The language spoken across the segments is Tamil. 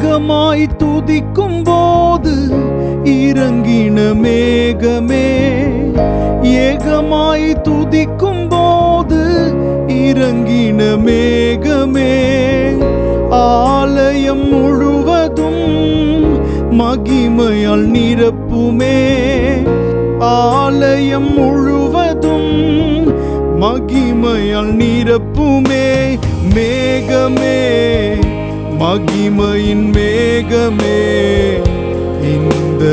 ஏகமாய் துதிக்கும் போது இறங்கின மேகமே, ஏகமாய் துதிக்கும் போது இறங்கின மேகமே, ஆலயம் முழுவதும் மகிமையால் நிரப்புமே, ஆலயம் முழுவதும் மகிமையால் நிரப்புமே. மேகமே, மகிமையின் மேகமே, இந்த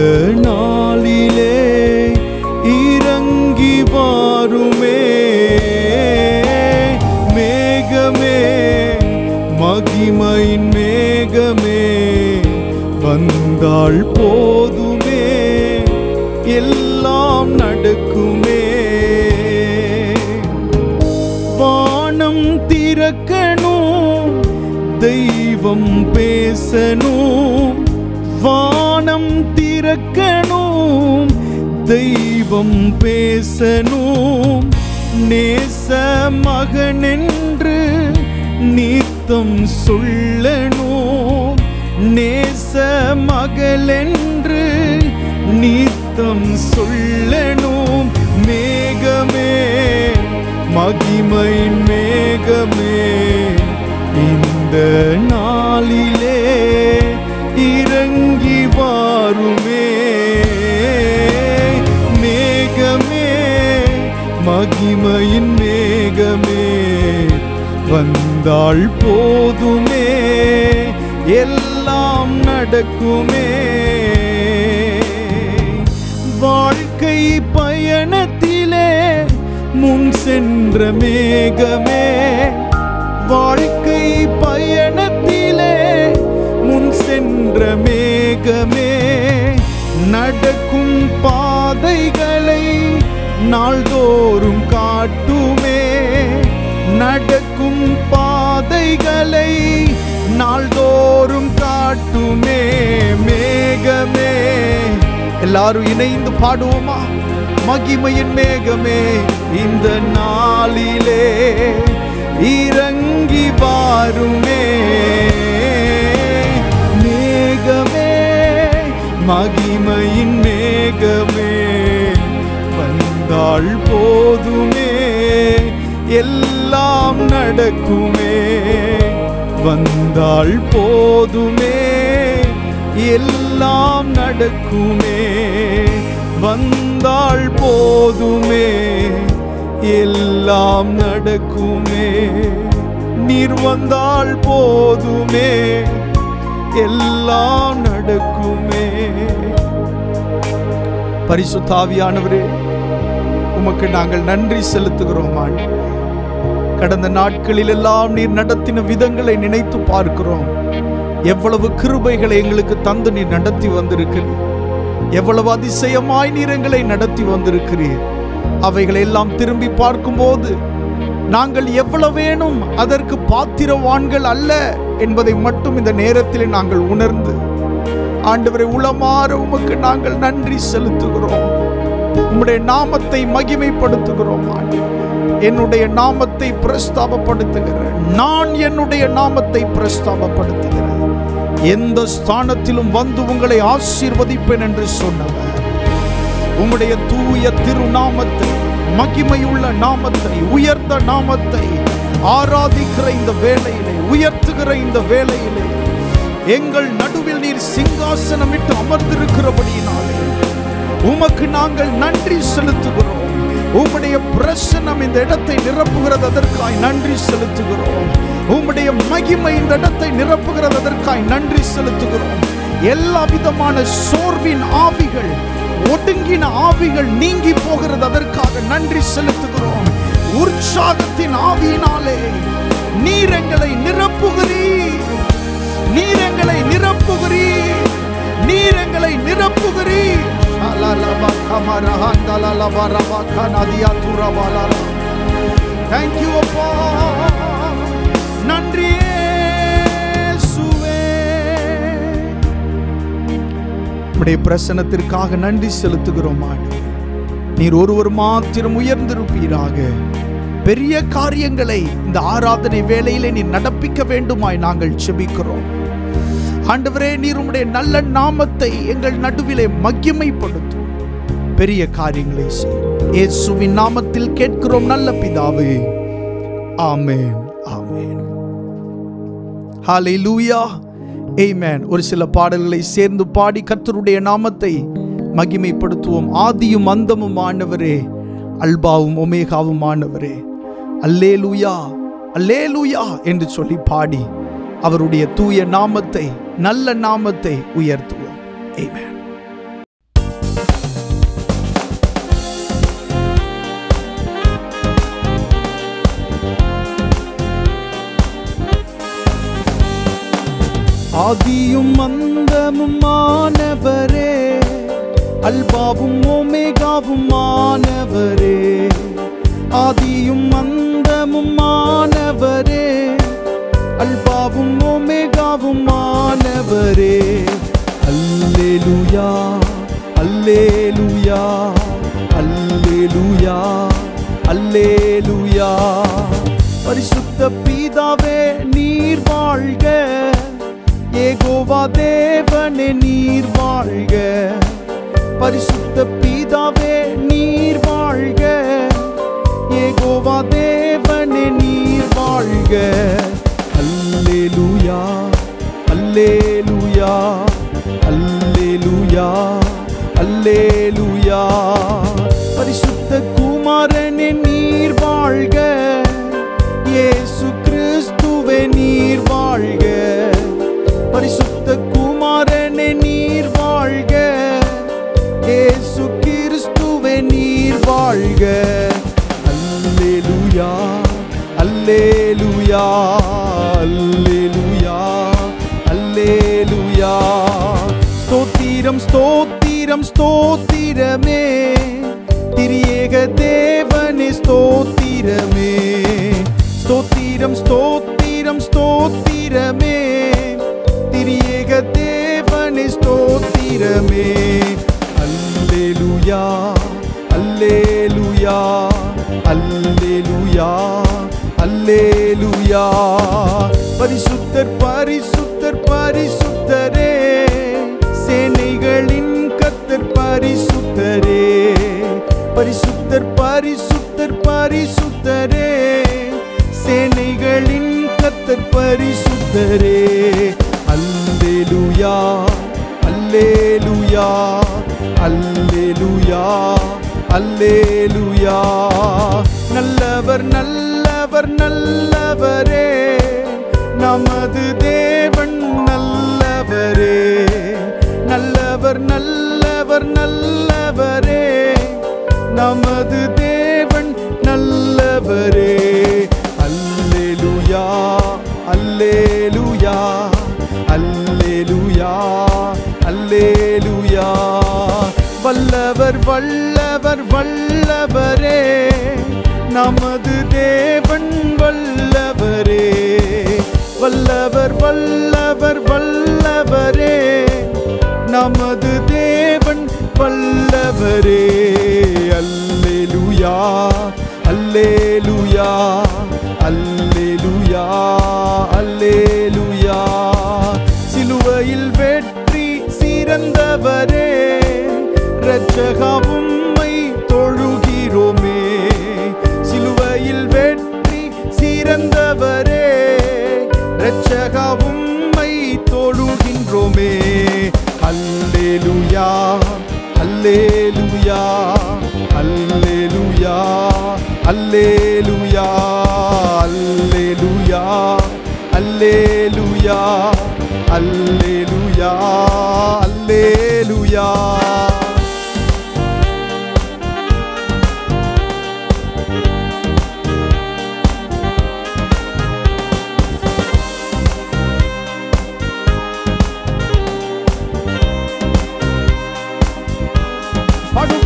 நாளிலே இறங்கி வாருமே. மேகமே, மகிமையின் மேகமே, வந்தால் போதுமே, எல்லாம் நடக்குமே. வானம் திறக்கணும், தெய்வம் பேசணும், வானம் திறக்கணும், தெய்வம் பேசணும். நேச மகனென்று நித்தம் சொல்லணும், நேச மகளென்று நித்தம் சொல்லணும். மேகமே, மகிமையின் மேகமே, இந்த நாளிலே இறங்கி வாருமே. மேகமே, மகிமையின் மேகமே, வந்தால் போதுமே, எல்லாம் நடக்குமே. வாழ்க்கை பயணத்திலே முன் சென்ற மேகமே, வாழ்க்கை பயணத்திலே முன் சென்ற மேகமே, நடக்கும் பாதைகளை நாள்தோறும் காட்டுமே, நடக்கும் பாதைகளை நாள்தோறும் காட்டுமே. மேகமே, எல்லாரும் இணைந்து பாடுவோமா? மகிமையின் மேகமே, இந்த நாளிலே இறங்கி வாருமே. மேகமே, மகிமையின் மேகமே, வந்தால் போதுமே, எல்லாம் நடக்குமே. வந்தால் போதுமே, எல்லாம் நடக்குமே. வந்தால் போதுமே, எல்லாம் நடக்குமே. நீர் வந்தால் போதுமே, எல்லாம் நடக்குமே. பரிசுத்த ஆவியானவரே, உமக்கு நாங்கள் நன்றி செலுத்துகிறோம். கடந்த நாட்களில் எல்லாம் நீர் நடத்தின விதங்களை நினைத்து பார்க்கிறோம். எவ்வளவு கிருபைகளை எங்களுக்கு தந்து நீர் நடத்தி வந்திருக்கிறீர். எவ்வளவு அதிசயமாய் நீர் எங்களை நடத்தி வந்திருக்கிறீர். அவைகளை எல்லாம் திரும்பி பார்க்கும்போது நாங்கள் எவ்வளவேனும் அதற்கு பாத்திரவான்கள் அல்ல என்பதை மட்டும் இந்த நேரத்தில் நாங்கள் உணர்ந்து, ஆண்டவரை, உளமாற உமக்கு நாங்கள் நன்றி செலுத்துகிறோம். உம்முடைய நாமத்தை மகிமைப்படுத்துகிறோம். என்னுடைய நாமத்தை பிரஸ்தாபப்படுத்துகிறேன், நான் என்னுடைய நாமத்தை பிரஸ்தாபப்படுத்துகிறேன். எந்த ஸ்தானத்திலும் வந்து உங்களை ஆசீர்வதிப்பேன் என்று சொன்னவர், உம்முடைய தூய திருநாமத்தை, மகிமையுள்ள நாமத்தை, உயர்ந்த நாமத்தை ஆராதிக்கிற இந்த வேளையிலே, உயர்த்துகிற இந்த வேளையிலே எங்கள் நடுவில் நீர் சிங்காசனமிட்டு அமர்ந்திருக்கிறபடியினாலே உமக்கு நாங்கள் நன்றி செலுத்துகிறோம். உம்முடைய பிரசன்னம் இந்த இடத்தை நிரப்புகிறது, அதற்காய் நன்றி செலுத்துகிறோம். உம்முடைய மகிமை இந்த இடத்தை நிரப்புகிறது, அதற்காய் நன்றி செலுத்துகிறோம். எல்லா விதமான சோர்வின் ஆவிகள், ஒடுங்கின ஆவிகள் நீங்கி போகிறது, அதற்காக நன்றி செலுத்துகிறோம். உற்சாகத்தின் ஆவியினாலே நீர் எங்களை நிரப்புகிறீர், நீர் எங்களை நிரப்புகிறீர், நீர் எங்களை நிரப்புகிறீர். Thank you, Appa. நன்றி இயேசுவே. உம்முடைய பிரசன்னத்திற்காக நன்றி செலுத்துகிறோம். நீர் ஒருவர் மாத்திரம் உயர்ந்திருப்பீராக. பெரிய காரியங்களை இந்த ஆராதனை வேளையிலே நீர் நடப்பிக்க வேண்டுமாய் நாங்கள் செபிக்கிறோம். ஆண்டவரே, நீர் உம்முடைய நல்ல நாமத்தை எங்கள் நடுவிலே மகிமைப்படுத்தும். பெரிய காரியங்களை செய்யும். இயேசுவின் நாமத்தில் கேட்கிறோம் நல்ல பிதாவே. ஆமென், ஆமென். ஹல்லேலூயா, ஆமென். ஒரு சில பாடல்களை சேர்ந்து பாடி கர்த்தருடைய நாமத்தை மகிமைப்படுத்துவோம். ஆதியும் அந்தமும் ஆனவரே, அல்பாவும் ஒமேகாவும் ஆனவரே, அல்லேலூயா அல்லேலூயா என்று சொல்லி பாடி அவருடைய தூய நாமத்தை, நல்ல நாமத்தை உயர்த்துவோம். ஆமென். ஆதியும் அந்தமும் ஆனவரே, அல்பாவும் ஒமேகாவும் ஆனவரே, ஆதியும் அந்தமும் ஆனவரே, அல்பாவும் ஒமேகாவும் ஆனவரே. அல்லேலூயா அல்லேலூயா அல்லேலூயா அல்லேலூயா. பரிசுத்த பிதாவே நீர் வாழ்க, யெகோவா தேவனே நீர் வாழ்க. பரிசுத்த பிதாவே நீர் வாழ்க, யெகோவா தேவனே நீர் வாழ்க. அல்லேலூயா அல்லேலூயா அல்லேலூயா அல்லேலூயா. பரிசுத்த குமாரனே நீர் வாழ்க, இயேசு கிறிஸ்துவே நீர் வாழ்க. பரிசுத்த குமாரனே நீர் வாழ்க, இயேசு கிறிஸ்துவே நீர் வாழ்க. அல்லேலூயா அல்லேலூயா அல்லேலூயா அல்லேலூயா. ஸ்தோத்திரம் ஸ்தோத்திரம் ஸ்தோத்திரமே, திரியேக தேவனே ஸ்தோத்திரமே. ஸ்தோத்திரம் ஸ்தோத்திரம் ஸ்தோத்திரமே, திரியேக தேவனே ஸ்தோத்திரமே. அல்லேலூயா அல்லேலூயா அல்லேலூயா அல்லேலூயா. பரிசுத்தர் பரிசுத்தர் பரிசுத்தரே, சேனைகளின் கர்த்தர் பரிசுத்தரே. பரிசுத்தர் பரிசுத்தர் பரிசுத்தரே, சேனைகளின் கர்த்தர் பரிசுத்தரே. அல்லேலூயா அல்லேலூயா அல்லேலூயா அல்லேலூயா. நல்லவர் நல்லவர் நல்லவரே, நமது தேவன் நல்லவரே. நல்லவர் நல்லவர் நல்லவரே, நமது தேவன் நல்லவரே. அல்லேலூயா அல்லேலூயா அல்லேலூயா அல்லேலூயா. வல்லவர் வல்லவர் வல்லவரே, நமது தேவன் வல்லவரே. வல்லவர் வல்லவர் வல்லவரே, நமது தேவன் வல்லவரே. அல்லேலூயா அல்லேலூயா அல்லேலூயா அல்லேலூயா. சிலுவையில் வெற்றி சிறந்தவரே, இரட்சகா உம்மை தொழுகிறோமே. சிலுவையில் வெற்றி சிறந்தவரே, இரட்சகா உம்மை தொழுகின்றோமே. அல்லேலூயா அல்லேலூயா அல்லேலூயா அல்லேலூயா அல்லேலூயா அல்லேலூயா அல்லேலூயா அல்லேலூயா.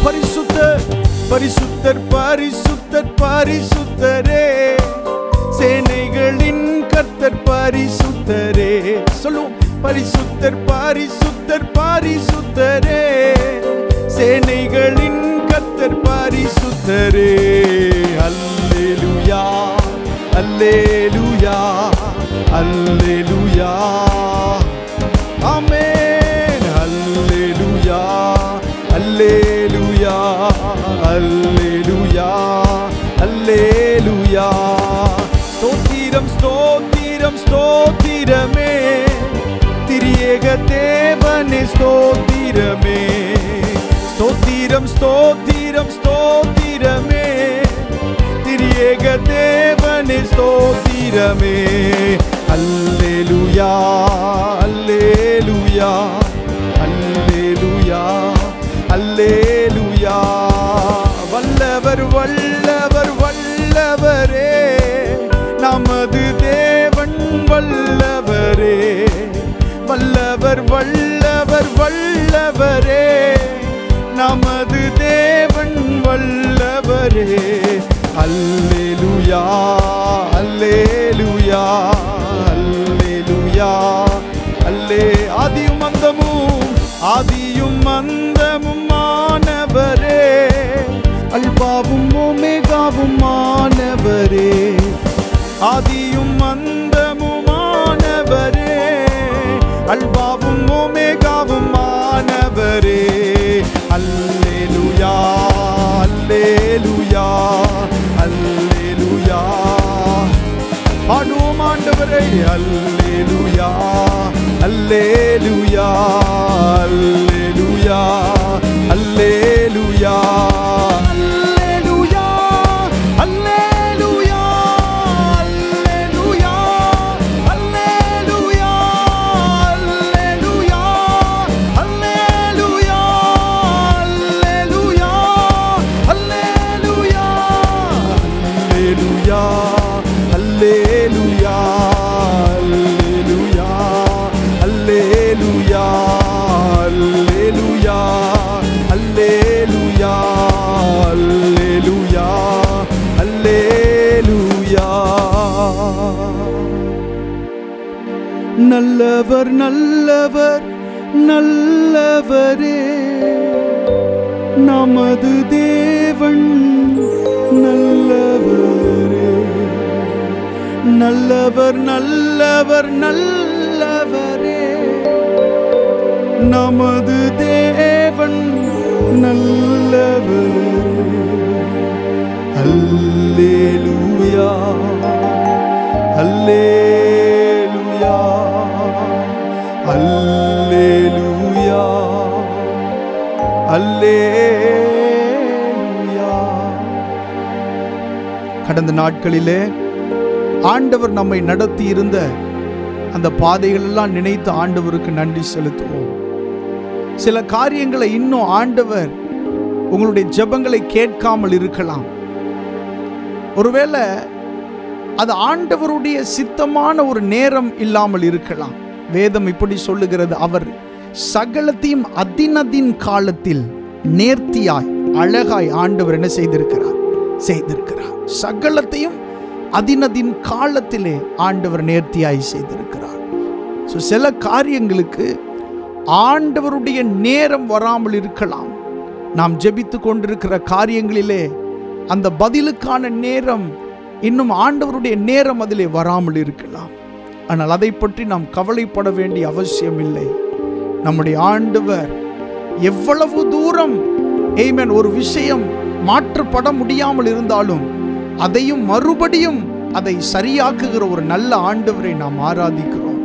பரிசுத்தர் பரிசுத்தர் பரிசுத்தர் பரிசுத்தரே, சேனைகளின் கர்த்தர் பரிசுத்தரே. சொல்லுவோம். பரிசுத்தர் பரிசுத்தர் பரிசுத்தரே, சேனைகளின் கர்த்தர் பரிசுத்தரே. அல்லேலூயா அல்லேலூயா அல்லேலூயா ஆமென். அல்லேலூயா அல்லேலூயா அல்லேலூயா அல்லேலூயா. ஸ்தோத்திரம் ஸ்தோத்திரம் ஸ்தோத்திரமே, திரியேக தேவனே ஸ்தோத்திரமே. ஸ்தோத்திரம் ஸ்தோத்திரம் ஸ்தோத்திரமே, திரியேக தேவனே ஸ்தோத்திரமே. அல்லேலூயா அல்லேலூயா அல்லேலூயா அல்லேலூயா. வல்லவர் வல்லவர் வல்லவரே, நமது தேவன் வல்லவரே. வல்லவர் வல்லவர் வல்லவரே, நமது தேவன் வல்லவரே. அல்லேலூயா அல்லேலூயா அல்லேலூயா அல்லே. ஆதியும் அந்தமும் ஆனவரே, அல்பாவும் ஓமேகாவும் ஆனவரே. ஆதியும் அந்தமும் ஆனவரே, அல்பாவும் ஓமேகாவும் ஆனவரே. அல்லேலூயா அல்லேலூயா அல்லேலூயா. பாடுவோம் ஆண்டவரே. அல்லேலூயா அல்லேலூயா அல்லேலூயா அல்லேலூயா அல்லேலூயா அல்லேலூயா அல்லேலூயா அல்லேலூயா அல்லேலூயா அல்லேலூயா அல்லேலூயா அல்லேலூயா அல்லேலூயா அல்லேலூயா அல்லேலூயா அல்லேலூயா அல்லேலூயா அல்லேலூயா. நல்லவர் நல்லவர் நல்லவரே, நமது தேவன் நல்லவரே. நல்லவர் நல்லவர் நல்லவரே, நமது தேவன் நல்லவரே. அல்லேலூயா அல்லேலூயா அல்லேலூயா அல்லேலூயா. கடந்த நாட்களிலே ஆண்டவர் நம்மை நடத்தி இருந்த அந்த பாதைகள் எல்லாம் நினைத்து ஆண்டவருக்கு நன்றி செலுத்துவோம். சில காரியங்களை இன்னும் ஆண்டவர் உங்களுடைய ஜெபங்களை கேட்காமல் இருக்கலாம். ஒருவேளை அது ஆண்டவருடைய சித்தமான ஒரு நேரம் இல்லாமல் இருக்கலாம். வேதம் இப்படி சொல்லுகிறது, அவர் சகலத்தையும் அதினதின் காலத்தில் நேர்த்தியாய் அழகாய் ஆண்டவர் என்ன செய்திருக்கிறார். சகலத்தையும் அதினதின் காலத்திலே ஆண்டவர் நேர்த்தியாய் செய்திருக்கிறார். சில காரியங்களுக்கு ஆண்டவருடைய நேரம் வராமல் இருக்கலாம். நாம் ஜெபித்து கொண்டிருக்கிற காரியங்களிலே அந்த பதிலுக்கான நேரம் இன்னும் ஆண்டவருடைய நேரம் அதிலே வராமல் இருக்கலாம். ஆனால் அதை பற்றி நாம் கவலைப்பட வேண்டிய அவசியம் இல்லை. நம்முடைய ஆண்டவர் எவ்வளவு தூரம் ஒரு விஷயம் மாற்றப்பட முடியாமல் இருந்தாலும் அதையும் மறுபடியும் அதை சரியாக்குகிற ஒரு நல்ல ஆண்டவரை நாம் ஆராதிக்கிறோம்.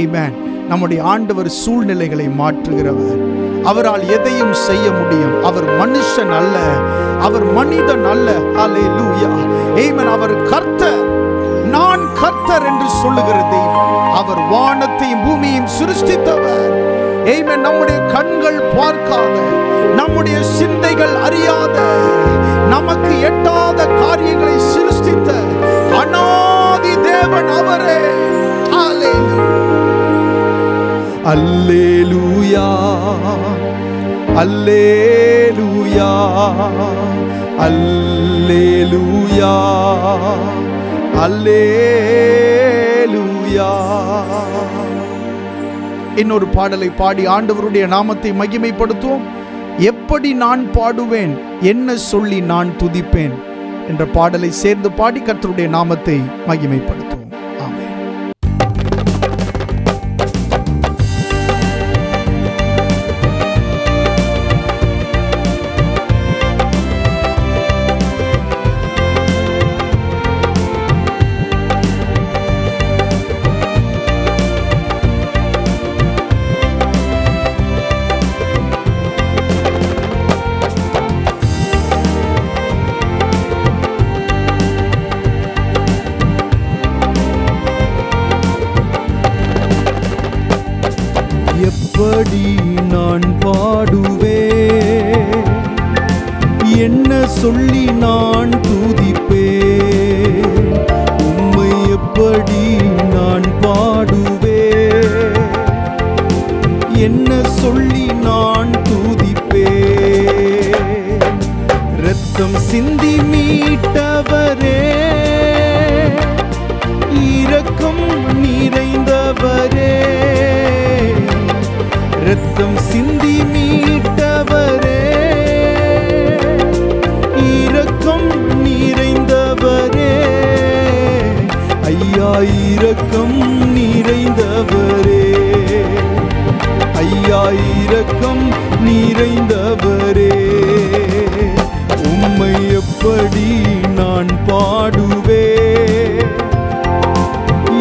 ஆமென். நம்முடைய ஆண்டவர் சூழ்நிலைகளை மாற்றுகிறவர். அவரால் எதையும் செய்ய முடியும். அவர் மனுஷன் அல்ல, அவர் மனிதன் அல்ல. ஹல்லேலூயா. ஆமென். அவர் கர்த்தர், நான் கர்த்தர் என்று சொல்லுகிற தெய்வம். அவர் வானத்தையும் பூமியையும் சிருஷ்டித்தவர். ஆமென். நம்முடைய கண்கள் பார்க்காத, நம்முடைய சிந்தைகள் அறியாத, நமக்கு எட்டாத காரியங்களை சிருஷ்டித்த அநாதி தேவன் அவரே. அல்லேலூயா அல்லேலூயா அல்லேலூயா அல்லேலூயா. இன்னொரு பாடலை பாடி ஆண்டவருடைய நாமத்தை மகிமைப்படுத்துவோம். எப்படி நான் பாடுவேன், என்ன சொல்லி நான் துதிப்பேன் என்ற பாடலை சேர்ந்து பாடி கர்த்தருடைய நாமத்தை மகிமைப்படுத்துவோம். ஆமென். நான் பாடுவேன், என்ன சொல்லி நான் துதிப்பேன், உம்மை எப்படி நான் பாடுவேன், என்ன சொல்லி நான் துதிப்பேன். இரத்தம் சிந்தி மீட்டவரே, இரக்கம் நிறைந்தவரே, இரத்தம் சிந்தி மீட்டவரே, இரக்கம் நிறைந்தவரே, ஐயா இரக்கம் நிறைந்தவரே, ஐயா இரக்கம் நிறைந்தவரே, உம்மை எப்படி நான் பாடுவேன்,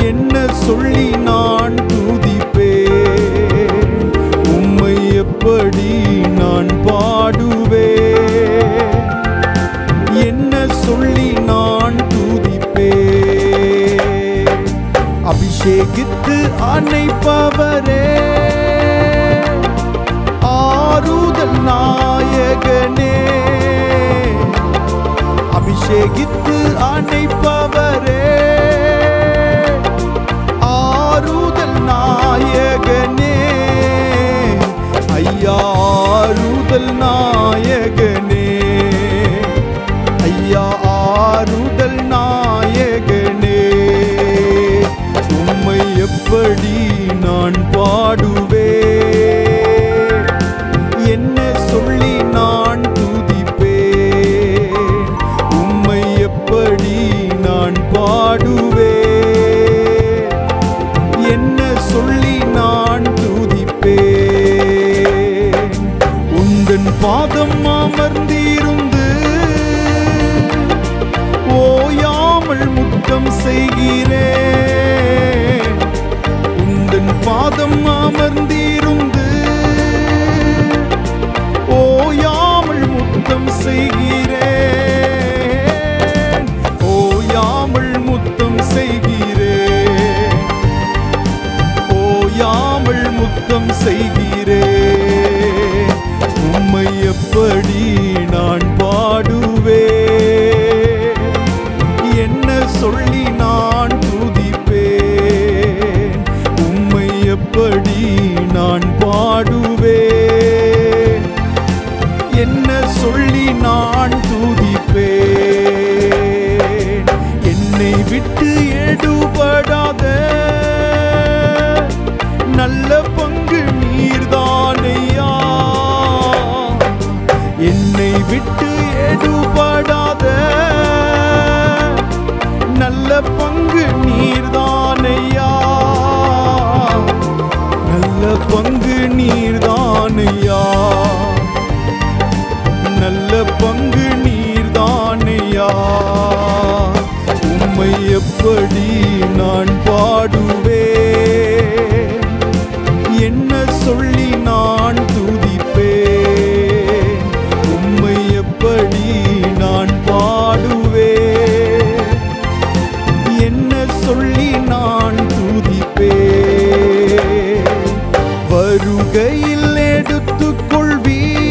என்ன சொல்லி நான் துதிப்பேன், உம்மை எப்படி நான் பாடுவேன், என்ன சொல்லி நான் துதிப்பேன். அபிஷேகித்து அணைப்பவரே, ஆறுதல் நாயகனே, அபிஷேகித்து அணைப்பவரே, ஆறுதல் நாயகனே, ஐயா ஆறுதல் நாயகனே, ஐயா ஆறுதல் நாயகனே, உம்மை எப்படி நான் பாடுவேன், என்ன சொல்லி நான் துதிப்பேன், உம்மை எப்படி நான் பாடுவேன், என்ன சொல்லி நான் துதிப்பேன். உந்தன் பாதம் அமர்ந்திருந்து ஓயாமல் முத்தம் செய்கிறேன், உந்தன் பாதம் அமர்ந்திருந்து ஓயாமல் முத்தம் செய்கிறேன், ஓயாமல் முத்தம் செய்கிறேன், ஓயாமல் முத்தம் செய்கிறேன், உம்மை எப்படி நான் பாடுவேன், என்ன சொல்லி நான் துதிப்பேன், உம்மை எப்படி நான் பாடுவேன், என்ன சொல்லி நான் துதிப்பேன். என்னை விட்டு எடுபடாத நல்ல பங்கு நீர்தானையா, என்னை விட்டு எடுபடாத நல்ல பங்கு நீர்தானையா, நல்ல பங்கு நீர்தானையா, நல்ல பங்கு நீர்தானையா, உம்மை எப்படி நான் பாடுவேன், என்ன சொல்லி நான் துதிப்பேன், உம்மை எப்படி நான் பாடுவேன், என்ன சொல்லி நான் துதிப்பேன். வருகையில் எடுத்துக்கொள்வீர்,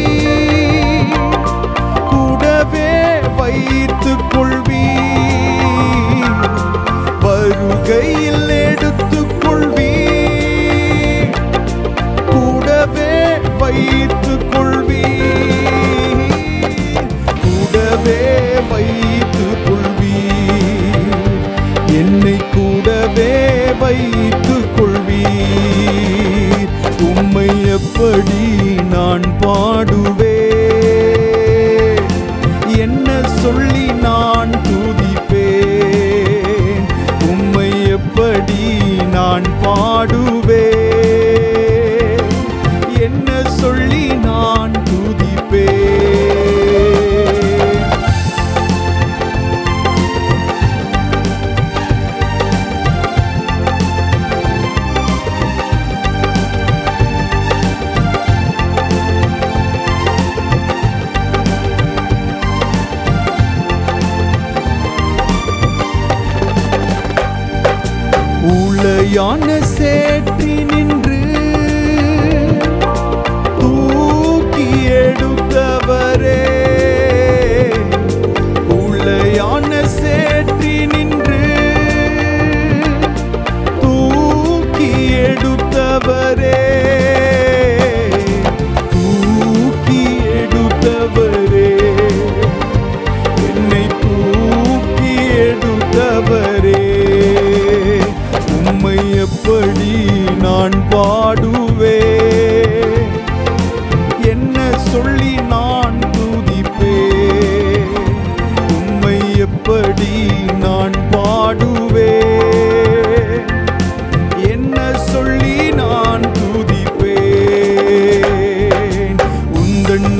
கூடவே வைத்துக் கொள்வீர், வருகையில் எடுத்துக்கொள்வீர், கூடவே வைத்துக் கொள்வீர், கூடவே வைத்துக் கொள்வீர், என்னை கூடவே வைத்துக் கொள்வீர், உம்மை எப்படி நான் பாடுவேன், என்ன சொல்லி நான் துதிப்பேன், உம்மை எப்படி நான் பாடுவேன், என்ன சொல்லி நான் துதிப்பேன். ஊளையான சேற்றி நின்று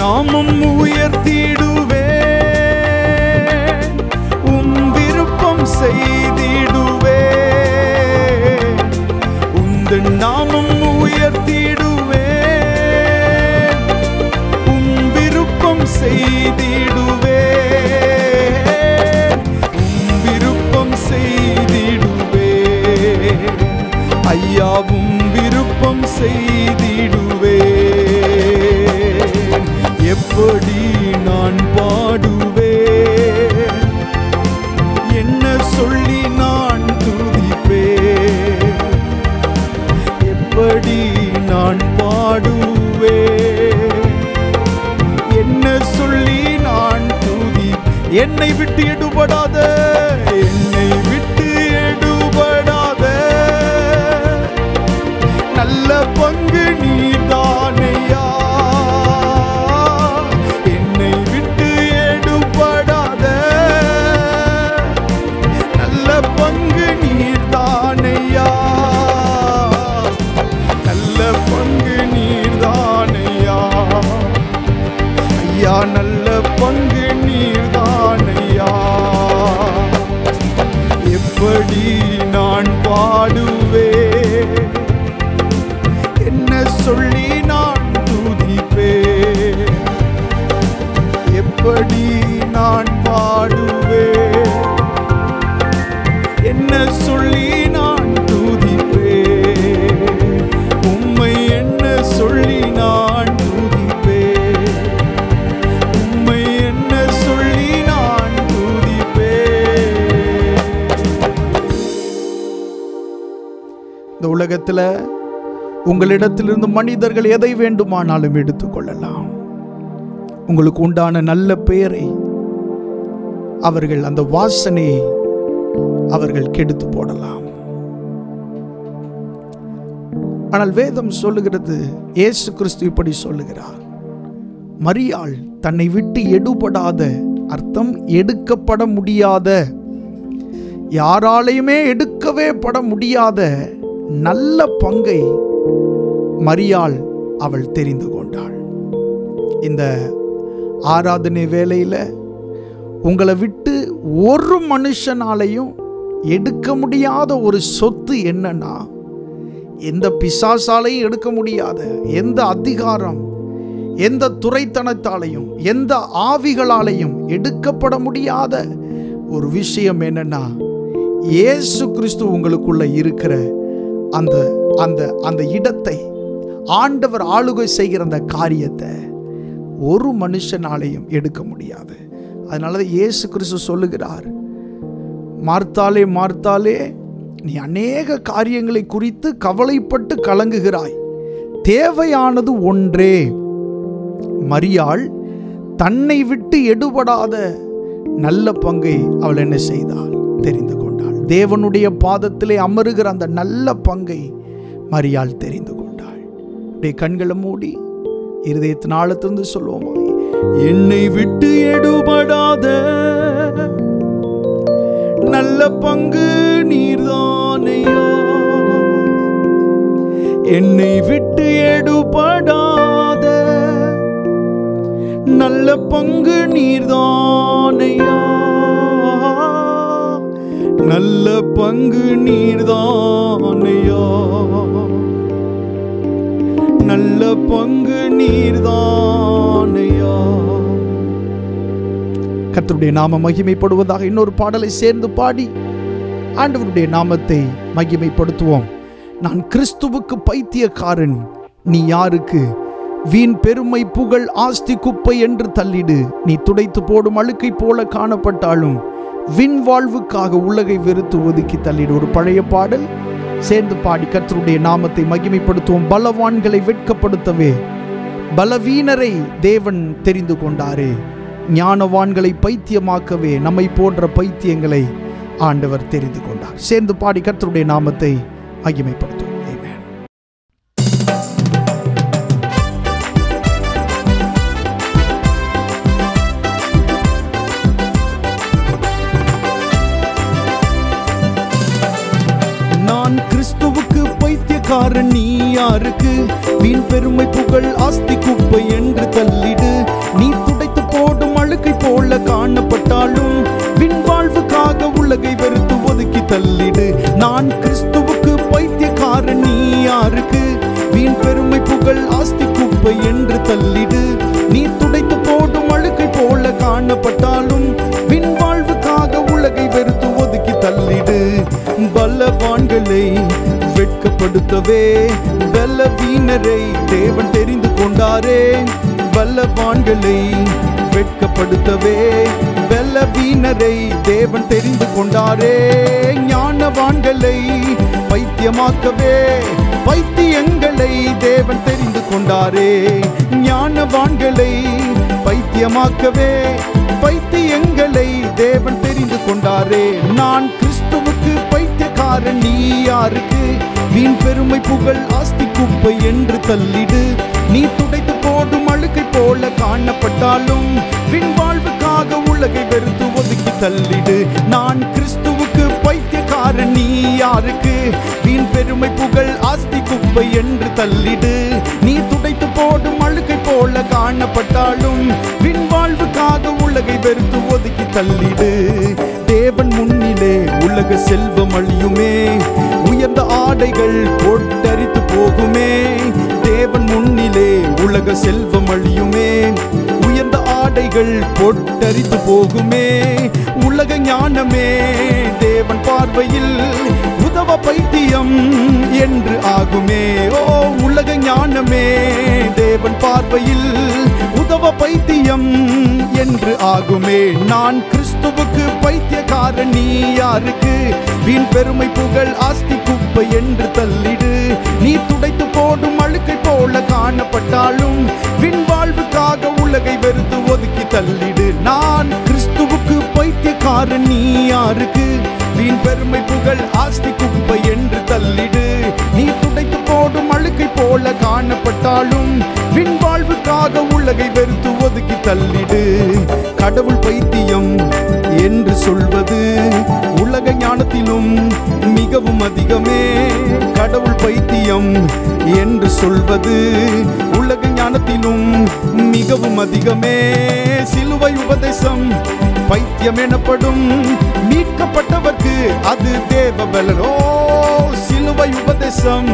நாமம் உயர்த்திடுவேன், உம் விருப்பம் செய்திடுவேன். உந்தன் நாமம் உயர்த்திடுவேன், உம் விருப்பம் செய்திடுவேன், உம் விருப்பம் செய்திடுவேன். ஐயாவும் விருப்பம் செய்திடுவேன். எப்படி நான் பாடுவேன், என்ன சொல்லி நான் துதிப்பேன். எப்படி நான் பாடுவேன், என்ன சொல்லி நான் என்னை விட்டு எடுபடாத, என்னை விட்டு எடுபடாத நல்ல பங்கு நீர்தானையா. என்னை விட்டு எடுபடாத நல்ல பங்கு நீர்தானையா, நல்ல பங்கு நீர்தானையா. ஐயா நல்ல பங்கு நீர்தானையா. எப்படி நான் பாடுவேன், என்ன சொல்லி நான் துதிப்பேன். எப்படி நான் பாடுவேன், என்ன சொல்லி நான் துதிப்பேன். உம்மை என்ன சொல்லி நான் துதிப்பேன், உம்மை என்ன சொல்லி நான் துதிப்பேன். இந்த உலகத்தில் உங்களிடத்திலிருந்து மனிதர்கள் எதை வேண்டுமானாலும் எடுத்துக்கொள்ளலாம். உங்களுக்கு உண்டான நல்ல பெயரை அவர்கள், அந்த வாசனையை அவர்கள் கெடுத்து போடலாம். ஆனால் வேதம் சொல்லுகிறது, இயேசு கிறிஸ்து இப்படி சொல்லுகிறார், மரியாள் தன்னை விட்டு எடுபடாத, அர்த்தம் எடுக்கப்பட முடியாத, யாராலையுமே எடுக்கவே பட முடியாத நல்ல பங்கை மரியாள் அவள் தெரிந்து கொண்டாள். இந்த ஆராதனை வேளையில உங்களை விட்டு ஒரு மனுஷனாலையும் எடுக்க முடியாத ஒரு சொத்து என்னன்னா, எந்த பிசாசாலையும் எடுக்க முடியாத, எந்த அதிகாரம், எந்த துரைத்தனத்தாலையும், எந்த ஆவிகளாலையும் எடுக்கப்பட முடியாத ஒரு விஷயம் என்னன்னா, இயேசு கிறிஸ்து உங்களுக்குள்ள இருக்கிற அந்த அந்த அந்த இடத்தை, ஆண்டவர் ஆளுகை செய்கிற அந்த காரியத்தை ஒரு மனுஷனாலையும் எடுக்க முடியாது. அதனால இயேசு கிறிஸ்து சொல்லுகிறார், மார்த்தாலே மார்த்தாலே, நீ அநேக காரியங்களை குறித்து கவலைப்பட்டு கலங்குகிறாய், தேவையானது ஒன்றே. மரியாள் தன்னை விட்டு எடுபடாத நல்ல பங்கை அவள் என்ன செய்தாள், தெரிந்து கொண்டாள். தேவனுடைய பாதத்திலே அமருகிற அந்த நல்ல பங்கை மரியாள் தெரிந்து கொண்டாள். அப்படியே கண்களை மூடி இருதயத்தின் ஆழத்திலிருந்து சொல்லுவோம், என்னை விட்டு எடுபடாத நல்ல பங்கு நீர்தானையா. என்னை விட்டு எடுபடாத நல்ல பங்கு நீர்தானையா, நல்ல பங்கு நீர்தானையா, நல்ல பங்கு நீர்தானையா. கர்த்தருடைய நாமம் மகிமைப்படுவதாக இன்னொரு பாடலை சேர்ந்து பாடி ஆண்டவருடைய நாமத்தை மகிமைப்படுத்துவோம். நான் கிறிஸ்துவுக்கு பைத்தியக்காரன், நீ யாருக்கு? வீண் பெருமை புகழ் ஆஸ்தி குப்பை என்று தள்ளிடு. நீ துடைத்து போடும் அழுக்கை போல காணப்பட்டாலும் விண் வாழ்வுக்காக உலகை வெறுத்து ஒதுக்கி தள்ளிடு. ஒரு பழைய பாடல் சேர்ந்து பாடி கர்த்தருடைய நாமத்தை மகிமைப்படுத்துவோம். பலவான்களை வெட்கப்படுத்தவே பலவீனரை தேவன் தெரிந்து கொண்டாரே, ஞானவான்களை பைத்தியமாக்கவே நம்மை போன்ற பைத்தியங்களை ஆண்டவர் தெரிந்து கொண்டார். சேர்ந்து பாடி கர்த்தருடைய நாமத்தை மகிமைப்படுத்துவோம். கிறிஸ்துவுக்கு பைத்தியக்காரன், நீ யாருக்கு? வீண் பெருமை புகழ் ஆஸ்தி குப்பை என்று தள்ளிடு. நான் கிறிஸ்துவுக்கு பைத்தியக்காரன் நீ யாருக்கு? வீண் பெருமை புகழ் ஆஸ்தி குப்பை என்று தள்ளிடு. நீ துடைத்து போடும் அழுக்கை போல காணப்பட்டாலும் வின் வாழ்வுக்காக உலகை வெறுத்து ஒதுக்கி தள்ளிடு. பலவான்களை வெட்கப்படுத்தவே பலவீனரை தேவன் தெரிந்து கொண்டாரே. பலவான்களை வெட்கப்படுத்தவே பலவீனரை தேவன் தெரிந்து கொண்டாரே. ஞானவான்களை பைத்தியமாக்கவே பைத்தியங்களை தேவன் தெரிந்து கொண்டாரே. ஞானவான்களை பைத்தியமாக்கவே பைத்தியங்களை தேவன் தெரிந்து கொண்டாரே. நான் கிறிஸ்துவுக்கு பைத்தியக்காரன் நீ யாருக்கு? வீண் பெருமை புகழ் ஆஸ்தி குப்பை என்று தள்ளிடு. நீ துடைத்து போடும் அழுக்கை போல காணப்பட்டாலும் வின் வாழ்வுக்காக உலகை வெறுத்து ஒதுக்கி தள்ளிடு. நான் கிறிஸ்துவுக்கு பைத்தியக்காரன் நீ யாருக்கு? வீண் பெருமை புகழ் ஆஸ்தி குப்பை என்று தள்ளிடு. நீ துடைத்து போடும் அழுக்கை போல காணப்பட்டாலும் வின் வாழ்வுக்காக உலகை வெறுத்து ஒதுக்கி தள்ளிடு. தேவன் முன்னிலே உலக செல்வம் அழியுமே, உயர்ந்த ஆடைகள் போட்டரித்து போகுமே. தேவன் முன்னிலே உலக செல்வம் அழியுமே, உயர்ந்த ஆடைகள் போட்டரித்து போகுமே. உலக ஞானமே தேவன் பார்வையில் உதவ பைத்தியம் என்று ஆகுமே. ஓ உலக ஞானமே தேவன் பார்வையில் உதவ பைத்தியம் என்று ஆகுமே. நான் கிறிஸ்துவுக்கு பைத்தியக்காரன் நீ யாருக்கு? வீண் பெருமை புகழ் ஆஸ்தி குப்பை என்று தள்ளிடு. நீ துடைத்து போடும் அழுக்கை போல காணப்பட்டாலும் வின் வாழ்வுக்காக உலகை வெறுத்து ஒதுக்கி தள்ளிடு. நான் கிறிஸ்துவுக்கு பைத்தியக்காரன் நீ யாருக்கு? வீண் பெருமை புகழ் ஆஸ்தி குப்பை என்று தள்ளிடு. நீ துடைத்து போடும் அழுக்கை போல காணப்பட்டாலும் வின் வாழ்வுக்காக உலகை வெறுத்து ஒதுக்கி தள்ளிடு. கடவுள் பைத்தியம் என்று சொல்வது உலக ஞானத்திலும் மிகவும் அதிகமே. கடவுள் பைத்தியம் என்று சொல்வது உலக ஞானத்திலும் மிகவும் அதிகமே. சிலுவை உபதேசம் பைத்தியம் எனப்படும், மீட்கப்பட்டவர்க்கு அது தேவ பலன். ஓ சிலுவை உபதேசம்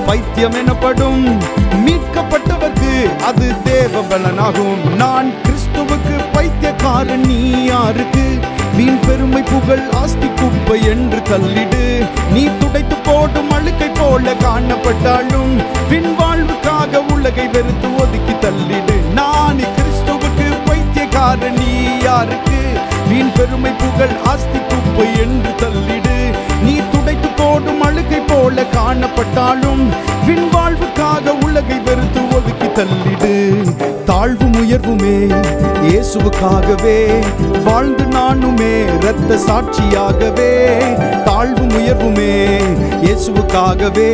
பைத்தியம் எனப்படும், மீட்கப்பட்டவர்க்கு அது தேவ பலனாகும். நான் கிறிஸ்துவுக்கு பைத்தியக்காரன் நீ யாருக்கு? வீண் பெருமை புகழ் ஆஸ்தி குப்பை என்று தள்ளிடு. நீ துடைத்து போடும் அழுக்கை போல காணப்பட்டாலும் வின் வாழ்வுக்காக உலகை வெறுத்து ஒதுக்கி தள்ளிடு. நான் கிறிஸ்துவுக்கு பைத்தியக்காரன் நீ யாருக்கு? வீண் பெருமை புகழ் ஆஸ்தி குப்பை என்று தள்ளிடு. நீ துடைத்து போடும் அழுக்கை போல காணப்பட்டாலும் வின் வாழ்வுக்காக உலகை வெறுத்து ஒதுக்கி தள்ளிடு. தாழ்வும் உயர்வுமே இயேசுவுக்காகவே வாழ்ந்து நானுமே இரத்த சாட்சியாகவே. தாழ்வும் உயர்வுமே இயேசுவுக்காகவே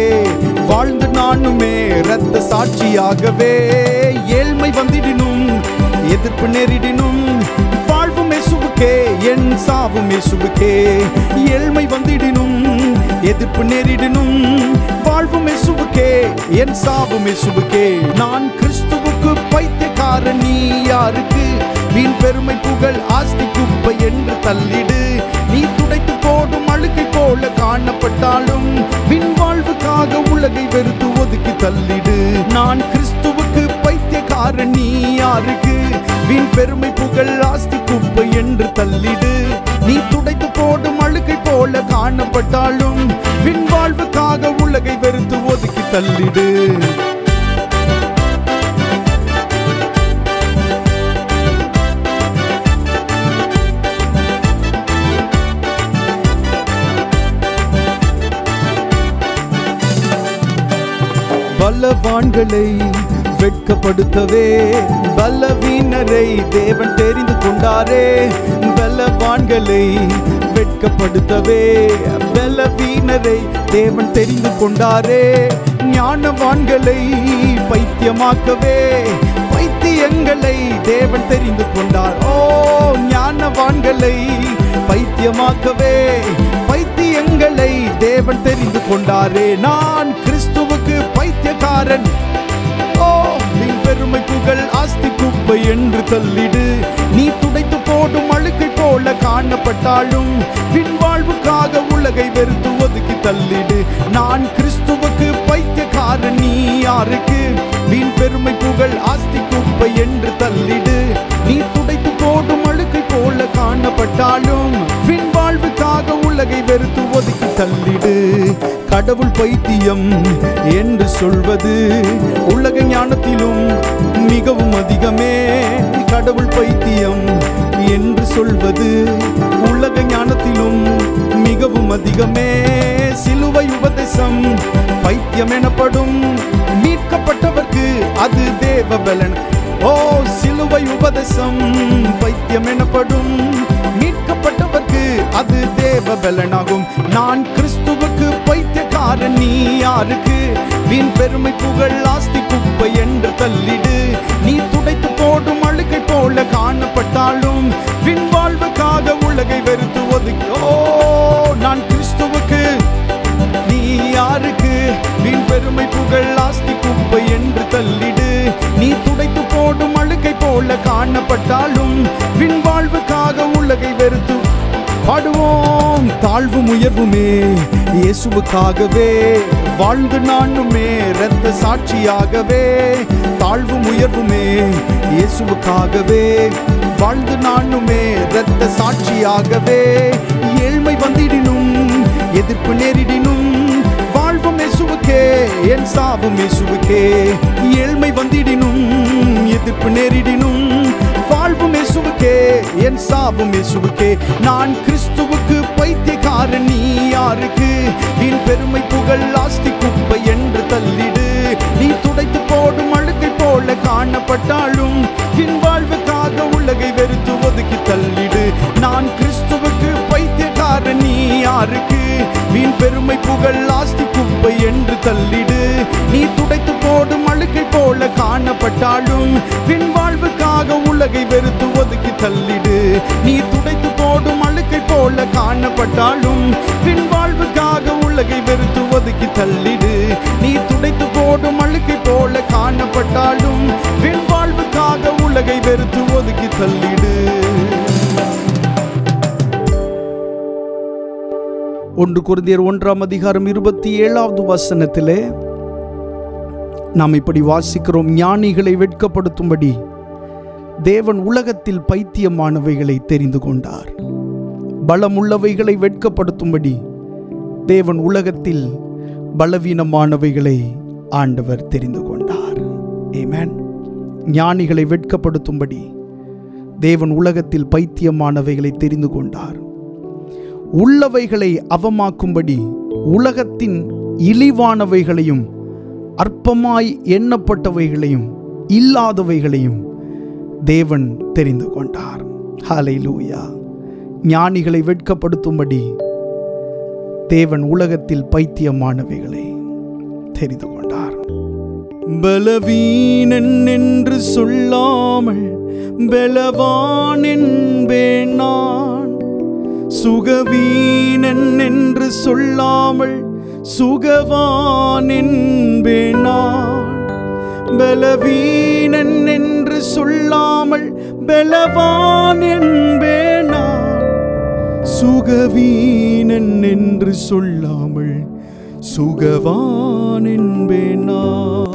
வாழ்ந்து நானுமே இரத்த சாட்சியாகவே. ஏழ்மை வந்திடினும் எதிர்ப்பு நேரிடினும் வாழ்வும் இயேசுவுக்கே என் சாவும் இயேசுவுக்கே. ஏழ்மை வந்திடினும் எதிர்ப்பு நேரிடினும் வாழ்வும் இயேசுவுக்கே என் சாவும் இயேசுவுக்கே. நான் கிறிஸ்துவுக்கு பைத்தியக்காரன் நீ யாருக்கு? வீண் பெருமை புகழ் ஆஸ்தி குப்பை என்று தள்ளிடு. நீ துடைத்து போடும் அழுக்கை போல காணப்பட்டாலும் வின் வாழ்வுக்காக உலகை வெறுத்து ஒதுக்கி தள்ளிடு. நான் கிறிஸ்துவுக்கு பைத்தியக்காரன் நீ யாருக்கு? வீண் பெருமை புகழ் ஆஸ்தி குப்பை என்று தள்ளிடு. நீ துடைத்து போடும் அழுக்கை போல காணப்பட்டாலும் வின் வாழ்வுக்காக உலகை வெறுத்து ஒதுக்கி தள்ளிடு. பலவான்களை வெட்கப்படுத்தவே பலவீனரை தேவன் தெரிந்து கொண்டாரே. பலவான்களை வெட்கப்படுத்தவே பலவீனரை தேவன் தெரிந்து கொண்டாரே. ஞானவான்களை பைத்தியமாக்கவே பைத்தியங்களை தேவன் தெரிந்து கொண்டார். ஓ ஞானவான்களை பைத்தியமாக்கவே பைத்தியங்களை தேவன் தெரிந்து கொண்டாரே. நான் கிறிஸ்துவுக்கு பைத்தியக்காரன். ஓ வீண் பெருமை புகழ் ஆஸ்தி குப்பை என்று தள்ளிடு. நீ துடைத்து போடும் அழுக்கை போல காண காணப்பட்டாலும் பின்வாழ்வுக்காக உலகை வெறுத்து ஒதுக்கி தள்ளிடு. நான் கிறிஸ்துவுக்கு பைத்தியக்காரன், நீ யாருக்கு? வீண் பெருமை புகழ் ஆஸ்தி குப்பை என்று தள்ளிடு. நீ துடைத்து போடும் அழுக்கை போல காணப்பட்டாலும் பின்வாழ்வுக்காக உலகை வெறுத்து ஒதுக்கி தள்ளிடு. கடவுள் பைத்தியம் என்று சொல்வது உலக ஞானத்திலும் மிகவும் அதிகமே. கடவுள் பைத்தியம் என்று சொல்வது உலக ஞானத்திலும் மிகவும் அதிகமே. சிலுவை உபதேசம் பைத்தியம் எனப்படும், மீட்கப்பட்டவர்க்கு அது தேவ பலன். ஓ, சிலுவை உபதேசம் பைத்தியம் எனப்படும், மீட்கப்பட்டவர்க்கு அது தேவ பலனாகும். நான் கிறிஸ்துவுக்கு பைத்தியக்காரன், நீ யாருக்கு? வீண் பெருமை புகழ் ஆஸ்தி குப்பை என்று தள்ளிடு. நீ துடைத்து போடும் அழுக்கை போல காணப்பட்டாலும் பின்வாழ்வுக்காக உலகை வெறுத்து ஒதுக்கி. ஓ, நான் கிறிஸ்துவுக்கு, நீ யாருக்கு? வீண் பெருமை புகழ் ஆஸ்தி குப்பை என்று தள்ளிடு. நீ துடைத்து போடும் அழுக்கை போல காணப்பட்டாலும் பின்வாழ்வுக்காக உலகை வெறுத்து. பாடுவோம் தாழ்வும் உயர்வுமே இயேசுவுக்காகவே, வாழ்ந்து நானுமே இரத்த சாட்சியாகவே. தாழ்வும் உயர்வுமே இயேசுவுக்காகவே, வாழ்ந்து நானுமே இரத்த சாட்சியாகவே. ஏழ்மை வந்திடினும் எதிர்ப்பு நேரிடினும் வாழ்வும் இயேசுவுக்கே, என் சாவும் இயேசுவுக்கே. ஏழ்மை வந்திடினும் எதிர்ப்பு நேரிடினும் வாழ்வும் இயேசுவுக்கே, என் சாவும் இயேசுவுக்கே. நான் கிறிஸ்துவுக்கு பைத்தியக்காரன், நீ யாருக்கு? வீண் பெருமை புகழ் ஆஸ்தி குப்பை என்று தள்ளிடு. நீ துடைத்து போடும் அழுக்கை போல காணப்பட்டாலும் பின்வாழ்வுக்காக உலகை வெறுத்து ஒதுக்கி தள்ளிடு. நான் கிறிஸ்துவுக்கு பைத்தியக்காரன், நீ யாருக்கு? வீண் பெருமை புகழ் ஆஸ்தி குப்பை என்று தள்ளிடு. நீ துடைத்து போடும் அழுக்கை போல காணப்பட்டாலும் பின்வாழ்வுக்காக உலகை வெறுத்து ஒதுக்கி தள்ளிடு. நீ துடைத்து போடும் அழுக்கை போல காணப்பட்டாலும் பின்வாழ்வுக்காக உலகை வெறுத்து ஒதுக்கி தள்ளிடு. நீ துடைத்து போடும் அழுக்கை போல காணப்பட்டாலும் பின்வாழ்வுக்காக உலகை வெறுத்து ஒதுக்கி தள்ளிடு. 1 கொரிந்தியர் 1:27 நாம் இப்படி வாசிக்கிறோம். ஞானிகளை வெட்கப்படுத்தும்படி தேவன் உலகத்தில் பைத்தியமானவைகளை தெரிந்து கொண்டார். பலமுள்ளவைகளை வெட்கப்படுத்தும்படி தேவன் உலகத்தில் பலவீனமானவைகளை ஆண்டவர் தெரிந்து கொண்டார். ஆமென். ஞானிகளை வெட்கப்படுத்தும்படி தேவன் உலகத்தில் பைத்தியமானவைகளை தெரிந்து கொண்டார். உள்ளவைகளை அவமாக்கும்படி உலகத்தின் இழிவானவைகளையும் அற்பமாய் எண்ணப்பட்டவைகளையும் இல்லாதவைகளையும் தேவன் தெரிந்து கொண்டார். ஹல்லேலூயா. ஞானிகளை வெட்கப்படுத்தும்படி தேவன் உலகத்தில் பைத்தியமானவைகளை தெரிந்து கொண்டார். பலவீனன் என்று சொல்லாமல் பலவான் என்பேன் நான், சுகவீனன் என்று சொல்லாமல் சுகவான் என்பேன் நான். பலவீனன் என்று சொல்லாமல் பலவான் என்பேன் நான், சுகவீனன் என்று சொல்லாமல் சுகவான் என்பேன் நான்.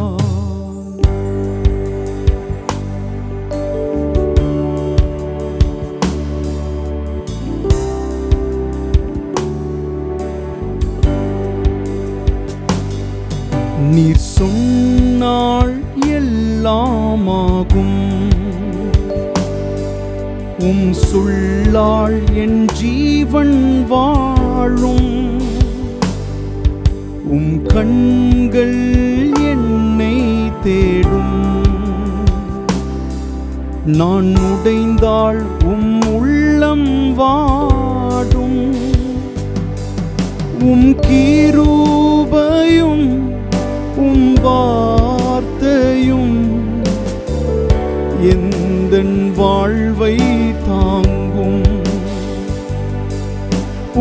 நீர் சொன்னால் எல்லாமாகும், உம் சொல்லால் என் ஜீவன் வாழும். உம் கண்கள் என்னை தேடும், நான் உடைந்தால் உம் உள்ளம் வாடும். உம் கிருபையும் உம் வார்த்தையும் எந்தன் வாழ்வை தாங்கும்.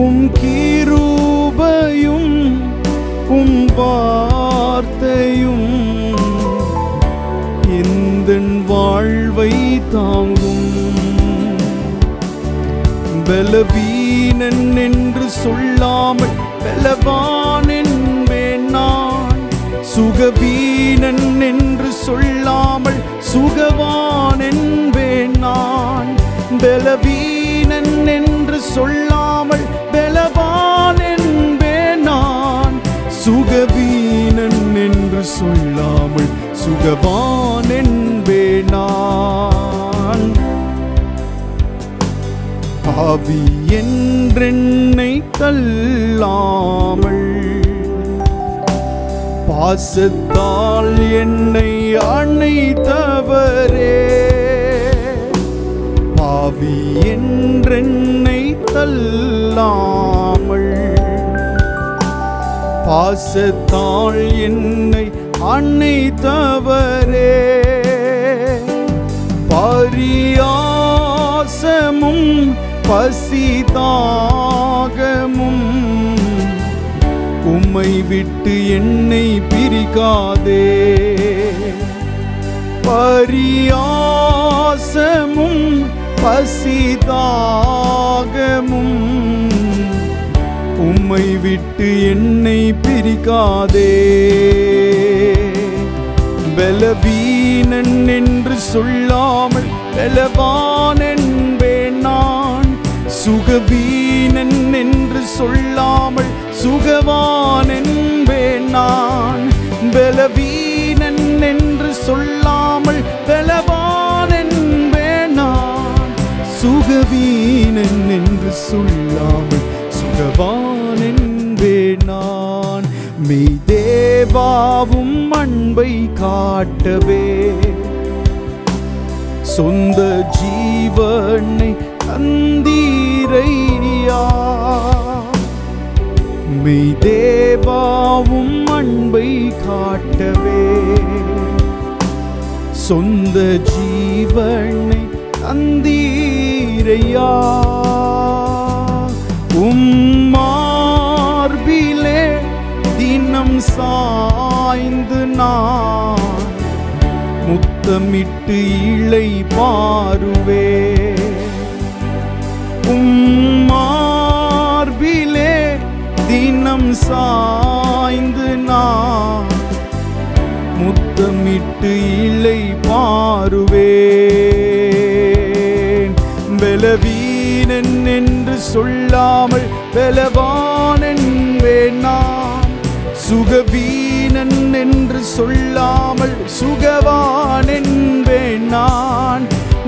உம் கிருபையும் உம் வார்த்தையும் எந்தன் வாழ்வை தாங்கும். பலவீனன் என்று சொல்லாமல் பலவான் என்பேன் நான். சுகவீனன் என்று சொல்லாமல் சுகவான் என்பேன் நான். பலவீனன் என்று சொல்லாமல் பலவான் என்பேன் நான். சுகவீனன் என்று சொல்லாமல் சுகவான் என்பேன் நான். பாவி என்றென்னை தள்ளாமல் பாசத்தால் என்னை அணைத்தவரே. பாவி என்றென்னை தள்ளாமல் பாசத்தால் என்னை அணைத்தவரே. பரியாசமும் பசிதாகமும் உம்மை விட்டு என்னை பிரிக்காதே. பரியாசமும் பசிதாகமும் உம்மை விட்டு என்னை பிரிக்காதே. பலவீனன் என்று சொல்லாமல் பலவான் என்பேன் நான். சுகவீனன் என்று சொல்லாமல் சுகவான் என்பேன் நான். பலவீனன் என்று சொல்லாமல் பலவான் என்பேன் நான். சுகவீனன் என்று சொல்லாமல் சுகவான் என்பேன் நான். மெய் தேவாவும் அன்பை காட்டவே சொந்த ஜீவனை தந்தீரையா. மெய் தேவாவும் அன்பை காட்டவே சொந்த ஜீவனை தந்தீரையா. மார்பிலே தினம் சாய்ந்து நான் முத்தமிட்டு இளை பாருவே. மார்பிலே தினம் சாய்ந்து நான் முத்தமிட்டு இளை பாருவேன். பலவீனன் என்று சொல்லாமல் பலவான் என்பேன் நான். சுகவீனன் என்று சொல்லாமல் சுகவான் என்பேன் நான்.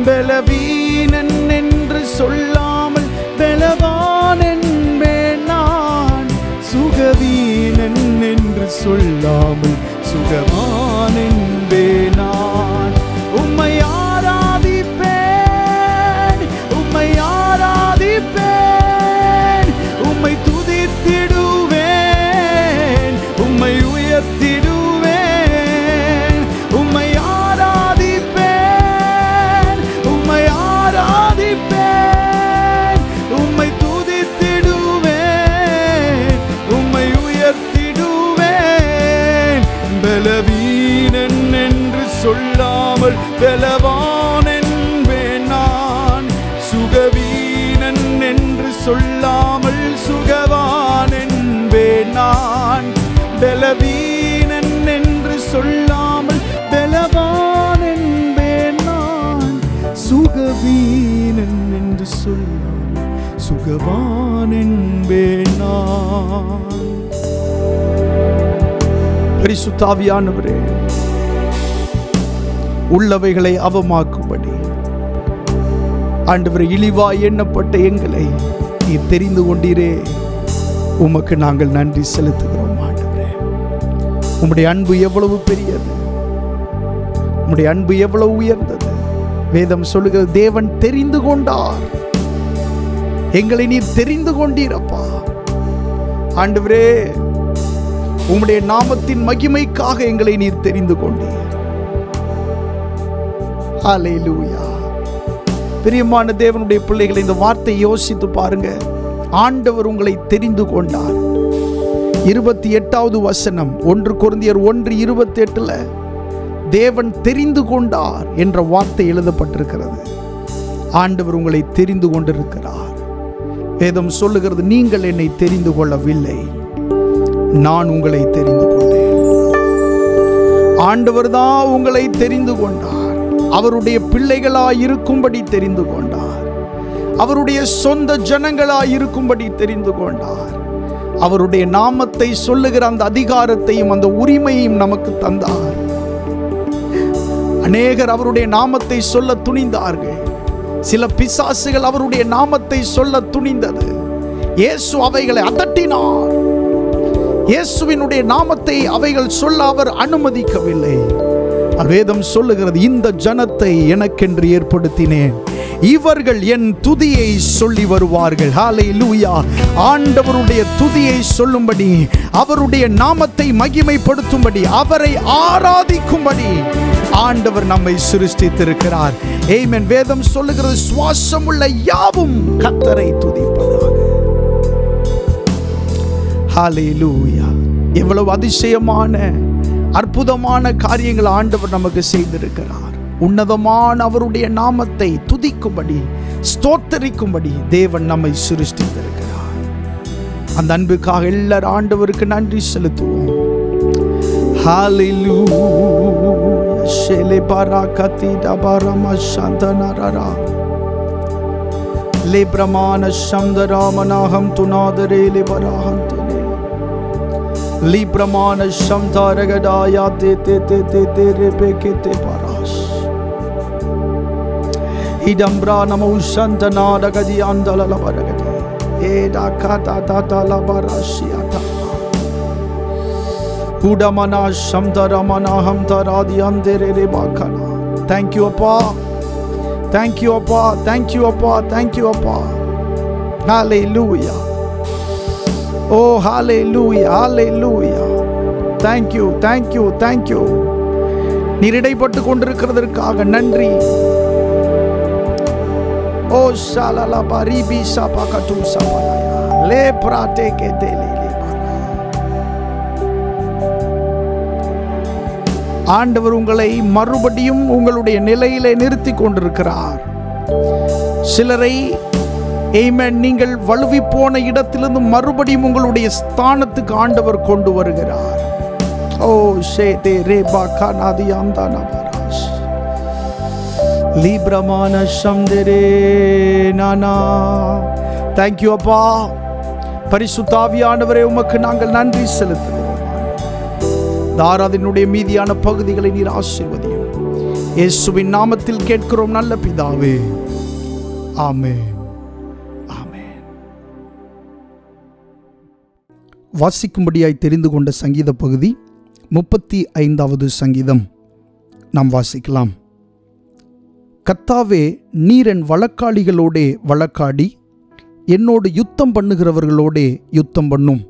பலவீனன் என்று சொல்லாமல் பலவான் என்பேன் நான். சுகவீனன் என்று சொல்லாமல் சுகவான் என்பேன் நான். உம்மை ஆராதிப்பேன், உம்மை ஆராதிப்பேன், உம்மை துதித்திடுவேன், உம்மை உயர்த்திடுவேன். உம்மை ஆராதிப்பேன், உம்மை ஆராதிப்பேன், உம்மை துதித்திடுவேன், உம்மை உயர்த்திடுவேன். பலவீனன் என்று சொல்லாமல் பலவான் என்பேன் நான். சுகவீனன் என்று சொல்லாமல் சுகவான் என்பேன் நான். பலவீனன் என்று சொல்லாமல் பலவான் என்பேன் நான். சுகவீனன் என்று சொல்லாமல் சுகவான் என்பேன் நான். பரிசுத்த ஆவியானவரே, உள்ளவைகளை அவமாக்கும்படி ஆண்டவரே இழிவாய் எண்ணப்பட்ட எங்களை நீர் தெரிந்து கொண்டீரே, உமக்கு நாங்கள் நன்றி செலுத்துகிறோம். ஆண்டவரே, உம்முடைய அன்பு எவ்வளவு பெரியது, உம்முடைய அன்பு எவ்வளவு உயர்ந்தது. வேதம் சொல்லுகிறது, தேவன் தெரிந்து கொண்டார், எங்களை நீர் தெரிந்து கொண்டீரப்பா. ஆண்டவரே, உம்முடைய நாமத்தின் மகிமைக்காக எங்களை நீர் தெரிந்து கொண்டீர். ஹல்லேலூயா. பிரியமான தேவனுடைய பிள்ளைகளை, இந்த வார்த்தை யோசித்து பாருங்க. ஆண்டவர் உங்களை தெரிந்து கொண்டார். 28வது வசனம் 1 கொரிந்தியர் 1:28 தேவன் தெரிந்து கொண்டார் என்ற வார்த்தை எழுதப்பட்டிருக்கிறது. ஆண்டவர் உங்களை தெரிந்து கொண்டிருக்கிறார். வேதம் சொல்லுகிறது, நீங்கள் என்னை தெரிந்து கொள்ளவில்லை, நான் உங்களை தெரிந்து கொண்டேன். ஆண்டவர் தான் உங்களை தெரிந்து கொண்டார். அவருடைய பிள்ளைகளாய் இருக்கும்படி தெரிந்து கொண்டார். அவருடைய சொந்த ஜனங்களாய் இருக்கும்படி தெரிந்து கொண்டார். அவருடைய நாமத்தை சொல்லுகிற அந்த அதிகாரத்தையும் அந்த உரிமையும் நமக்கு தந்தார். அநேகர் அவருடைய நாமத்தை சொல்ல துணிந்தார்கள். சில பிசாசுகள் அவருடைய நாமத்தை சொல்ல துணிந்தது. இயேசு அவைகளை அதட்டினார். இயேசுவினுடைய நாமத்தை அவைகள் சொல்ல அவர் அனுமதிக்கவில்லை. வேதம் சொல்லுகிறது, இந்த ஜனத்தை எனக்கென்று ஏற்படுத்தினேன், இவர்கள் என் துதியை சொல்லி வருவார்கள். ஹல்லேலூயா. ஆண்டவருடைய துதியை சொல்லும்படி, அவருடைய நாமத்தை மகிமைப்படுத்தும்படி, அவரை ஆராதிக்கும்படி ஆண்டவர் நம்மை சிருஷ்டித்திருக்கிறார். ஆமென். வேதம் சொல்லுகிறது, சுவாசம் உள்ள யாவும் கர்த்தரை துதிப்பதாக. ஹல்லேலூயா. எவ்வளவு அதிசயமான அற்புதமான காரியங்கள் ஆண்டவர் நமக்கு செய்திருக்கிறார். உன்னதமான அவருடைய நாமத்தை துதிக்கும்படி, ஸ்தோத்தரிக்கும்படி தேவன் நம்மை சிருஷ்டித்திருக்கிறார். அந்த அன்புக்காக எல்லாரும் ஆண்டவருக்கு நன்றி செலுத்துவோம். ஹல்லேலூயா. ஷெலே பராகதி டபரம சந்தனரரா லே பிரமாண சந்தராமனாகம் துநாதரே லே பராஹந்தனே ली प्रमाण क्षमता रगडाया देते ते तेरे बेकेते पराश इडम्ब्रा नमो शंतना रगदी अंदला लबरगदे ए डाकाता ताता लबराशियाता उडमना क्षमतरमना हम तरादी अंधेरे रे बाखना. Thank you appa, thank you appa, thank you appa, thank you appa. Hallelujah. Oh, hallelujah, hallelujah. Thank you, thank you, thank you. நீர் இடைப்பட்டு கொண்டிருக்கிறதற்காக நன்றி. Oh, shalala baribi sapakatu sapalaya le prate ketele le bara. ஆண்டவர் உங்களை மறுபடியும் உங்களுடைய நிலையிலே நிறுத்தி கொண்டிருக்கிறார். சிலரை ஆமென், நீங்கள் வலுவி போன இடத்திலிருந்து மறுபடியும் உங்களுடைய ஸ்தானத்துக்கு ஆண்டவர் கொண்டு வருகிறார். ஓ ஷேதே ரேபா கானாதி ஆந்தானா பராஷ் லீப்ரமான சம்தரே நானா. Thank you அப்பா. பரிசுத்த ஆவியானவரே, உமக்கு நாங்கள் நன்றி செலுத்துகிறோம். தாராதினுடைய மீதியான பகுதிகளை நீர் ஆசீர்வதியும். இயேசுவின் நாமத்தில் கேட்கிறோம் நல்ல பிதாவே. ஆமென். வாசிக்கும்படியாய் தெரிந்து கொண்ட சங்கீத பகுதி 35வது சங்கீதம். நாம் வாசிக்கலாம். கர்த்தாவே, நீர் என் வழக்காளிகளோடே வழக்காடி என்னோடு யுத்தம் பண்ணுகிறவர்களோடே யுத்தம் பண்ணும்.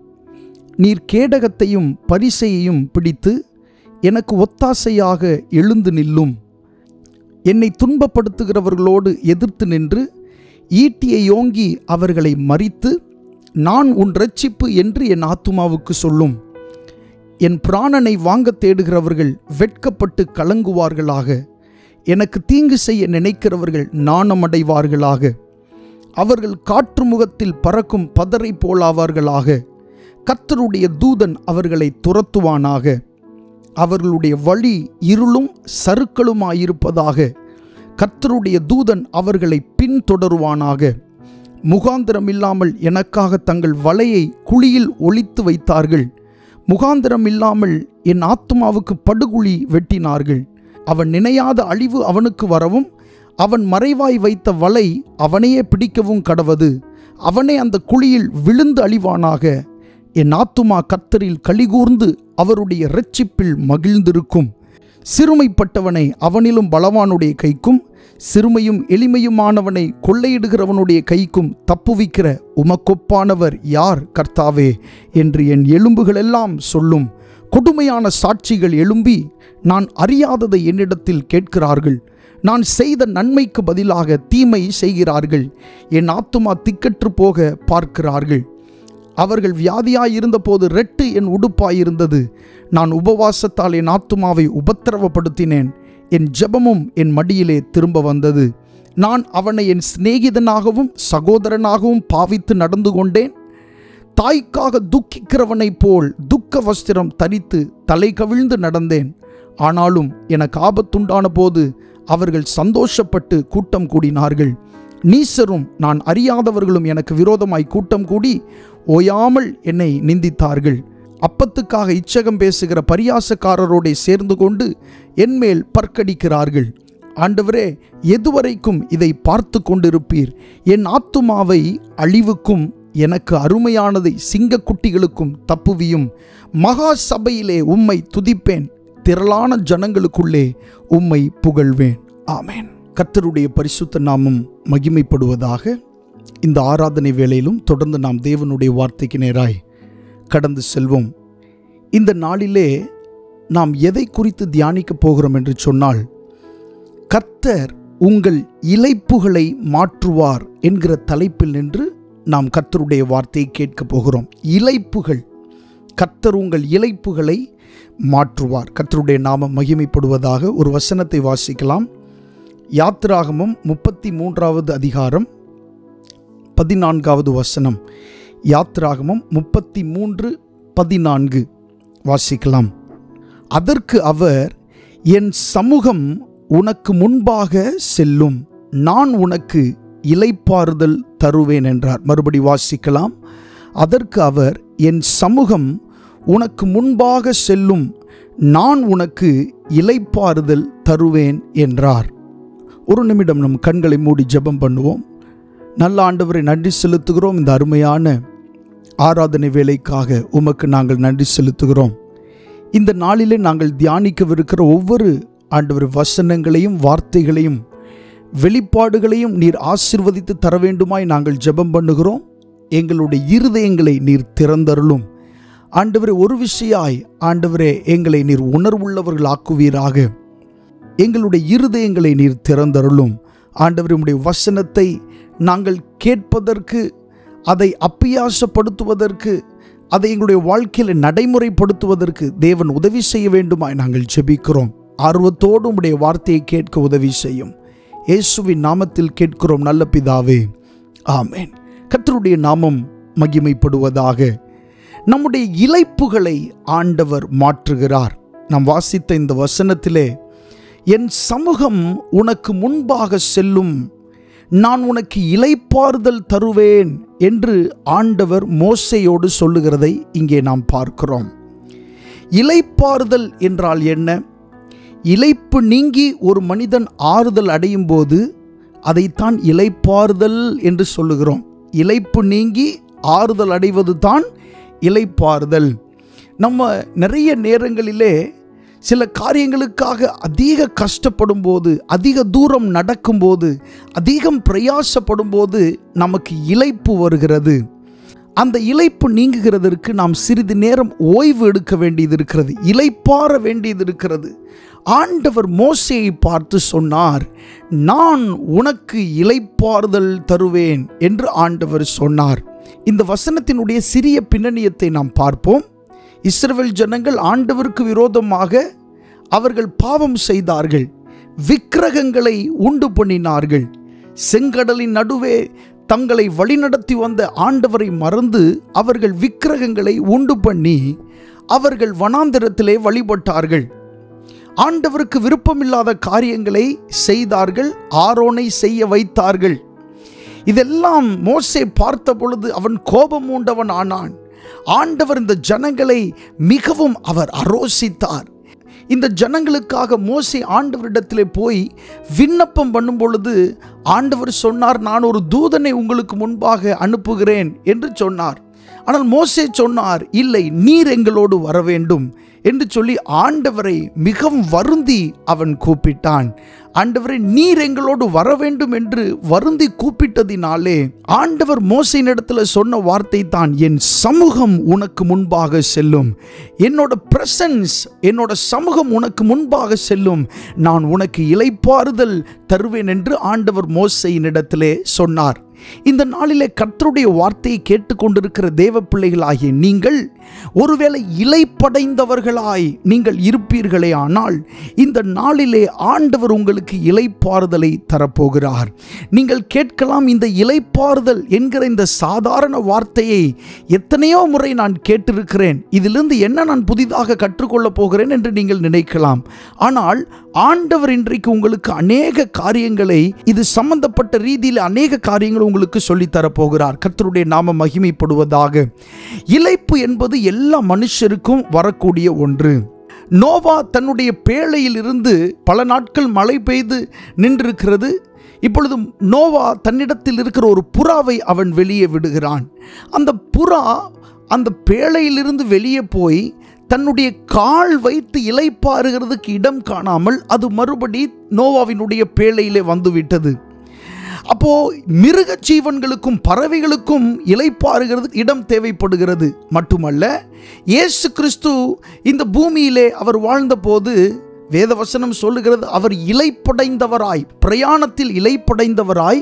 நீர் கேடகத்தையும் பரிசையையும் பிடித்து எனக்கு ஒத்தாசையாக எழுந்து நில்லும். என்னை துன்பப்படுத்துகிறவர்களோடு எதிர்த்து நின்று ஈட்டியை ஓங்கி அவர்களை மறித்து, நான் உன் இரட்சிப்பு என்று என் ஆத்துமாவுக்கு சொல்லும். என் பிராணனை வாங்க தேடுகிறவர்கள் வெட்கப்பட்டு கலங்குவார்களாக. எனக்கு தீங்கு செய்ய நினைக்கிறவர்கள் நாணமடைவார்களாக. அவர்கள் காற்று முகத்தில் பறக்கும் பதரை போலாவார்களாக. கர்த்தருடைய தூதன் அவர்களை துரத்துவானாக. அவர்களுடைய வழி இருளும் சறுக்களுமாயிருப்பதாக. கர்த்தருடைய தூதன் அவர்களை பின்தொடருவானாக. முகாந்திரம் இல்லாமல் எனக்காக தங்கள் வலையை குழியில் ஒளித்து வைத்தார்கள். முகாந்திரம் இல்லாமல் என் ஆத்துமாவுக்கு படுகுழி வெட்டினார்கள். அவன் நினையாத அழிவு அவனுக்கு வரவும், அவன் மறைவாய் வைத்த வலை அவனையே பிடிக்கவும் கடவது. அவனே அந்த குழியில் விழுந்து அழிவானாக. என் ஆத்துமா கர்த்தரில் களிகூர்ந்து அவருடைய இரட்சிப்பில் மகிழ்ந்திருக்கும். சிறுமைப்பட்டவனை அவனிலும் பலவானுடைய கைக்கும், சிறுமையும் எளிமையுமானவனை கொள்ளையிடுகிறவனுடைய கைக்கும் தப்புவிக்கிற உமக்கொப்பானவர் யார் கர்த்தாவே என்று என் எலும்புகளெல்லாம் சொல்லும். கொடுமையான சாட்சிகள் எழும்பி நான் அறியாததை என்னிடத்தில் கேட்கிறார்கள். நான் செய்த நன்மைக்கு பதிலாக தீமை செய்கிறார்கள். என் ஆத்துமா திக்கற்று போக பார்க்கிறார்கள். அவர்கள் வியாதியாயிருந்த போது ரெட்டு என் உடுப்பாயிருந்தது. நான் உபவாசத்தால் என் ஆத்துமாவை உபத்திரவப்படுத்தினேன். என் ஜெபமும் என் மடியிலே திரும்ப வந்தது. நான் அவனை என் சிநேகிதனாகவும் சகோதரனாகவும் பாவித்து நடந்து கொண்டேன். தாய்க்காக துக்கிக்கிறவனைப் போல் துக்க வஸ்திரம் தரித்து தலை கவிழ்ந்து நடந்தேன். ஆனாலும் எனக்கு ஆபத்துண்டான போது அவர்கள் சந்தோஷப்பட்டு கூட்டம் கூடினார்கள். நீசரும் நான் அறியாதவர்களும் எனக்கு விரோதமாய் கூட்டம் கூடி ஓயாமல் என்னை நிந்தித்தார்கள். அப்பத்துக்காக இச்சகம் பேசுகிற பரியாசக்காரரோடே சேர்ந்து கொண்டு என்மேல் பற்கடிக்கிறார்கள். ஆண்டவரே, எதுவரைக்கும் இதை பார்த்து கொண்டிருப்பீர்? என் ஆத்துமாவை அழிவுக்கும் எனக்கு அருமையானதை சிங்கக்குட்டிகளுக்கும் தப்புவியும். மகா சபையிலே உம்மை துதிப்பேன், திரளான ஜனங்களுக்குள்ளே உம்மை புகழ்வேன். ஆமேன். கர்த்தருடைய பரிசுத்த நாமம் மகிமைப்படுவதாக. இந்த ஆராதனை வேளையிலும் தொடர்ந்து நாம் தேவனுடைய வார்த்தைக்கு நேராய் கடந்து செல்வோம். இந்த நாளிலே நாம் எதை குறித்து தியானிக்கப் போகிறோம் என்று சொன்னால், கர்த்தர் உங்கள் இளைப்புகளை மாற்றுவார் என்கிற தலைப்பில் நின்று நாம் கர்த்தருடைய வார்த்தையை கேட்கப் போகிறோம். இளைப்புகள், கர்த்தர் உங்கள் இளைப்புகளை மாற்றுவார். கர்த்தருடைய நாமம் மகிமைப்படுவதாக. ஒரு வசனத்தை வாசிக்கலாம். யாத்திராகமம் 33வது அதிகாரம் 14வது வசனம். யாத்திராகமம் 33:14 வாசிக்கலாம். அதற்கு அவர், என் சமூகம் உனக்கு முன்பாக செல்லும், நான் உனக்கு இளைப்பாறுதல் தருவேன் என்றார். மறுபடி வாசிக்கலாம். அதற்கு அவர், என் சமூகம் உனக்கு முன்பாக செல்லும், நான் உனக்கு இளைப்பாறுதல் தருவேன் என்றார். ஒரு நிமிடம் நம் கண்களை மூடி ஜெபம் பண்ணுவோம். நல்ல ஆண்டவரை நன்றி செலுத்துகிறோம். இந்த அருமையான ஆராதனை வேலைக்காக உமக்கு நாங்கள் நன்றி செலுத்துகிறோம். இந்த நாளிலே நாங்கள் தியானிக்கவிருக்கிற ஒவ்வொரு ஆண்டவர் வசனங்களையும் வார்த்தைகளையும் வெளிப்பாடுகளையும் நீர் ஆசீர்வதித்து தர வேண்டுமாய் நாங்கள் ஜெபம் பண்ணுகிறோம். எங்களுடைய இருதயங்களை நீர் திறந்தருளும். ஆண்டவரே, ஒரு விஷயாய் ஆண்டவரே எங்களை நீர் உணர்வுள்ளவர்கள் ஆக்குவீராக. எங்களுடைய இருதயங்களை நீர் திறந்தருளும். ஆண்டவரே, உம்முடைய வசனத்தை நாங்கள் கேட்பதற்கு, அதை அப்பியாசப்படுத்துவதற்கு, அதை எங்களுடைய வாழ்க்கையில் நடைமுறைப்படுத்துவதற்கு தேவன் உதவி செய்ய வேண்டுமாய் நாங்கள் ஜெபிக்கிறோம். ஆர்வத்தோடு உம்முடைய வார்த்தையை கேட்க உதவி செய்யும். இயேசுவின் நாமத்தில் கேட்கிறோம் நல்ல பிதாவே, ஆமேன். கர்த்தருடைய நாமம் மகிமைப்படுவதாக. நம்முடைய இளைப்புகளை ஆண்டவர் மாற்றுகிறார். நாம் வாசித்த இந்த வசனத்திலே, என் சமூகம் உனக்கு முன்பாக செல்லும், நான் உனக்கு இளைப்பாறுதல் தருவேன் என்று ஆண்டவர் மோசேயோடு சொல்லுகிறதை இங்கே நாம் பார்க்கிறோம். இளைப்பாறுதல் என்றால் என்ன? இளைப்பு நீங்கி ஒரு மனிதன் ஆறுதல் அடையும் போது அதைத்தான் இளைப்பாறுதல் என்று சொல்லுகிறோம். இளைப்பு நீங்கி ஆறுதல் அடைவது தான் இளைப்பாறுதல். நம்ம நிறைய நேரங்களிலே சில காரியங்களுக்காக அதிக கஷ்டப்படும் போது, அதிக தூரம் நடக்கும்போது, அதிகம் பிரயாசப்படும் போது நமக்கு இளைப்பு வருகிறது. அந்த இளைப்பு நீங்குகிறதற்கு நாம் சிறிது நேரம் ஓய்வு எடுக்க வேண்டியது இருக்கிறது, இளைப்பாற வேண்டியது இருக்கிறது. ஆண்டவர் மோசேயை பார்த்து சொன்னார், நான் உனக்கு இளைப்பாறுதல் தருவேன் என்று ஆண்டவர் சொன்னார். இந்த வசனத்தினுடைய சிறிய பின்னணியத்தை நாம் பார்ப்போம். இஸ்ரவேல் ஜனங்கள் ஆண்டவருக்கு விரோதமாக அவர்கள் பாவம் செய்தார்கள், விக்கிரகங்களை உண்டு பண்ணினார்கள். செங்கடலின் நடுவே தங்களை வழிநடத்தி வந்த ஆண்டவரை மறந்து அவர்கள் விக்கிரகங்களை உண்டு பண்ணி அவர்கள் வனாந்திரத்திலே வழிபட்டார்கள். ஆண்டவருக்கு விருப்பமில்லாத காரியங்களை செய்தார்கள், ஆரோனை செய்ய வைத்தார்கள். இதெல்லாம் மோசே பார்த்த பொழுது அவன் கோபம் மூண்டவன் ஆனான். ஆண்டவர் இந்த ஜனங்களை மிகவும் அவர் அரோசித்தார். இந்த ஜனங்களுக்காக மோசே ஆண்டவரிடத்திலே போய் விண்ணப்பம் பண்ணும் பொழுது ஆண்டவர் சொன்னார், நான் ஒரு தூதனை உங்களுக்கு முன்பாக அனுப்புகிறேன் என்று சொன்னார். ஆனால் மோசே சொன்னார், இல்லை, நீர் எங்களோடு வர வேண்டும் என்று சொல்லி ஆண்டவரை மிகவும் வருந்தி அவன் கூப்பிட்டான். ஆண்டவரை, நீர் எங்களோடு வர வேண்டும் என்று வருந்தி கூப்பிட்டதினாலே ஆண்டவர் மோசேயினிடத்தில் சொன்ன வார்த்தை தான், என் சமூகம் உனக்கு முன்பாக செல்லும், என்னோட பிரசன்ஸ், என்னோட சமூகம் உனக்கு முன்பாக செல்லும், நான் உனக்கு இளைப்பாறுதல் தருவேன் என்று ஆண்டவர் மோசேயினிடத்திலே சொன்னார். இந்த நாளிலே கர்த்தருடைய வார்த்தையை கேட்டுக்கொண்டிருக்கிற தேவ பிள்ளைகளாகிய நீங்கள் ஒருவேளை இளைப்படைந்தவர்களாய் நீங்கள் இருப்பீர்களே ஆனால் இந்த நாளிலே ஆண்டவர் உங்களுக்கு இளைப்பாறுதலை தரப்போகிறார். நீங்கள் கேட்கலாம், இந்த இளைப்பாறுதல் என்கிற இந்த சாதாரண வார்த்தையை எத்தனையோ முறை நான் கேட்டிருக்கிறேன், இதிலிருந்து என்ன நான் புதிதாக கற்றுக்கொள்ளப் போகிறேன் என்று நீங்கள் நினைக்கலாம். ஆனால் ஆண்டவர் இன்றைக்கு உங்களுக்கு அநேக காரியங்களை, இது சம்பந்தப்பட்ட ரீதியில் அநேக காரியங்களை உங்களுக்கு சொல்லித்தரப்போகிறார். கர்த்தருடைய நாமம் மகிமைப்படுவதாக. இளைப்பு என்பது எல்லா மனுஷருக்கும் வரக்கூடிய ஒன்று. நோவா தன்னுடைய பேழையில் இருந்து பல நாட்கள் மழை பெய்து நின்றிருக்கிறது. இப்பொழுது நோவா தன்னிடத்தில் இருக்கிற ஒரு புறாவை அவன் வெளியே விடுகிறான். அந்த புறா அந்த பேழையிலிருந்து வெளியே போய் தன்னுடைய கால் வைத்து இளைப்பாறுகிறதுக்கு இடம் காணாமல் அது மறுபடி நோவாவினுடைய பேழையிலே வந்துவிட்டது. அப்போ மிருக ஜீவன்களுக்கும் பறவைகளுக்கும் இளைப்பாறுகிறதுக்கு இடம் தேவைப்படுகிறது. மட்டுமல்ல, இயேசு கிறிஸ்து இந்த பூமியிலே அவர் வாழ்ந்தபோது வேதவசனம் சொல்லுகிறது, அவர் இளைப்படைந்தவராய், பிரயாணத்தில் இளைப்படைந்தவராய்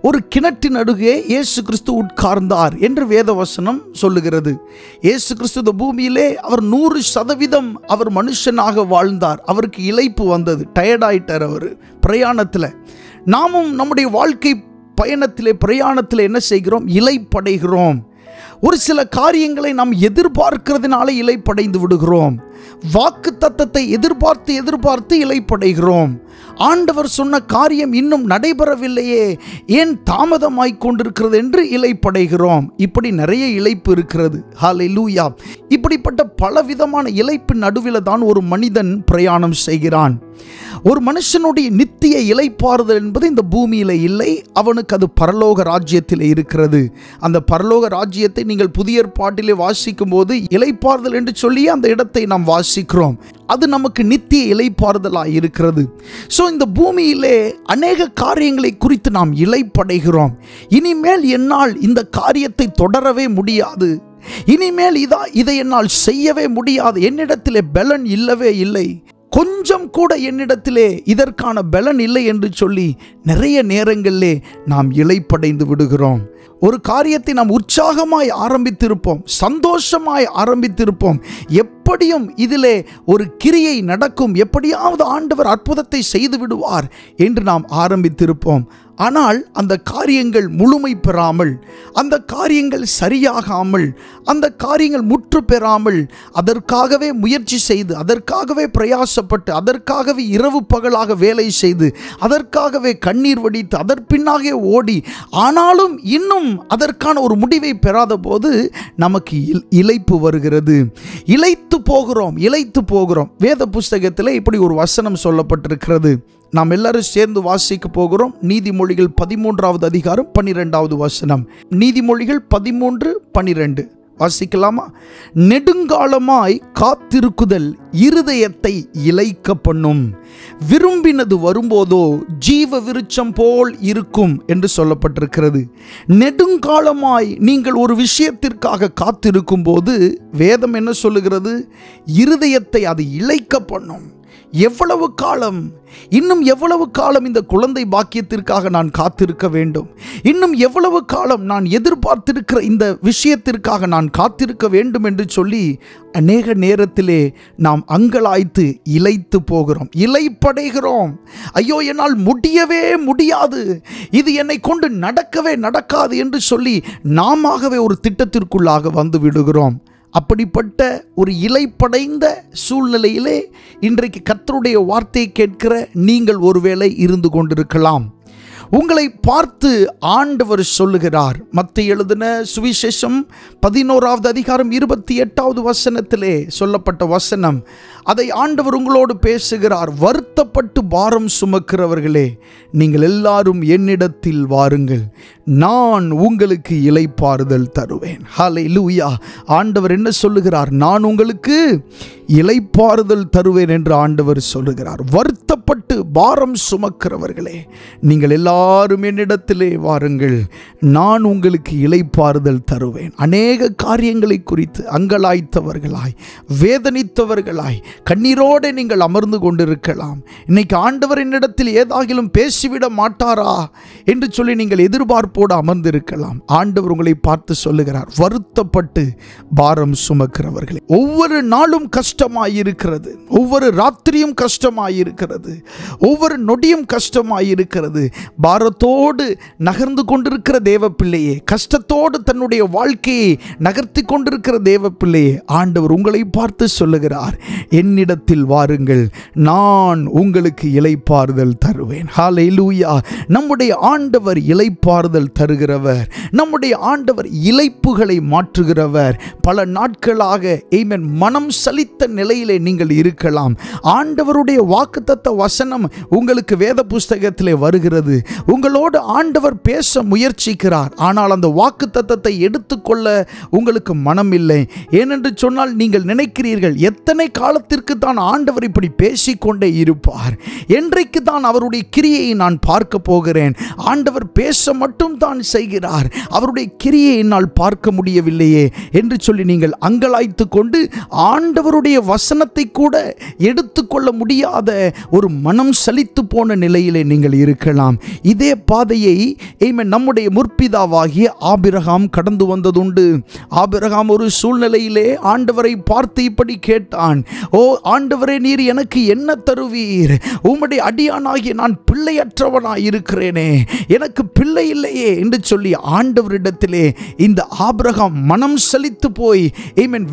ஒரு கிணற்றின் அருகே இயேசு கிறிஸ்து உட்கார்ந்தார் என்று வேதவசனம் சொல்லுகிறது. இயேசு கிறிஸ்து இந்த பூமியிலே அவர் 100% அவர் மனுஷனாக வாழ்ந்தார். அவருக்கு இளைப்பு வந்தது, டயர்டாயிட்டார் அவர் பிரயாணத்தில். நாமும் நம்முடைய வாழ்க்கை பயணத்திலே பிரயாணத்தில் என்ன செய்கிறோம்? இளைப்படைகிறோம். ஒரு சில காரியங்களை நாம் எதிர்பார்க்கிறதுனால இளைப்படைந்து விடுகிறோம். வாக்கு தத்தத்தை எதிர்பார்த்து இளைப்படைகிறோம். ஆண்டவர் சொன்ன காரியம் இன்னும் நடைபெறவில்லையே, ஏன் தாமதமாய் கொண்டிருக்கிறது என்று இளைப்படைகிறோம். இப்படி நிறைய இளைப்பு இருக்கிறது. ஹல்லேலூயா. இப்படிப்பட்ட பலவிதமான இளைப்பின் நடுவில் தான் ஒரு மனிதன் பிரயாணம் செய்கிறான். ஒரு மனுஷனுடைய நித்திய இளைப்பாறுதல் என்பது இந்த பூமியில் இல்லை, அவனுக்கு அது பரலோக ராஜ்யத்தில் இருக்கிறது. அந்த பரலோக ராஜ்யத்தை நீங்கள் புதிய ஏற்பாட்டிலே வாசிக்கும் போது இளைப்பாறுதல் என்று சொல்லி அந்த இடத்தை நாம் வாசிக்கிறோம். அது நமக்கு நித்திய இளைப்பாறுதலாக இருக்கிறது. ஸோ இந்த பூமியிலே அநேக காரியங்களை குறித்து நாம் இளைப்படைகிறோம். இனிமேல் என்னால் இந்த காரியத்தை தொடரவே முடியாது, இனிமேல் இதை என்னால் செய்யவே முடியாது, என்னிடத்திலே பலன் இல்லவே இல்லை, கொஞ்சம் கூட என்னிடத்திலே இதற்கான பலன் இல்லை என்று சொல்லி நிறைய நேரங்களிலே நாம் இளைப்படைந்து விடுகிறோம். ஒரு காரியத்தை நாம் உற்சாகமாய் ஆரம்பித்திருப்போம், சந்தோஷமாய் ஆரம்பித்திருப்போம், எப்படியும் இதிலே ஒரு கிரியை நடக்கும், எப்படியாவது ஆண்டவர் அற்புதத்தை செய்து விடுவார் என்று நாம் ஆரம்பித்திருப்போம். ஆனால் அந்த காரியங்கள் முழுமை பெறாமல், அந்த காரியங்கள் சரியாகாமல், அந்த காரியங்கள் முற்று பெறாமல், அதற்காகவே முயற்சி செய்து, அதற்காகவே பிரயாசப்பட்டு, அதற்காகவே இரவு பகலாக வேலை செய்து, அதற்காகவே கண்ணீர் வடித்து, அதற்பின்னாக ஓடி, ஆனாலும் இன்னும் அதற்கான ஒரு முடிவை பெறாத போது நமக்கு இளைப்பு வருகிறது. இளைத்து போகிறோம். வேத புஸ்தகத்தில் இப்படி ஒரு வசனம் சொல்லப்பட்டிருக்கிறது. நாம் எல்லாரும் சேர்ந்து வாசிக்க போகிறோம். நீதிமொழிகள் 13வது அதிகாரம் 12வது வசனம். நீதிமொழிகள் 13:12 வாசிக்கலாமா? நெடுங்காலமாய் காத்திருக்குதல் இருதயத்தை இளைக்க பண்ணும், விரும்பினது வரும்போதோ ஜீவ விருட்சம் போல் இருக்கும் என்று சொல்லப்பட்டிருக்கிறது. நெடுங்காலமாய் நீங்கள் ஒரு விஷயத்திற்காக காத்திருக்கும் போது வேதம் என்ன சொல்லுகிறது? இருதயத்தை அது இளைக்க பண்ணும். எவ்வளவு காலம், இன்னும் எவ்வளவு காலம் இந்த குழந்தை பாக்கியத்திற்காக நான் காத்திருக்க வேண்டும், இன்னும் எவ்வளவு காலம் நான் எதிர்பார்த்திருக்கிற இந்த விஷயத்திற்காக நான் காத்திருக்க வேண்டும் என்று சொல்லி அநேக நேரத்திலே நாம் அங்கலாய்த்து இளைத்து போகிறோம், இளைப்படைகிறோம். ஐயோ, என்னால் முடியவே முடியாது, இது என்னை கொண்டு நடக்கவே நடக்காது என்று சொல்லி நாமாகவே ஒரு திட்டத்திற்குள்ளாக வந்து விடுகிறோம். அப்படிப்பட்ட ஒரு இளைப்படைந்த சூழ்நிலையிலே இன்றைக்கு கர்த்தருடைய வார்த்தையை கேட்கிற நீங்கள் ஒருவேளை இருந்து கொண்டிருக்கலாம். உங்களை பார்த்து ஆண்டவர் சொல்லுகிறார். மத்தேயு எழுதின சுவிசேஷம் 11வது அதிகாரம் 28வது வசனத்திலே சொல்லப்பட்ட வசனம், அதை ஆண்டவர் உங்களோடு பேசுகிறார். வருத்தப்பட்டு பாரம் சுமக்கிறவர்களே, நீங்கள் எல்லாரும் என்னிடத்தில் வாருங்கள், நான் உங்களுக்கு இளைப்பாறுதல் தருவேன். ஹல்லேலூயா. ஆண்டவர் என்ன சொல்லுகிறார்? நான் உங்களுக்கு இளைப்பாறுதல் தருவேன் என்று ஆண்டவர் சொல்லுகிறார். வருத்தப்பட்டு பாரம் சுமக்கிறவர்களே, நீங்கள் எல்லாரும் எல்லாரும் என்னிடத்திலே வாருங்கள், நான் உங்களுக்கு இளைப்பாறுதல் தருவேன். அநேக காரியங்களை குறித்து அங்கலாய்த்தவர்களாய், வேதனித்தவர்களாய், கண்ணீரோடு நீங்கள் அமர்ந்து கொண்டிருக்கலாம். இன்னைக்கு ஆண்டவர் என்னிடத்தில் ஏதாகிலும் பேசிவிட மாட்டாரா என்று சொல்லி நீங்கள் எதிர்பார்ப்போடு அமர்ந்திருக்கலாம். ஆண்டவர் உங்களை பார்த்து சொல்லுகிறார், வருத்தப்பட்டு பாரம் சுமக்கிறவர்களே, ஒவ்வொரு நாளும் கஷ்டமாயிருக்கிறது, ஒவ்வொரு ராத்திரியும் கஷ்டமாயிருக்கிறது, ஒவ்வொரு நொடியும் கஷ்டமாயிருக்கிறது. பாரத்தோடு நகர்ந்து கொண்டிருக்கிற தேவ பிள்ளையே, கஷ்டத்தோடு தன்னுடைய வாழ்க்கையை நகர்த்தி கொண்டிருக்கிற தேவ பிள்ளையே, ஆண்டவர் உங்களை பார்த்து சொல்லுகிறார், என்னிடத்தில் வாருங்கள், நான் உங்களுக்கு இளைப்பாறுதல் தருவேன். ஹல்லேலூயா. நம்முடைய ஆண்டவர் இளைப்பாறுதல் தருகிறவர். நம்முடைய ஆண்டவர் இளைப்புகளை மாற்றுகிறவர். பல நாட்களாக ஆமென் மனம் சலித்த நிலையிலே நீங்கள் இருக்கலாம். ஆண்டவருடைய வாக்குத்தத்த வசனம் உங்களுக்கு வேத புஸ்தகத்திலே வருகிறது. உங்களோடு ஆண்டவர் பேச முயற்சிக்கிறார். ஆனால் அந்த வாக்குத்தத்தத்தை எடுத்துக்கொள்ள உங்களுக்கு மனம் இல்லை. ஏனென்று சொன்னால் நீங்கள் நினைக்கிறீர்கள், எத்தனை காலத்திற்கு தான் ஆண்டவர் இப்படி பேசிக்கொண்டே இருப்பார், என்றைக்கு தான் அவருடைய கிரியையை நான் பார்க்க போகிறேன், ஆண்டவர் பேச மட்டும் தான் செய்கிறார், அவருடைய கிரியை என்னால் பார்க்க முடியவில்லையே என்று சொல்லி நீங்கள் அங்கலாய்த்து கொண்டு ஆண்டவருடைய வசனத்தை கூட எடுத்துக்கொள்ள முடியாத ஒரு மனம் சலித்து போன நிலையிலே நீங்கள் இருக்கலாம். இதே பாதையை நம்முடைய முற்பிதாவாகிய ஆபிரகாம் கடந்து வந்ததுண்டு. ஆபிரகாம் ஒரு சூழ்நிலையிலே ஆண்டவரை பார்த்து இப்படி கேட்டான், ஓ ஆண்டவரே, நீர் எனக்கு என்ன தருவீர்? உம்முடைய அடியானாகிய நான் பிள்ளையற்றவனாய் இருக்கிறேனே, எனக்கு பிள்ளை இல்லையே என்று சொல்லி ஆண்டவரிடத்திலே இந்த ஆபிரகாம் மனம் சலித்து போய்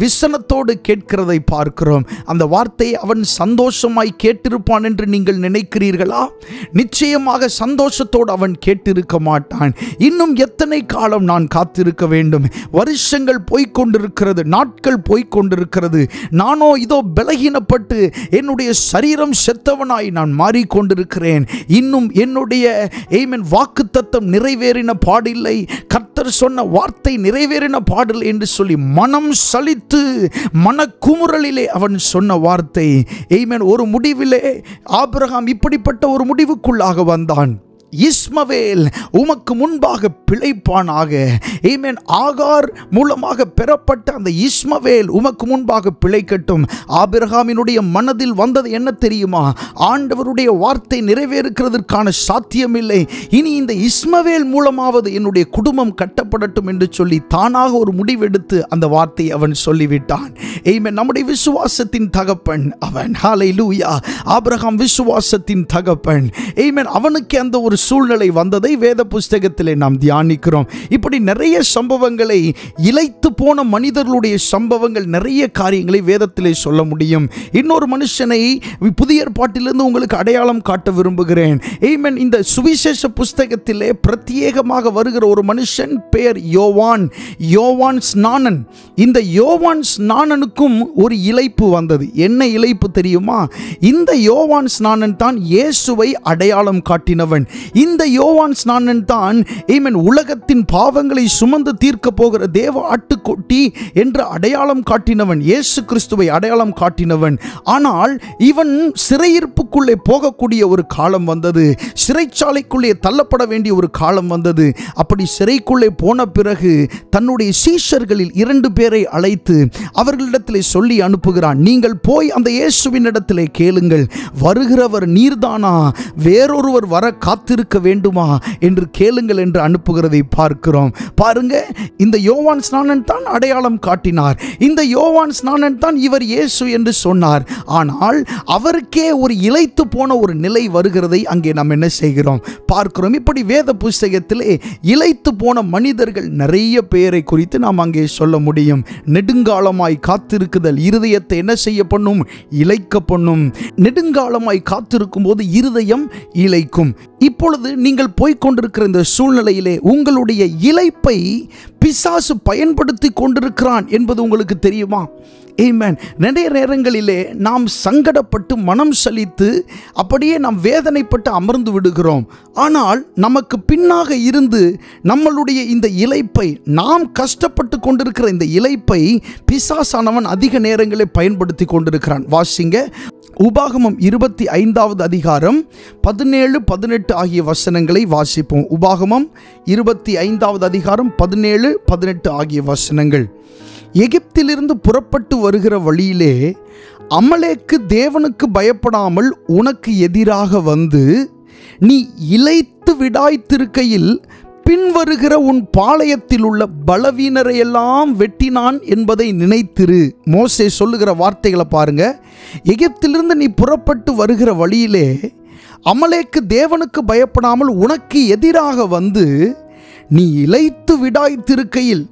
விசனத்தோடு கேட்கிறதை பார்க்கிறோம். அந்த வார்த்தையை அவன் சந்தோஷமாய் கேட்டிருப்பான் என்று நீங்கள் நினைக்கிறீர்களா? நிச்சயமாக சந்தோஷத்தோடு அவன் கேட்டிருக்க மாட்டான். இன்னும் எத்தனை காலம் நான் காத்திருக்க வேண்டும்? வருஷங்கள் போய்கொண்டிருக்கிறது, நாட்கள் போய்கொண்டிருக்கிறது. நானோ இதோ பலகீனப்பட்டு என்னுடைய சரீரம் செத்தவனாய் நான் மாறிக்கொண்டிருக்கிறேன். இன்னும் என்னுடைய வாக்குத்தத்தம் நிறைவேறின பாடில்லை, கர்த்தர் சொன்ன வார்த்தை நிறைவேறின பாடில்லை என்று சொல்லி மனம் சலித்து மனக்குமுறலிலே அவன் சொன்ன வார்த்தை. ஒரு முடிவிலே ஆபிரகாம் இப்படிப்பட்ட ஒரு முடிவுக்குள்ளாக வந்தான். இஸ்மவேல் உமக்கு முன்பாக பிழைப்பானாக. ஆகார் மூலமாக பெறப்பட்ட அந்த இஸ்மவேல் உமக்கு முன்பாக பிழைக்கட்டும். ஆபிரகாமினுடைய மனதில் வந்தது என்ன தெரியுமா? ஆண்டவருடைய வார்த்தை நிறைவேறுகிறதற்கான சாத்தியமில்லை, இனி இந்த இஸ்மவேல் மூலமாவது என்னுடைய குடும்பம் கட்டப்படட்டும் என்று சொல்லி தானாக ஒரு முடிவெடுத்து அந்த வார்த்தையை அவன் சொல்லிவிட்டான். நம்முடைய விசுவாசத்தின் தகப்பன் அவன். ஹல்லேலூயா. ஆபிரகாம் விசுவாசத்தின் தகப்பன். அவனுக்கு அந்த ஒரு சூழ்நிலை வந்ததை வேத புஸ்தகத்திலே நாம் தியானிக்கிறோம். இப்படி நிறைய சம்பவங்களை, இளைத்து போன மனிதர்களுடைய சம்பவங்கள், நிறைய காரியங்களை வேதத்திலே சொல்ல முடியும். இன்னொரு மனுஷனை புதிய ஏற்பாட்டிலிருந்து உங்களுக்கு அடையாளம் காட்ட விரும்புகிறேன். இந்த சுவிசேஷ புஸ்தகத்திலே பிரத்யேகமாக வருகிற ஒரு மனுஷன் பெயர் யோவான். யோவான் ஸ்நானன். இந்த யோவான் ஸ்நானனுக்கும் ஒரு இளைப்பு வந்தது. என்ன இளைப்பு தெரியுமா? இந்த யோவான் ஸ்நானன் தான் இயேசுவை அடையாளம் காட்டினவன். இந்த யோவான் ஸ்நானன் தான் உலகத்தின் பாவங்களை சுமந்து தீர்க்க போகிற தேவ ஆட்டுக்குட்டி என்று அடையாளம் காட்டினவன், இயேசு கிறிஸ்துவை அடையாளம் காட்டினவன். ஆனால் இவன் சிறையிருப்புக்குள்ளே போகக்கூடிய ஒரு காலம் வந்தது, சிறைச்சாலைக்குள்ளே தள்ளப்பட வேண்டிய ஒரு காலம் வந்தது. அப்படி சிறைக்குள்ளே போன பிறகு தன்னுடைய சீஷர்களில் 2 பேரை அழைத்து அவர்களிடத்திலே சொல்லி அனுப்புகிறான், நீங்கள் போய் அந்த இயேசுவின் இடத்திலே கேளுங்கள், வருகிறவர் நீர்தானா, வேறொருவர் வர காத்திருக்க வேண்டுமா என்று கேளுங்கள் என்று அனுப்புகிறதை பார்க்கிறோம். பாருங்க, இந்த யோவான் ஸ்நானன் தான் அடையாளம் காட்டினார். இந்த யோவான் ஸ்நானன் தான் இவர் இயேசு என்று சொன்னார். ஆனால் அவருக்கே ஒரு இளைத்து போன ஒரு நிலை வருகிறதை அங்கே நாம் என்ன செய்கிறோம் பார்க்கிறோம். இப்படி வேத புஸ்தகத்திலே இளைத்து போன மனிதர்கள் நிறைய பேரை குறித்து நாம் அங்கே சொல்ல முடியும். நெடுங்காலமாய் காத்திருக்குதல் இருதயத்தை என்ன செய்ய பண்ணும்? இளைக்க பண்ணும். நெடுங்காலமாய் காத்திருக்கும் போது இருதயம் இளைக்கும். இப்பொழுது நீங்கள் போய்கொண்டிருக்கிற இந்த சூழ்நிலையிலே உங்களுடைய இளைப்பை பிசாசு பயன்படுத்தி கொண்டிருக்கிறான் என்பது உங்களுக்கு தெரியுமா? ஆமென். நிறைய நேரங்களிலே நாம் சங்கடப்பட்டு மனம் சலித்து அப்படியே நாம் வேதனைப்பட்டு அமர்ந்து விடுகிறோம். ஆனால் நமக்கு பின்னாக இருந்து நம்மளுடைய இந்த இளைப்பை, நாம் கஷ்டப்பட்டு கொண்டிருக்கிற இந்த இளைப்பை பிசாசானவன் அதிக நேரங்களில் பயன்படுத்தி கொண்டிருக்கிறான். வாசிங்க, உபாகமம் 25வது அதிகாரம் 17, 18 ஆகிய வசனங்களை வாசிப்போம். உபாகமம் 25வது அதிகாரம் 17, 18 ஆகிய வசனங்கள். எகிப்திலிருந்து புறப்பட்டு வருகிற வழியிலே அமலேக்கு தேவனுக்கு பயப்படாமல் உனக்கு எதிராக வந்து நீ இளைத்து விடாய்த்திருக்கையில் பின்வருகிற உன் பாளையத்தில் உள்ள பலவீனரையெல்லாம் வெட்டினான் என்பதை நினைத்திரு. மோசே சொல்லுகிற வார்த்தைகளை பாருங்க. எகிப்திலிருந்து நீ புறப்பட்டு வருகிற வழியிலே அமலேக்கு தேவனுக்கு பயப்படாமல் உனக்கு எதிராக வந்து நீ இளைத்து விடாய்த்திருக்கையில்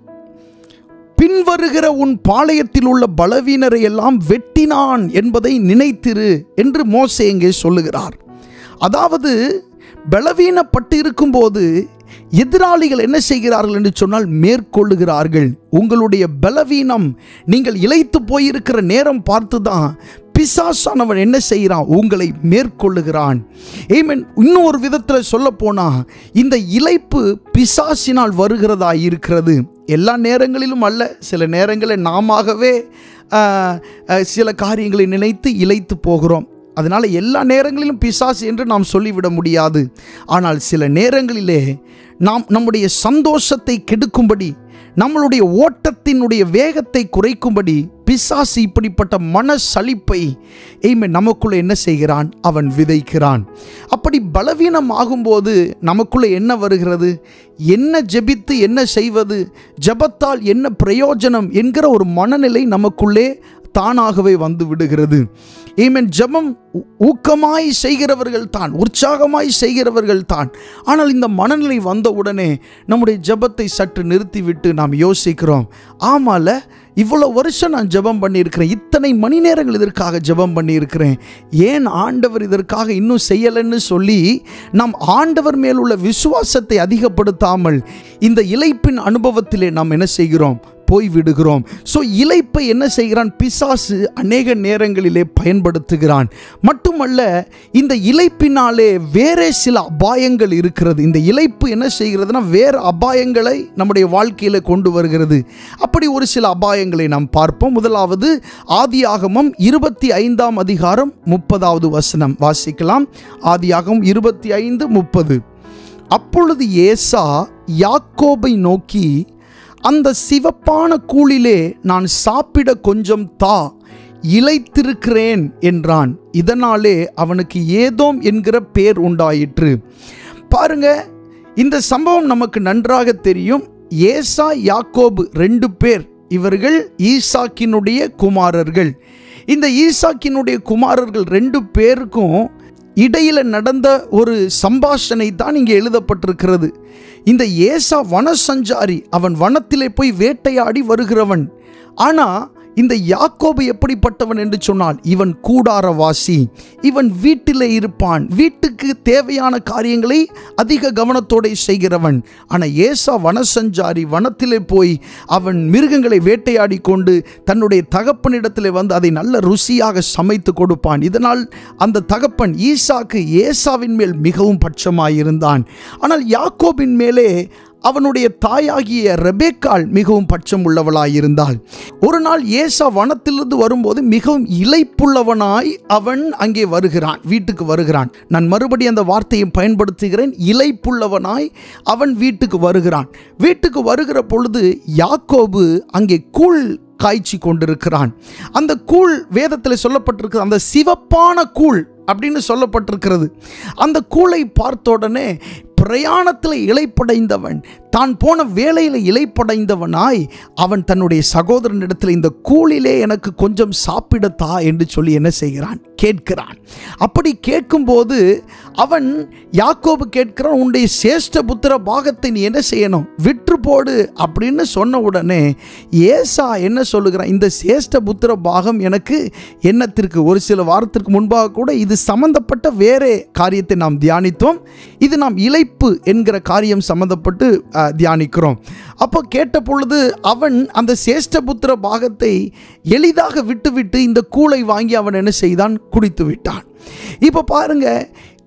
பின்வருகிற உன் பாளையத்தில் உள்ள பலவீனரை எல்லாம் வெட்டினான் என்பதை நினைத்திரு என்று மோசே இங்கே சொல்லுகிறார். அதாவது பலவீனப்பட்டு இருக்கும்போது எதிராளிகள் என்ன செய்கிறார்கள் என்று சொன்னால் மேற்கொள்ளுகிறார்கள். உங்களுடைய பலவீனம், நீங்கள் இளைத்து போயிருக்கிற நேரம் பார்த்து தான் பிசாசானவன் என்ன செய்கிறான்? உங்களை மேற்கொள்ளுகிறான். ஆமென். இன்னொரு விதத்தில் சொல்ல போனால் இந்த இளைப்பு பிசாசினால் வருகிறதா இருக்கிறது. எல்லா நேரங்களிலும் அல்ல, சில நேரங்களில் நாமவே சில காரியங்களை நினைத்து இளைத்து போகிறோம். அதனால் எல்லா நேரங்களிலும் பிசாசு என்று நாம் சொல்லிவிட முடியாது. ஆனால் சில நேரங்களிலே நாம் நம்முடைய சந்தோஷத்தை கெடுக்கும்படி, நம்மளுடைய ஓட்டத்தினுடைய வேகத்தை குறைக்கும்படி பிசாசு இப்படிப்பட்ட மன சலிப்பை நமக்குள்ளே என்ன செய்கிறான்? அவன் விதைக்கிறான். அப்படி பலவீனம் ஆகும்போது நமக்குள்ளே என்ன வருகிறது? என்ன ஜெபித்து என்ன செய்வது, ஜெபத்தால் என்ன பிரயோஜனம் என்கிற ஒரு மனநிலை நமக்குள்ளே தானாகவே வந்து விடுகிறது. ஆமென். ஜெபம் ஊக்கமாய் செய்கிறவர்கள் தான், உற்சாகமாய் செய்கிறவர்கள் தான். ஆனால் இந்த மனநிலை வந்தவுடனே நம்முடைய ஜெபத்தை சற்று நிறுத்திவிட்டு நாம் யோசிக்கிறோம், ஆமால இவ்வளோ வருஷம் நான் ஜெபம் பண்ணியிருக்கிறேன், இத்தனை மணி நேரங்கள் இதற்காக ஜெபம் பண்ணியிருக்கிறேன், ஏன் ஆண்டவர் இதற்காக இன்னும் செய்யலைன்னு சொல்லி நாம் ஆண்டவர் மேல் உள்ள விசுவாசத்தை அதிகப்படுத்தாமல் இந்த இளைப்பின் அனுபவத்திலே நாம் என்ன செய்கிறோம்? போய்விடுகிறோம். ஸோ இளைப்பை என்ன செய்கிறான்? பிசாசு அநேக நேரங்களிலே பயன்படுத்துகிறான். மட்டுமல்ல, இந்த இளைப்பினாலே வேறே சில அபாயங்கள் இருக்கிறது. இந்த இளைப்பு என்ன செய்கிறதுனா வேறு அபாயங்களை நம்முடைய வாழ்க்கையில் கொண்டு வருகிறது. அப்படி ஒரு சில அபாயங்களை நாம் பார்ப்போம். முதலாவது ஆதியாகமம் 25ஆம் அதிகாரம் 30வது வசனம் வாசிக்கலாம். ஆதியாகமம் 25:30. அப்பொழுது ஏசா யாக்கோபை நோக்கி, அந்த சிவப்பான கூழிலே நான் சாப்பிட கொஞ்சம் தா, இளைத்திருக்கிறேன் என்றான். இதனாலே அவனுக்கு ஏதோம் என்கிற பேர் உண்டாயிற்று. பாருங்க, இந்த சம்பவம் நமக்கு நன்றாக தெரியும். ஏசா யாக்கோபு 2 பேர், இவர்கள் ஈசாக்கினுடைய குமாரர்கள். இந்த ஈசாக்கினுடைய குமாரர்கள் 2 பேருக்கும் இடையில் நடந்த ஒரு சம்பாஷணை தான் இங்கே எழுதப்பட்டிருக்கிறது. இந்த ஏசா வனசஞ்சாரி, அவன் வனத்திலே போய் வேட்டையாடி வருகிறவன். ஆனால் இந்த யாக்கோபு எப்படிப்பட்டவன் என்று சொன்னால், இவன் கூடாரவாசி, இவன் வீட்டிலே இருப்பான், வீட்டுக்கு தேவையான காரியங்களை அதிக கவனத்தோடு செய்கிறவன். ஆனால் ஏசா வனசஞ்சாரி, வனத்திலே போய் அவன் மிருகங்களை வேட்டையாடி கொண்டு தன்னுடைய தகப்பனிடத்திலே வந்து அதை நல்ல ருசியாக சமைத்து கொடுப்பான். இதனால் அந்த தகப்பன் ஈசாக்கு ஏசாவின் மேல் மிகவும் பட்சமாயிருந்தான். ஆனால் யாக்கோபின் மேலே அவனுடைய தாயாகிய ரெபேக்காள் மிகவும் பட்சம் உள்ளவளாயிருந்தாள். ஒரு நாள் ஏசா வனத்திலிருந்து வரும்போது மிகவும் இளைப்புள்ளவனாய் அவன் அங்கே வருகிறான், வீட்டுக்கு வருகிறான். நான் மறுபடியும் அந்த வார்த்தையை பயன்படுத்துகிறேன், இளைப்புள்ளவனாய் அவன் வீட்டுக்கு வருகிறான். வீட்டுக்கு வருகிற பொழுது யாக்கோபு அங்கே கூழ் காய்ச்சி கொண்டிருக்கிறான். அந்த கூழ் வேதத்தில் சொல்லப்பட்டிருக்கிறது, அந்த சிவப்பான கூழ் அப்படின்னு சொல்லப்பட்டிருக்கிறது. அந்த கூழை பார்த்த உடனே பிரயாணத்தில் இளைப்படைந்தவன், தான் போன வேலையில் இளைப்படைந்தவனாய் அவன் தன்னுடைய சகோதரனிடத்தில் இந்த கூழிலே எனக்கு கொஞ்சம் சாப்பிடத்தா என்று சொல்லி என்ன செய்கிறான்? கேட்கிறான். அப்படி கேட்கும்போது அவன் யாக்கோபு கேட்கிறான், உன்னுடைய சேஷ்ட புத்திர பாகத்தை நீ என்ன செய்யணும்? விற்று போடு அப்படின்னு சொன்ன உடனே ஏசா என்ன சொல்லுகிறான்? இந்த சேஷ்ட புத்திர பாகம் எனக்கு என்னத்திற்கு? ஒரு சில வாரத்திற்கு முன்பாக கூட இது சம்பந்தப்பட்ட வேறே காரியத்தை நாம் தியானித்தோம். இது நாம் இளைப்பு என்கிற காரியம் சம்பந்தப்பட்டு தியானிக்கிறோம். அப்போ கேட்ட பொழுது அவன் அந்த சேஷ்டபுத்திர பாகத்தை எளிதாக விட்டுவிட்டு இந்த கூளை வாங்கி அவன் என்ன செய்தான்? குடித்து விட்டான். இப்போ பாருங்க,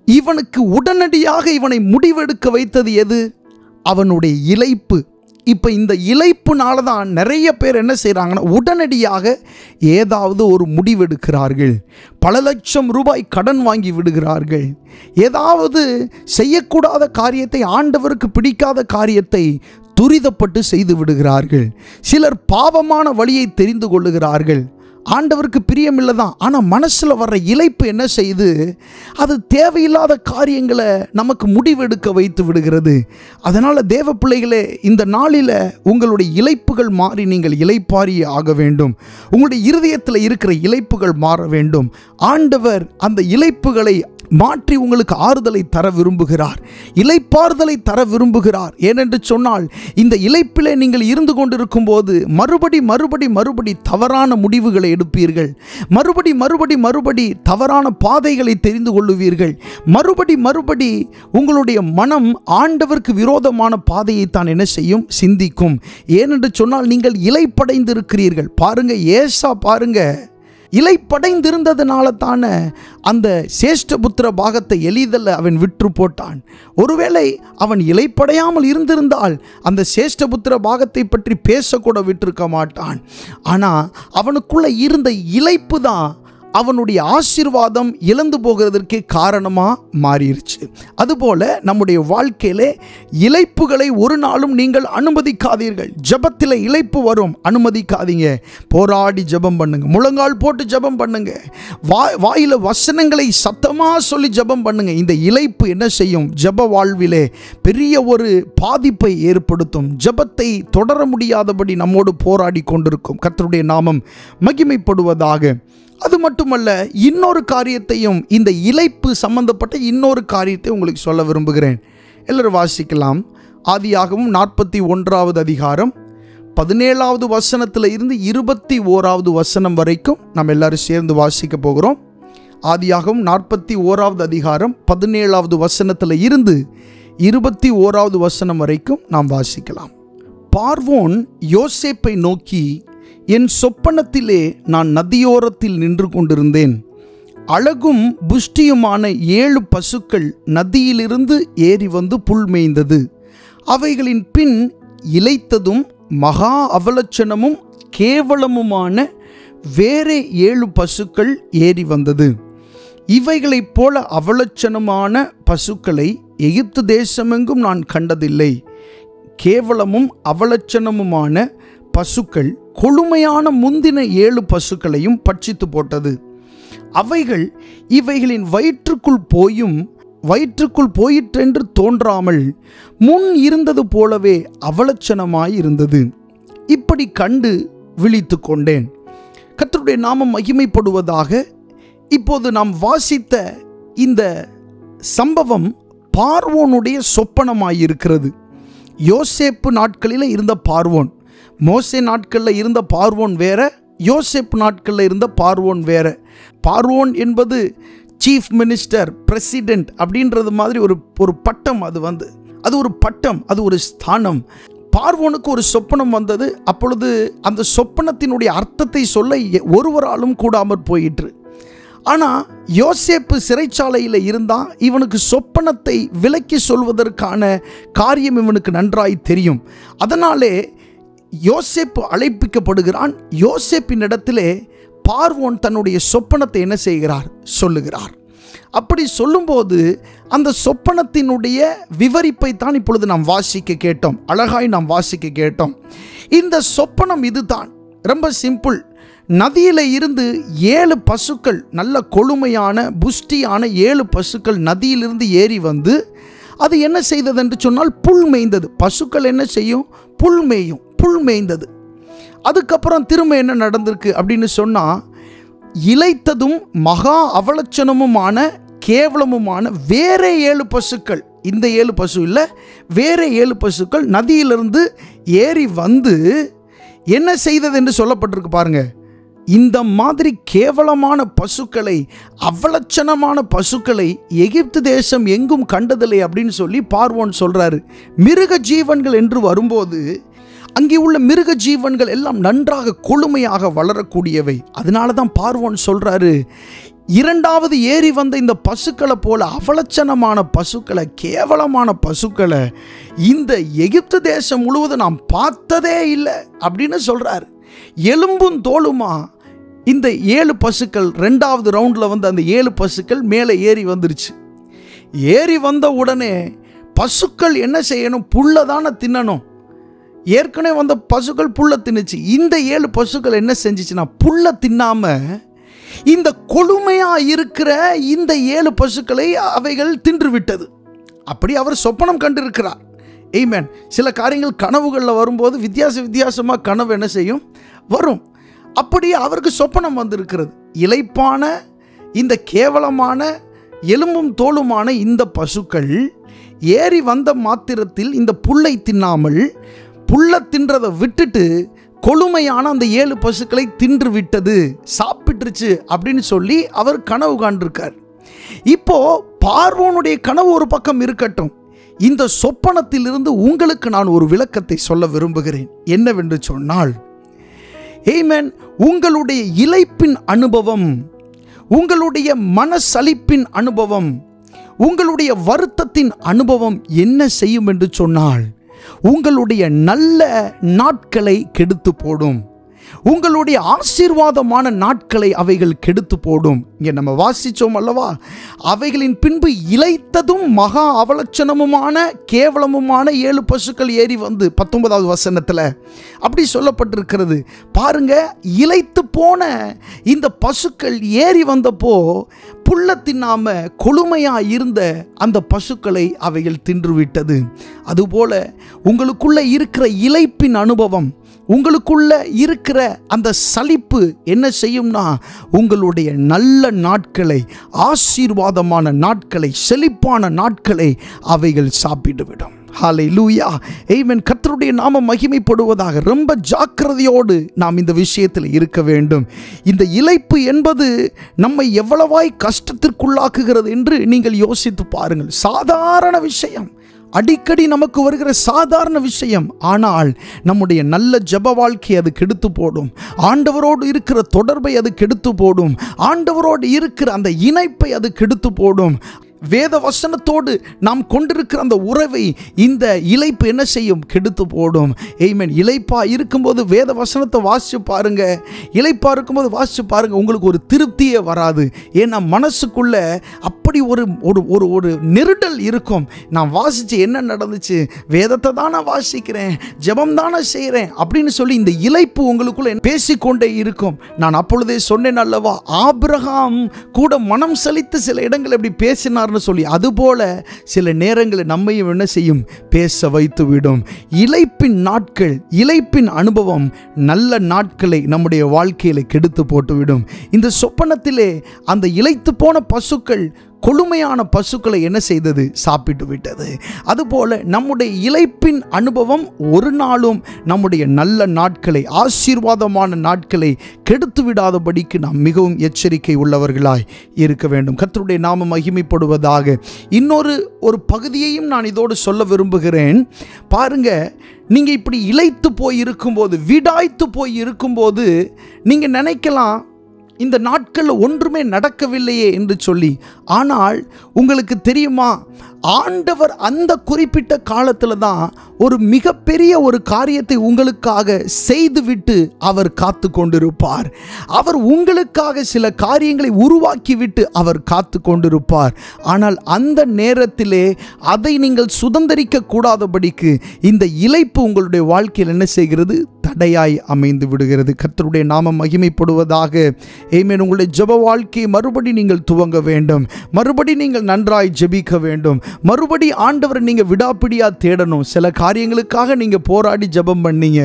இவனுக்கு உடனடியாக இவனை முடிவெடுக்க வைத்தது எது? அவனுடைய இளைப்பு. இப்போ இந்த இளைப்புனால தான் நிறைய பேர் என்ன செய்கிறாங்கன்னா, உடனடியாக ஏதாவது ஒரு முடிவெடுக்கிறார்கள். பல லட்சம் ரூபாய் கடன் வாங்கி விடுகிறார்கள். ஏதாவது செய்யக்கூடாத காரியத்தை, ஆண்டவருக்கு பிடிக்காத காரியத்தை துரிதப்பட்டு செய்து விடுகிறார்கள். சிலர் பாவமான வழியை தெரிந்து கொள்ளுகிறார்கள். ஆண்டவருக்கு பிரியமில்லை தான், ஆனால் மனசில் வர்ற இளைப்பு என்ன செய்யுது? அது தேவையில்லாத காரியங்களை நமக்கு முடிவெடுக்க வைத்து விடுகிறது. அதனால் தேவ பிள்ளைகளே, இந்த நாளில் உங்களுடைய இளைப்புகள் மாறி நீங்கள் இளைப்பாரி ஆக வேண்டும். உங்களுடைய இருதயத்தில் இருக்கிற இளைப்புகள் மாற வேண்டும். ஆண்டவர் அந்த இளைப்புகளை மாற்றி உங்களுக்கு ஆறுதலை தர விரும்புகிறார், இளைப்பாறுதலை தர விரும்புகிறார். ஏனென்று சொன்னால், இந்த இளைப்பிலே நீங்கள் இருந்து கொண்டிருக்கும் போது மறுபடி தவறான முடிவுகளை எடுப்பீர்கள். மறுபடி தவறான பாதைகளை தெரிந்து கொள்ளுவீர்கள். மறுபடி உங்களுடைய மனம் ஆண்டவருக்கு விரோதமான பாதையை தான் என்ன செய்யும்? சிந்திக்கும். ஏனென்று சொன்னால், நீங்கள் இளைப்படைந்து இருக்கிறீர்கள். பாருங்க, ஏசா பாருங்க, இளைப்படைந்திருந்ததுனால தானே அந்த சேஷ்டபுத்திர பாகத்தை எளிதில் அவன் விற்று போட்டான். ஒருவேளை அவன் இளைப்படையாமல் இருந்திருந்தால் அந்த சேஷ்டபுத்திர பாகத்தை பற்றி பேசக்கூட விட்டிருக்க மாட்டான். ஆனால் அவனுக்குள்ள இருந்த இளைப்பு தான் அவனுடைய ஆசீர்வாதம் இழந்து போகிறதற்கே காரணமாக மாறிடுச்சு. அதுபோல நம்முடைய வாழ்க்கையிலே இளைப்புகளை ஒரு நாளும் நீங்கள் அனுமதிக்காதீர்கள். ஜெபத்தில் இளைப்பு வரும், அனுமதிக்காதீங்க. போராடி ஜெபம் பண்ணுங்க, முழங்கால் போட்டு ஜெபம் பண்ணுங்க, வாயில வசனங்களை சத்தமாக சொல்லி ஜெபம் பண்ணுங்க. இந்த இளைப்பு என்ன செய்யும்? ஜெப வாழ்விலே பெரிய ஒரு பாதிப்பை ஏற்படுத்தும். ஜெபத்தை தொடர முடியாதபடி நம்மோடு போராடி கொண்டிருக்கும். கர்த்தருடைய நாமம் மகிமைப்படுவதாக. அது மட்டுமல்ல, இன்னொரு காரியத்தையும், இந்த இளைப்பு சம்பந்தப்பட்ட இன்னொரு காரியத்தை உங்களுக்கு சொல்ல விரும்புகிறேன். எல்லாரும் வாசிக்கலாம். ஆதியாகமம் 41வது அதிகாரம் 17வது வசனத்தில் இருந்து 21வது வசனம் வரைக்கும் நாம் எல்லாரும் சேர்ந்து வாசிக்க போகிறோம். ஆதியாகமம் 41வது அதிகாரம் 17வது வசனத்தில் இருந்து 21வது வசனம் வரைக்கும் நாம் வாசிக்கலாம். பார்வோன் யோசேப்பை நோக்கி, என் சொப்பனத்திலே நான் நதியோரத்தில் நின்று கொண்டிருந்தேன். அழகும் புஷ்டியுமான 7 பசுக்கள் நதியிலிருந்து ஏறி வந்து புல் மேய்ந்தது. அவைகளின் பின் இளைத்ததும் மகா அவலட்சணமும் கேவலமுமான வேறே 7 பசுக்கள் ஏறி வந்தது. இவைகளைப் போல அவலட்சணமான பசுக்களை எகிப்து தேசமெங்கும் நான் கண்டதில்லை. கேவலமும் அவலட்சணமுமான பசுக்கள் கொழுமையான முந்தின 7 பசுக்களையும் பட்சித்து போட்டது. அவைகள் இவைகளின் வயிற்றுக்குள் போயிற்றென்று தோன்றாமல் முன் இருந்தது போலவே அவலட்சணமாயிருந்தது. இப்படி கண்டு விழித்து கொண்டேன். கர்த்தருடைய நாமம் மகிமைப்படுவதாக. இப்போது நாம் வாசித்த இந்த சம்பவம் பார்வோனுடைய சொப்பனமாயிருக்கிறது. யோசேப்பு நாட்களில் இருந்த பார்வோன், மோசே நாட்களில் இருந்த பார்வோன் வேற, யோசேப்பு நாட்களில் இருந்த பார்வோன் வேற. பார்வோன் என்பது சீஃப் மினிஸ்டர், பிரசிடென்ட் அப்படின்றது மாதிரி ஒரு பட்டம். அது ஒரு பட்டம், அது ஒரு ஸ்தானம். பார்வோனுக்கு ஒரு சொப்பனம் வந்தது. அப்பொழுது அந்த சொப்பனத்தினுடைய அர்த்தத்தை சொல்ல ஒருவராலும் கூடாமற் போயிற்று. ஆனால் யோசேப்பு சிறைச்சாலையில் இருந்தால் இவனுக்கு சொப்பனத்தை விலக்கி சொல்வதற்கான காரியம் இவனுக்கு நன்றாய் தெரியும். அதனாலே யோசேப்பு அழைப்பிக்கப்படுகிறான். யோசேப்பின் இடத்திலே பார்வோன் தன்னுடைய சொப்பனத்தை என்ன செய்கிறார்? சொல்லுகிறார். அப்படி சொல்லும்போது அந்த சொப்பனத்தினுடைய விவரிப்பை தான் இப்பொழுது நாம் வாசிக்க கேட்டோம். அழகாய் நாம் வாசிக்க கேட்டோம். இந்த சொப்பனம் இதுதான், ரொம்ப சிம்பிள். நதியில் இருந்து 7 பசுக்கள், நல்ல கொழுமையான புஷ்டியான 7 பசுக்கள் நதியிலிருந்து ஏறி வந்து அது என்ன செய்தது என்று சொன்னால் புல் மேய்ந்தது. பசுக்கள் என்ன செய்யும்? புல் மேயும். புல் மேய்ந்தது. அதுக்கப்புறம் திரும்ப என்ன நடந்திருக்கு அப்படின்னு சொன்னால், இளைத்ததும் மகா அவலட்சணமுமான கேவலமுமான வேறே 7 பசுக்கள், இந்த 7 பசு இல்லை, வேறே 7 பசுக்கள் நதியிலிருந்து ஏறி வந்து என்ன செய்தது என்று சொல்லப்பட்டிருக்கு பாருங்க. இந்த மாதிரி கேவலமான பசுக்களை, அவலட்சணமான பசுக்களை எகிப்து தேசம் எங்கும் கண்டதில்லை அப்படின்னு சொல்லி பார்வோன் சொல்றாரு. மிருக ஜீவன்கள் என்று வரும்போது அங்கே உள்ள மிருக ஜீவன்கள் எல்லாம் நன்றாக கொழுமையாக வளரக்கூடியவை. அதனால தான் பார்வோன் சொல்றாரு, இரண்டாவது ஏறி வந்த இந்த பசுக்களை போல அவலட்சணமான பசுக்களை, கேவலமான பசுக்களை இந்த எகிப்து தேசம் முழுவதும் நாம் பார்த்ததே இல்லை அப்படின்னு சொல்றாரு. எலும்பும் தோலுமா இந்த 7 பசுக்கள், 2வது ரவுண்டில் வந்து அந்த 7 பசுக்கள் மேலே ஏறி வந்துருச்சு. ஏறி வந்த உடனே பசுக்கள் என்ன செய்யணும்? புல்லை தானே தின்னணும். ஏற்கனவே வந்த பசுக்கள் புல்லை தின்னுச்சு. இந்த 7 பசுக்கள் என்ன செஞ்சிச்சுன்னா, புல்லை தின்னாம இந்த கொழுமையாக இருக்கிற இந்த 7 பசுக்களை அவைகள் தின்று விட்டது. அப்படி அவர் சொப்பனம் கண்டிருக்கிறார். ஆமென். சில காரியங்கள் கனவுகளில் வரும்போது வித்தியாசமாக கனவு என்ன செய்யும்? வரும். அப்படி அவருக்கு சொப்பனம் வந்திருக்கிறது. இளைப்பான இந்த கேவலமான எலும்பும் தோலுமான இந்த பசுக்கள் ஏறி வந்த மாத்திரத்தில் இந்த புல்லை தின்னாமல், புல்லை தின்றதை விட்டுட்டு கொழுமையான அந்த 7 பசுக்களை தின்று விட்டது, சாப்பிட்டுருச்சு அப்படின்னு சொல்லி அவர் கனவு காண்டிருக்கார். இப்போ பார்வோனுடைய கனவு ஒரு பக்கம் இருக்கட்டும், இந்த சொப்பனத்திலிருந்து உங்களுக்கு நான் ஒரு விளக்கத்தை சொல்ல விரும்புகிறேன். என்னவென்று சொன்னால், ஆமென், உங்களுடைய இளைப்பின் அனுபவம், உங்களுடைய மனசலிப்பின் அனுபவம், உங்களுடைய வருத்தத்தின் அனுபவம் என்ன செய்யும் என்று சொன்னால், உங்களுடைய நல்ல நாட்களை கெடுத்து போடும். உங்களுடைய ஆசீர்வாதமான நாட்களை அவைகள் கெடுத்து போடும். இங்கே நம்ம வாசித்தோம் அல்லவா, அவைகளின் பின்பு இளைத்ததும் மகா அவலட்சணமுமான கேவலமுமான 7 பசுக்கள் ஏறி வந்து 19வது வசனத்தில் அப்படி சொல்லப்பட்டிருக்கிறது. பாருங்க, இளைத்து போன இந்த பசுக்கள் ஏறி வந்தப்போ புல்ல தின்னாம கொழுமையாக இருந்த அந்த பசுக்களை அவைகள் தின்றுவிட்டது. அதுபோல உங்களுக்குள்ள இருக்கிற இளைப்பின் அனுபவம், உங்களுக்குள்ள இருக்கிற அந்த சலிப்பு என்ன செய்யும்னா, உங்களுடைய நல்ல நாட்களை, ஆசீர்வாதமான நாட்களை, செழிப்பான நாட்களை அவைகள் சாப்பிட்டுவிடும். ஹல்லேலூயா, ஆமென். கர்த்தருடைய நாமம் மகிமைப்படுவதாக. ரொம்ப ஜாக்கிரதையோடு நாம் இந்த விஷயத்தில் இருக்க வேண்டும். இந்த இளைப்பு என்பது நம்மை எவ்வளவாய் கஷ்டத்திற்குள்ளாக்குகிறது என்று நீங்கள் யோசித்து பாருங்கள். சாதாரண விஷயம், அடிக்கடி நமக்கு வருகிற சாதாரண விஷயம். ஆனால் நம்முடைய நல்ல ஜெப வாழ்க்கையை அது கெடுத்து போடும். ஆண்டவரோடு இருக்கிற தொடர்பை அது கெடுத்து போடும். ஆண்டவரோடு இருக்கிற அந்த இணைப்பை அது கெடுத்து போடும். வேத வசனத்தோடு நாம் கொண்டிருக்கிற அந்த உறவை இந்த இளைப்பு என்ன செய்யும்? கெடுத்து போடும். ஆமென். இளைப்பா இருக்கும்போது வேத வசனத்தை வாசிச்சு பாருங்க, இளைப்பா இருக்கும்போது வாசிச்சு பாருங்க, உங்களுக்கு ஒரு திருப்தியே வராது. ஏன்னா மனசுக்குள்ள அப்படி ஒரு ஒரு ஒரு ஒரு நெருடல் இருக்கும். நான் வாசிச்சு என்ன நடந்துச்சு? வேதத்தை தானே வாசிக்கிறேன், ஜெபம் தானே செய்கிறேன் அப்படின்னு சொல்லி இந்த இளைப்பு உங்களுக்குள்ள பேசிக்கொண்டே இருக்கும். நான் அப்பொழுதே சொன்னேன் அல்லவா, ஆபிரகாம் கூட மனம் சலித்து சில இடங்கள் எப்படி பேசினார் சொல்லி, அதுபோல சில நேரங்களில் நம்மையும் என்ன செய்யும்? பேச வைத்து விடும். இளைப்பின் நாட்கள், இளைப்பின் அனுபவம் நல்ல நாட்களை நம்முடைய வாழ்க்கையில கெடுத்து போட்டுவிடும். இந்த சொப்பனத்திலே அந்த இளைத்து போன பசுக்கள் கொழுமையான பசுக்களை என்ன செய்தது? சாப்பிட்டு விட்டது. அதுபோல நம்முடைய இளைப்பின் அனுபவம் ஒரு நாளும் நம்முடைய நல்ல நாட்களை, ஆசீர்வாதமான நாட்களை கெடுத்து விடாதபடிக்கு நாம் மிகவும் எச்சரிக்கை உள்ளவர்களாய் இருக்க வேண்டும். கர்த்தருடைய நாமம் மகிமைப்படுவதாக. இன்னொரு பகுதியையும் நான் இதோடு சொல்ல விரும்புகிறேன். பாருங்க, நீங்க இப்படி இளைத்து போய் இருக்கும்போது, விடாய்த்து போய் இருக்கும்போது நீங்க நினைக்கலாம், இந்த நாட்களில் ஒன்றுமே நடக்கவில்லையே என்று சொல்லி. ஆனால் உங்களுக்கு தெரியுமா, ஆண்டவர் அந்த குறிப்பிட்ட காலத்தில் தான் ஒரு மிகப்பெரிய ஒரு காரியத்தை உங்களுக்காக செய்துவிட்டு அவர் காத்து கொண்டிருப்பார். அவர் உங்களுக்காக சில காரியங்களை உருவாக்கிவிட்டு அவர் காத்து கொண்டிருப்பார். ஆனால் அந்த நேரத்திலே அதை நீங்கள் சுதந்திரிக்க கூடாதபடிக்கு இந்த இளைப்பு உங்களுடைய வாழ்க்கையில் என்ன செய்கிறது? தடையாய் அமைந்து விடுகிறது. கர்த்தருடைய நாமம் மகிமைப்படுவதாக. ஆமென். உங்களுடைய ஜெப வாழ்க்கையை மறுபடி நீங்கள் துவங்க வேண்டும். மறுபடி நீங்கள் நன்றாய் ஜெபிக்க வேண்டும். மறுபடி ஆண்டவரை நீங்கள் விடாப்பிடியா தேடணும். சில காரியங்களுக்காக நீங்கள் போராடி ஜெபம் பண்ணீங்க,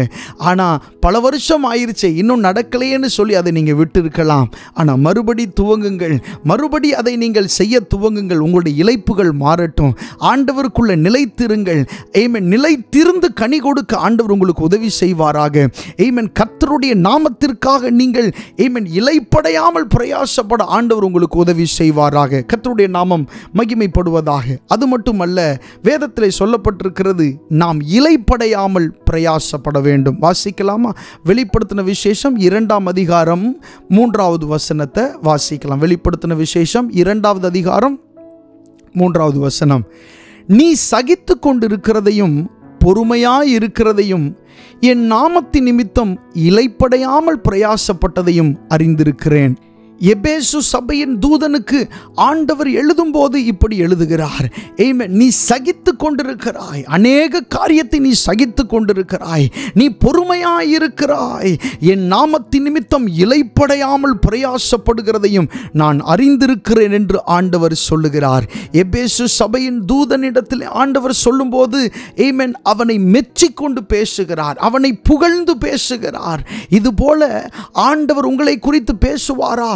ஆனால் பல வருஷம் ஆயிருச்சே, இன்னும் நடக்கலையேன்னு சொல்லி அதை நீங்கள் விட்டு இருக்கலாம். ஆனால் மறுபடி துவங்குங்கள், மறுபடி அதை நீங்கள் செய்ய துவங்குங்கள். உங்களுடைய இளைப்புகள் மாறட்டும். ஆண்டவருக்குள்ள நிலைத்திருங்கள். ஆமென். நிலைத்திருந்து கனி கொடுக்க ஆண்டவர் உங்களுக்கு உதவி செய்வாராக. ஆமென். கர்த்தருடைய நாமத்திற்காக நீங்கள் ஆமென் இளைப்படையாமல் பிரயாசப்பட ஆண்டவர் உங்களுக்கு உதவி செய்வாராக. கர்த்தருடைய நாமம் மகிமைப்படுவதாக. அது மட்டுமல்ல, வேதத்திலே சொல்லப்பட்டிருக்கிறது, நாம் இளைப்படையாமல் பிரயாசப்பட வேண்டும். வாசிக்கலாமா? வெளிப்படுத்தின விசேஷம் 2ஆம் அதிகாரம் 3வது வசனத்தை வாசிக்கலாம். வெளிப்படுத்தின விசேஷம் 2வது அதிகாரம் 3வது வசனம். நீ சகித்து கொண்டிருக்கிறதையும் பொறுமையாயிருக்கிறதையும் என் நாமத்தின் நிமித்தம் இளைப்படையாமல் பிரயாசப்பட்டதையும் அறிந்திருக்கிறேன். எபேசு சபையின் தூதனுக்கு ஆண்டவர் எழுதும்போது இப்படி எழுதுகிறார். ஆமென். நீ சகித்து கொண்டிருக்கிறாய், அநேக காரியத்தை நீ சகித்து கொண்டிருக்கிறாய், நீ பொறுமையாயிருக்கிறாய், என் நாமத்தின் நிமித்தம் இளைப்படையாமல் பிரயாசப்படுகிறதையும் நான் அறிந்திருக்கிறேன் என்று ஆண்டவர் சொல்லுகிறார். எபேசு சபையின் தூதனிடத்தில் ஆண்டவர் சொல்லும்போது ஆமென் அவனை மெச்சிக்கொண்டு பேசுகிறார், அவனை புகழ்ந்து பேசுகிறார். இதுபோல ஆண்டவர் உங்களை குறித்து பேசுவாரா?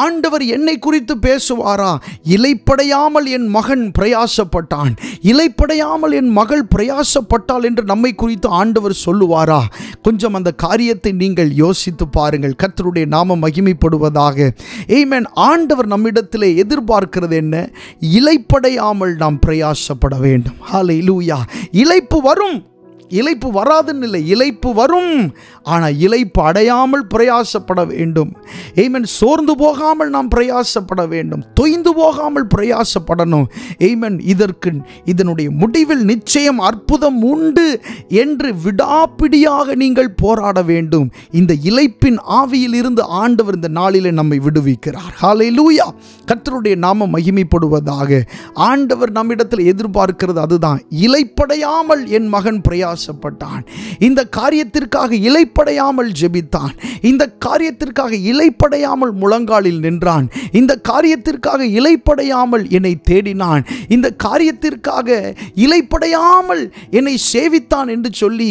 ஆண்டவர் என்னை குறித்து பேசுவாரா? இளைப்படையாமல் என் மகன் பிரயாசப்பட்டான், இளைப்படையாமல் என் மகள் பிரயாசப்பட்டாள் என்று நம்மை குறித்து ஆண்டவர் சொல்லுவாரா? கொஞ்சம் அந்த காரியத்தை நீங்கள் யோசித்து பாருங்கள். கர்த்தருடைய நாமம் மகிமைப்படுவதாக. ஆமென். ஆண்டவர் நம்மிடத்திலே எதிர்பார்க்கிறது என்ன? இளைப்படையாமல் நாம் பிரயாசப்பட வேண்டும். ஹல்லேலூயா. இளைப்பு வரும், இளைப்பு வராதுன்னு இல்லை, இளைப்பு வரும். ஆனால் இளைப்பு அடையாமல் பிரயாசப்பட வேண்டும். ஆமென். சோர்ந்து போகாமல் நாம் பிரயாசப்பட வேண்டும், தொய்ந்து போகாமல் பிரயாசப்படணும். ஆமென். இதனுடைய முடிவில் நிச்சயம் அற்புதம் உண்டு என்று விடாப்பிடியாக நீங்கள் போராட வேண்டும். இந்த இளைப்பின் ஆவியில் இருந்து ஆண்டவர் இந்த நாளிலே நம்மை விடுவிக்கிறார். ஹல்லேலூயா. கர்த்தருடைய நாமம் மகிமைப்படுவதாக. ஆண்டவர் நம்மிடத்தில் எதிர்பார்க்கிறது அதுதான். இளைப்படையாமல் என் மகன் பிரயாசப்பட்டான், இந்த காரியத்திற்காக இளைப்படையாமல் ஜெபித்தான், இந்த காரியத்திற்காக இளைப்படையாமல் முழங்காலில் நின்றான், இந்த காரியத்திற்காக இளைப்படையாமல் என்னை தேடினான், இந்த காரியத்திற்காக இளைப்படையாமல் என்னை சேவித்தான் என்று சொல்லி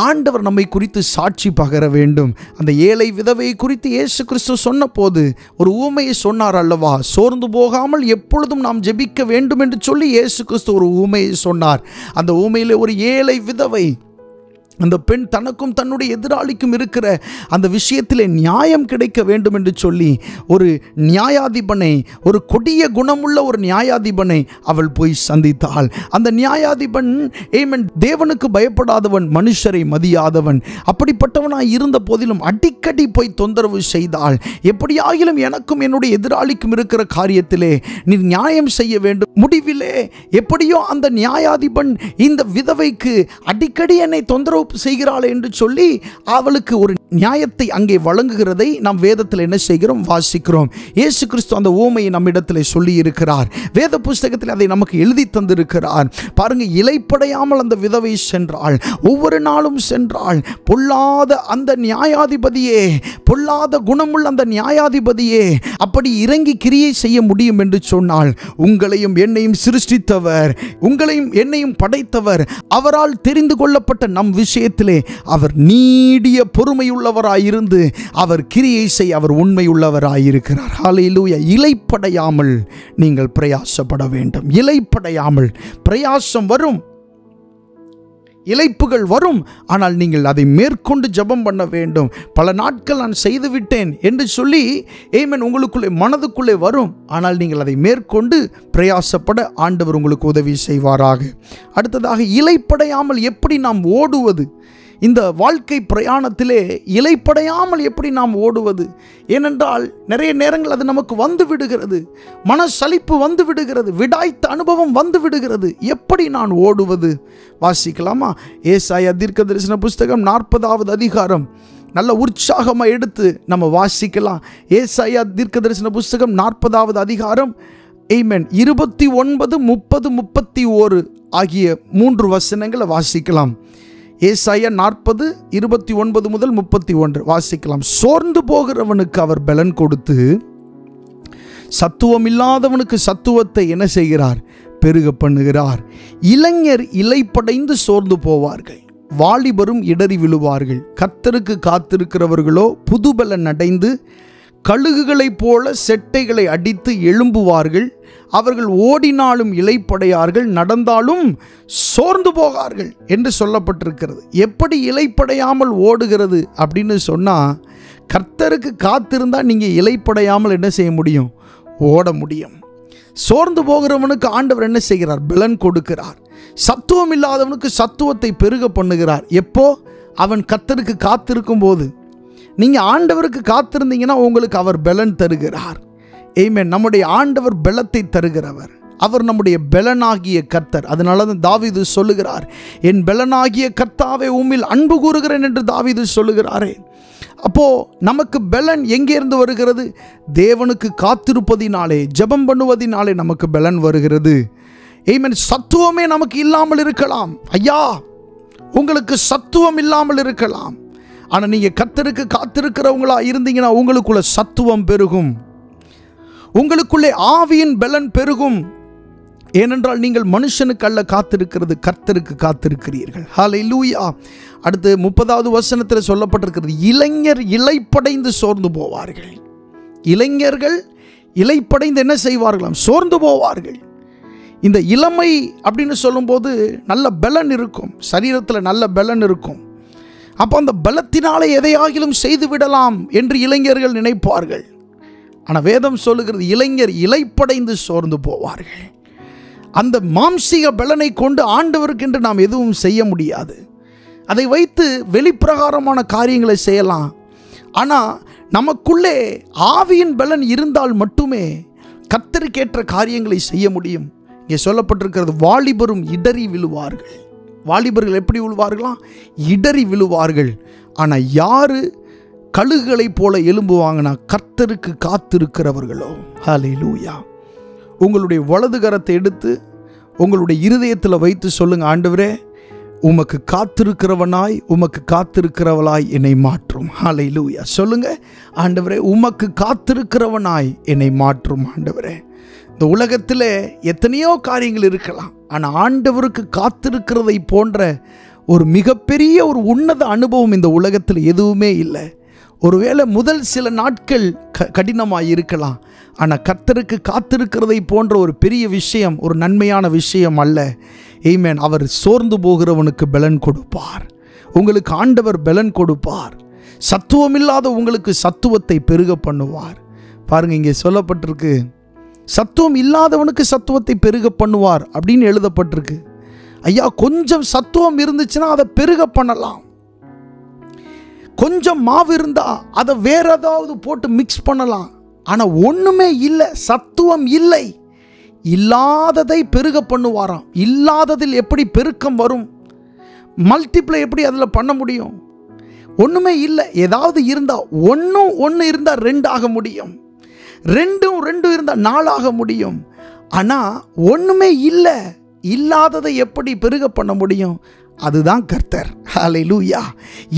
ஆண்டவர் நம்மை குறித்து சாட்சி பகர வேண்டும். அந்த ஏழை விதவை குறித்து இயேசு கிறிஸ்து சொன்ன போது ஒரு ஊமையை சொன்னார் அல்லவா? சோர்ந்து போகாமல் எப்பொழுதும் நாம் ஜெபிக்க வேண்டும் என்று சொல்லி இயேசு கிறிஸ்து ஒரு ஊமையை சொன்னார். அந்த ஊமையிலே ஒரு ஏழை விதவை, அந்த பெண் தனக்கும் தன்னுடைய எதிராளிக்கும் இருக்கிற அந்த விஷயத்திலே நியாயம் கிடைக்க வேண்டும் என்று சொல்லி ஒரு நியாயாதிபனை, ஒரு கொடிய குணமுள்ள ஒரு நியாயாதிபனை அவள் போய் சந்தித்தாள். அந்த நியாயாதிபன் ஆமென் தேவனுக்கு பயப்படாதவன், மனுஷரை மதியாதவன், அப்படிப்பட்டவனாய் இருந்த போதிலும் அடிக்கடி போய் தொந்தரவு செய்தாள். எப்படியாகிலும் எனக்கும் என்னுடைய எதிராளிக்கும் இருக்கிற காரியத்திலே நீ நியாயம் செய்ய வேண்டும். முடிவிலே எப்படியோ அந்த நியாயாதிபன் இந்த விதவைக்கு அடிக்கடி என்னை தொந்தரவு செய்கிறாள் என்று சொல்லி அவளுக்கு ஒரு நியாயத்தை அங்கே வழங்குகிறதை நாம் வேதத்தில் என்ன செய்கிறோம்? வாசிக்கிறோம். இயேசு கிறிஸ்து அந்த ஊமையை நம்மிடத்தில் சொல்லி இருக்கிறார். வேத புஸ்தகத்தில் அதை நமக்கு எழுதி தந்திருக்கிறார். பாருங்க, இளைப்படையாமல் அந்த விதவை சென்றாள், ஒவ்வொரு நாளும் சென்றாள். பொல்லாத அந்த நியாயாதிபதியே, பொல்லாத குணமுள்ள அந்த நியாயாதிபதியே அப்படி இறங்கி கிரியை செய்ய முடியும் என்று சொன்னால், உங்களையும் என்னையும் சிருஷ்டித்தவர், உங்களையும் என்னையும் படைத்தவர், அவரால் தெரிந்து கொள்ளப்பட்ட நம் விஷயத்திலே அவர் நீடிய பொறுமையுள்ளவராயிருந்து அவர் கிரியை செய்ய அவர் உண்மையுள்ளவராயிருக்கிறார். ஹல்லேலூயா. இளைப்படையாமல் நீங்கள் பிரயாசப்பட வேண்டும். இளைப்படையாமல் பிரயாசம் வரும், இளைப்புகள் வரும், ஆனால் நீங்கள் அதை மேற்கொண்டு ஜெபம் பண்ண வேண்டும். பல நாட்கள் நான் செய்துவிட்டேன் என்று சொல்லி ஆமென் உங்களுக்குள்ளே மனதுக்குள்ளே வரும், ஆனால் நீங்கள் அதை மேற்கொண்டு பிரயாசப்பட ஆண்டவர் உங்களுக்கு உதவி செய்வாராக. அடுத்ததாக, இளைப்படையாமல் எப்படி நாம் ஓடுவது? இந்த வாழ்க்கை பிரயாணத்திலே இளைப்படையாமல் எப்படி நாம் ஓடுவது? ஏனென்றால் நிறைய நேரங்கள் அது நமக்கு வந்து விடுகிறது, மனசலிப்பு வந்து விடுகிறது, விடாய்த்த அனுபவம் வந்து விடுகிறது. எப்படி நான் ஓடுவது? வாசிக்கலாமா? ஏசாயா தீர்க்கதரிசன புஸ்தகம் 40வது அதிகாரம் நல்ல உற்சாகமாக எடுத்து நம்ம வாசிக்கலாம். ஏசாயா தீர்க்கதரிசன புஸ்தகம் 40வது அதிகாரம் ஆமென் 29, 30, 31 ஆகிய 3 வசனங்களை வாசிக்கலாம். ஏசாயா 40, 29 முதல் 31 வாசிக்கலாம். சோர்ந்து போகிறவனுக்கு அவர் பலன் கொடுத்து சத்துவம் இல்லாதவனுக்கு சத்துவத்தை என்ன செய்கிறார்? பெருக பண்ணுகிறார். இளைஞர் இளைப்படைந்து சோர்ந்து போவார்கள், வாலிபரும் இடறி விழுவார்கள். கர்த்தருக்கு காத்திருக்கிறவர்களோ புதுபலன் அடைந்து கழுகுகளைப் போல செட்டைகளை அடித்து எழும்புவார்கள். அவர்கள் ஓடினாலும் இளைப்படையார்கள், நடந்தாலும் சோர்ந்து போகார்கள் என்று சொல்லப்பட்டிருக்கிறது. எப்படி இளைப்படையாமல் ஓடுகிறது அப்படின்னு சொன்னால், கர்த்தருக்கு காத்திருந்தால் நீங்கள் இளைப்படையாமல் என்ன செய்ய முடியும்? ஓட முடியும். சோர்ந்து போகிறவனுக்கு ஆண்டவர் என்ன செய்கிறார்? பலன் கொடுக்கிறார். சத்துவம் இல்லாதவனுக்கு சத்துவத்தை பெருக பண்ணுகிறார். எப்போ? அவன் கர்த்தருக்கு காத்திருக்கும் போது. நீங்கள் ஆண்டவருக்கு காத்திருந்தீங்கன்னா உங்களுக்கு அவர் பலன் தருகிறார். ஆமென். நம்முடைய ஆண்டவர் பலத்தை தருகிறவர். அவர் நம்முடைய பலனாகிய கர்த்தர். அதனால தான் தாவீது சொல்லுகிறார், என் பலனாகிய கர்த்தாவே உம்மில் அன்பு கூறுகிறேன் என்று தாவீது சொல்லுகிறாரே. அப்போது நமக்கு பலன் எங்கேருந்து வருகிறது? தேவனுக்கு காத்திருப்பதினாலே, ஜெபம் பண்ணுவதினாலே நமக்கு பலன் வருகிறது. ஆமென். சத்துவமே நமக்கு இல்லாமல் இருக்கலாம். ஐயா, உங்களுக்கு சத்துவம் இல்லாமல் இருக்கலாம். ஆனால் நீங்கள் கர்த்தருக்கு காத்திருக்கிறவங்களா இருந்தீங்கன்னா உங்களுக்குள்ள சத்துவம் பெருகும், உங்களுக்குள்ளே ஆவியின் பலன் பெருகும். ஏனென்றால் நீங்கள் மனுஷனுக்கு அல்ல காத்திருக்கிறது, கர்த்தருக்கு காத்திருக்கிறீர்கள். ஹல்லேலூயா. அடுத்து 30வது வசனத்தில் சொல்லப்பட்டிருக்கிறது, இளைஞர் இளைப்படைந்து சோர்ந்து போவார்கள். இளைஞர்கள் இளைப்படைந்து என்ன செய்வார்களாம்? சோர்ந்து போவார்கள். இந்த இளமை அப்படின்னு சொல்லும்போது நல்ல பலன் இருக்கும், சரீரத்தில் நல்ல பலன் இருக்கும். அப்போ அந்த பலத்தினாலே எதையாகிலும் செய்து விடலாம் என்று இளைஞர்கள் நினைப்பார்கள். ஆனால் வேதம் சொல்லுகிறது, இளைஞர் இளைப்படைந்து சோர்ந்து போவார்கள். அந்த மாம்சீக பலனை கொண்டு ஆண்டவருக்கென்று நாம் எதுவும் செய்ய முடியாது. அதை வைத்து வெளிப்பிரகாரமான காரியங்களை செய்யலாம். ஆனால் நமக்குள்ளே ஆவியின் பலன் இருந்தால் மட்டுமே கர்த்தருக்கேற்ற காரியங்களை செய்ய முடியும். இங்கே சொல்லப்பட்டிருக்கிறது, வாலிபரும் இடறி விழுவார்கள். வாலிபர்கள் எப்படி விழுவார்களாம்? இடறி விழுவார்கள். ஆனால் யாரு கழுகுகளைப் போல எழும்புவாங்கன்னா, கர்த்தருக்கு காத்திருக்கிறவர்களோ. ஹல்லேலூயா. உங்களுடைய வலது கரத்தை எடுத்து உங்களுடைய இருதயத்தில் வைத்து சொல்லுங்க, ஆண்டவரே, உமக்கு காத்திருக்கிறவனாய், உமக்கு காத்திருக்கிறவளாய் என்னை மாற்றும். ஹல்லேலூயா. சொல்லுங்க, ஆண்டவரே, உமக்கு காத்திருக்கிறவனாய் என்னை மாற்றும். ஆண்டவரே, இந்த உலகத்தில் எத்தனையோ காரியங்கள் இருக்கலாம், ஆனால் ஆண்டவருக்கு காத்திருக்கிறதை போன்ற ஒரு மிகப்பெரிய ஒரு உன்னத அனுபவம் இந்த உலகத்தில் எதுவுமே இல்லை. ஒருவேளை முதல் சில நாட்கள் கடினமாக இருக்கலாம், ஆனால் கர்த்தருக்கு காத்திருக்கிறதை போன்ற ஒரு பெரிய விஷயம், ஒரு நன்மையான விஷயம் அல்ல. ஆமென். அவர் சோர்ந்து போகிறவனுக்கு பலன் கொடுப்பார். உங்களுக்கு ஆண்டவர் பலன் கொடுப்பார். சத்துவம் இல்லாத உங்களுக்கு சத்துவத்தை பெருக பண்ணுவார். பாருங்க, இங்கே சொல்லப்பட்டிருக்கு, சத்துவம் இல்லாதவனுக்கு சத்துவத்தை பெருக பண்ணுவார் அப்படின்னு எழுதப்பட்டிருக்கு. ஐயா, கொஞ்சம் சத்துவம் இருந்துச்சுன்னா அதை பெருக பண்ணலாம். கொஞ்சம் மாவு இருந்தால் அதை வேற ஏதாவது போட்டு மிக்ஸ் பண்ணலாம். ஆனால் ஒன்றுமே இல்லை, சத்துவம் இல்லை, இல்லாததை பெருக பண்ணுவாராம். இல்லாததில் எப்படி பெருக்கம் வரும்? மல்டிப்ளை எப்படி அதில் பண்ண முடியும்? ஒன்றுமே இல்லை. ஏதாவது இருந்தால் ஒன்று இருந்தால் 2 ஆக முடியும், 2 இருந்தால் 4 ஆக முடியும். ஆனால் ஒன்றுமே இல்லை, இல்லாததை எப்படி பெருக பண்ண முடியும்? அதுதான் கர்த்தர். ஹல்லேலூயா.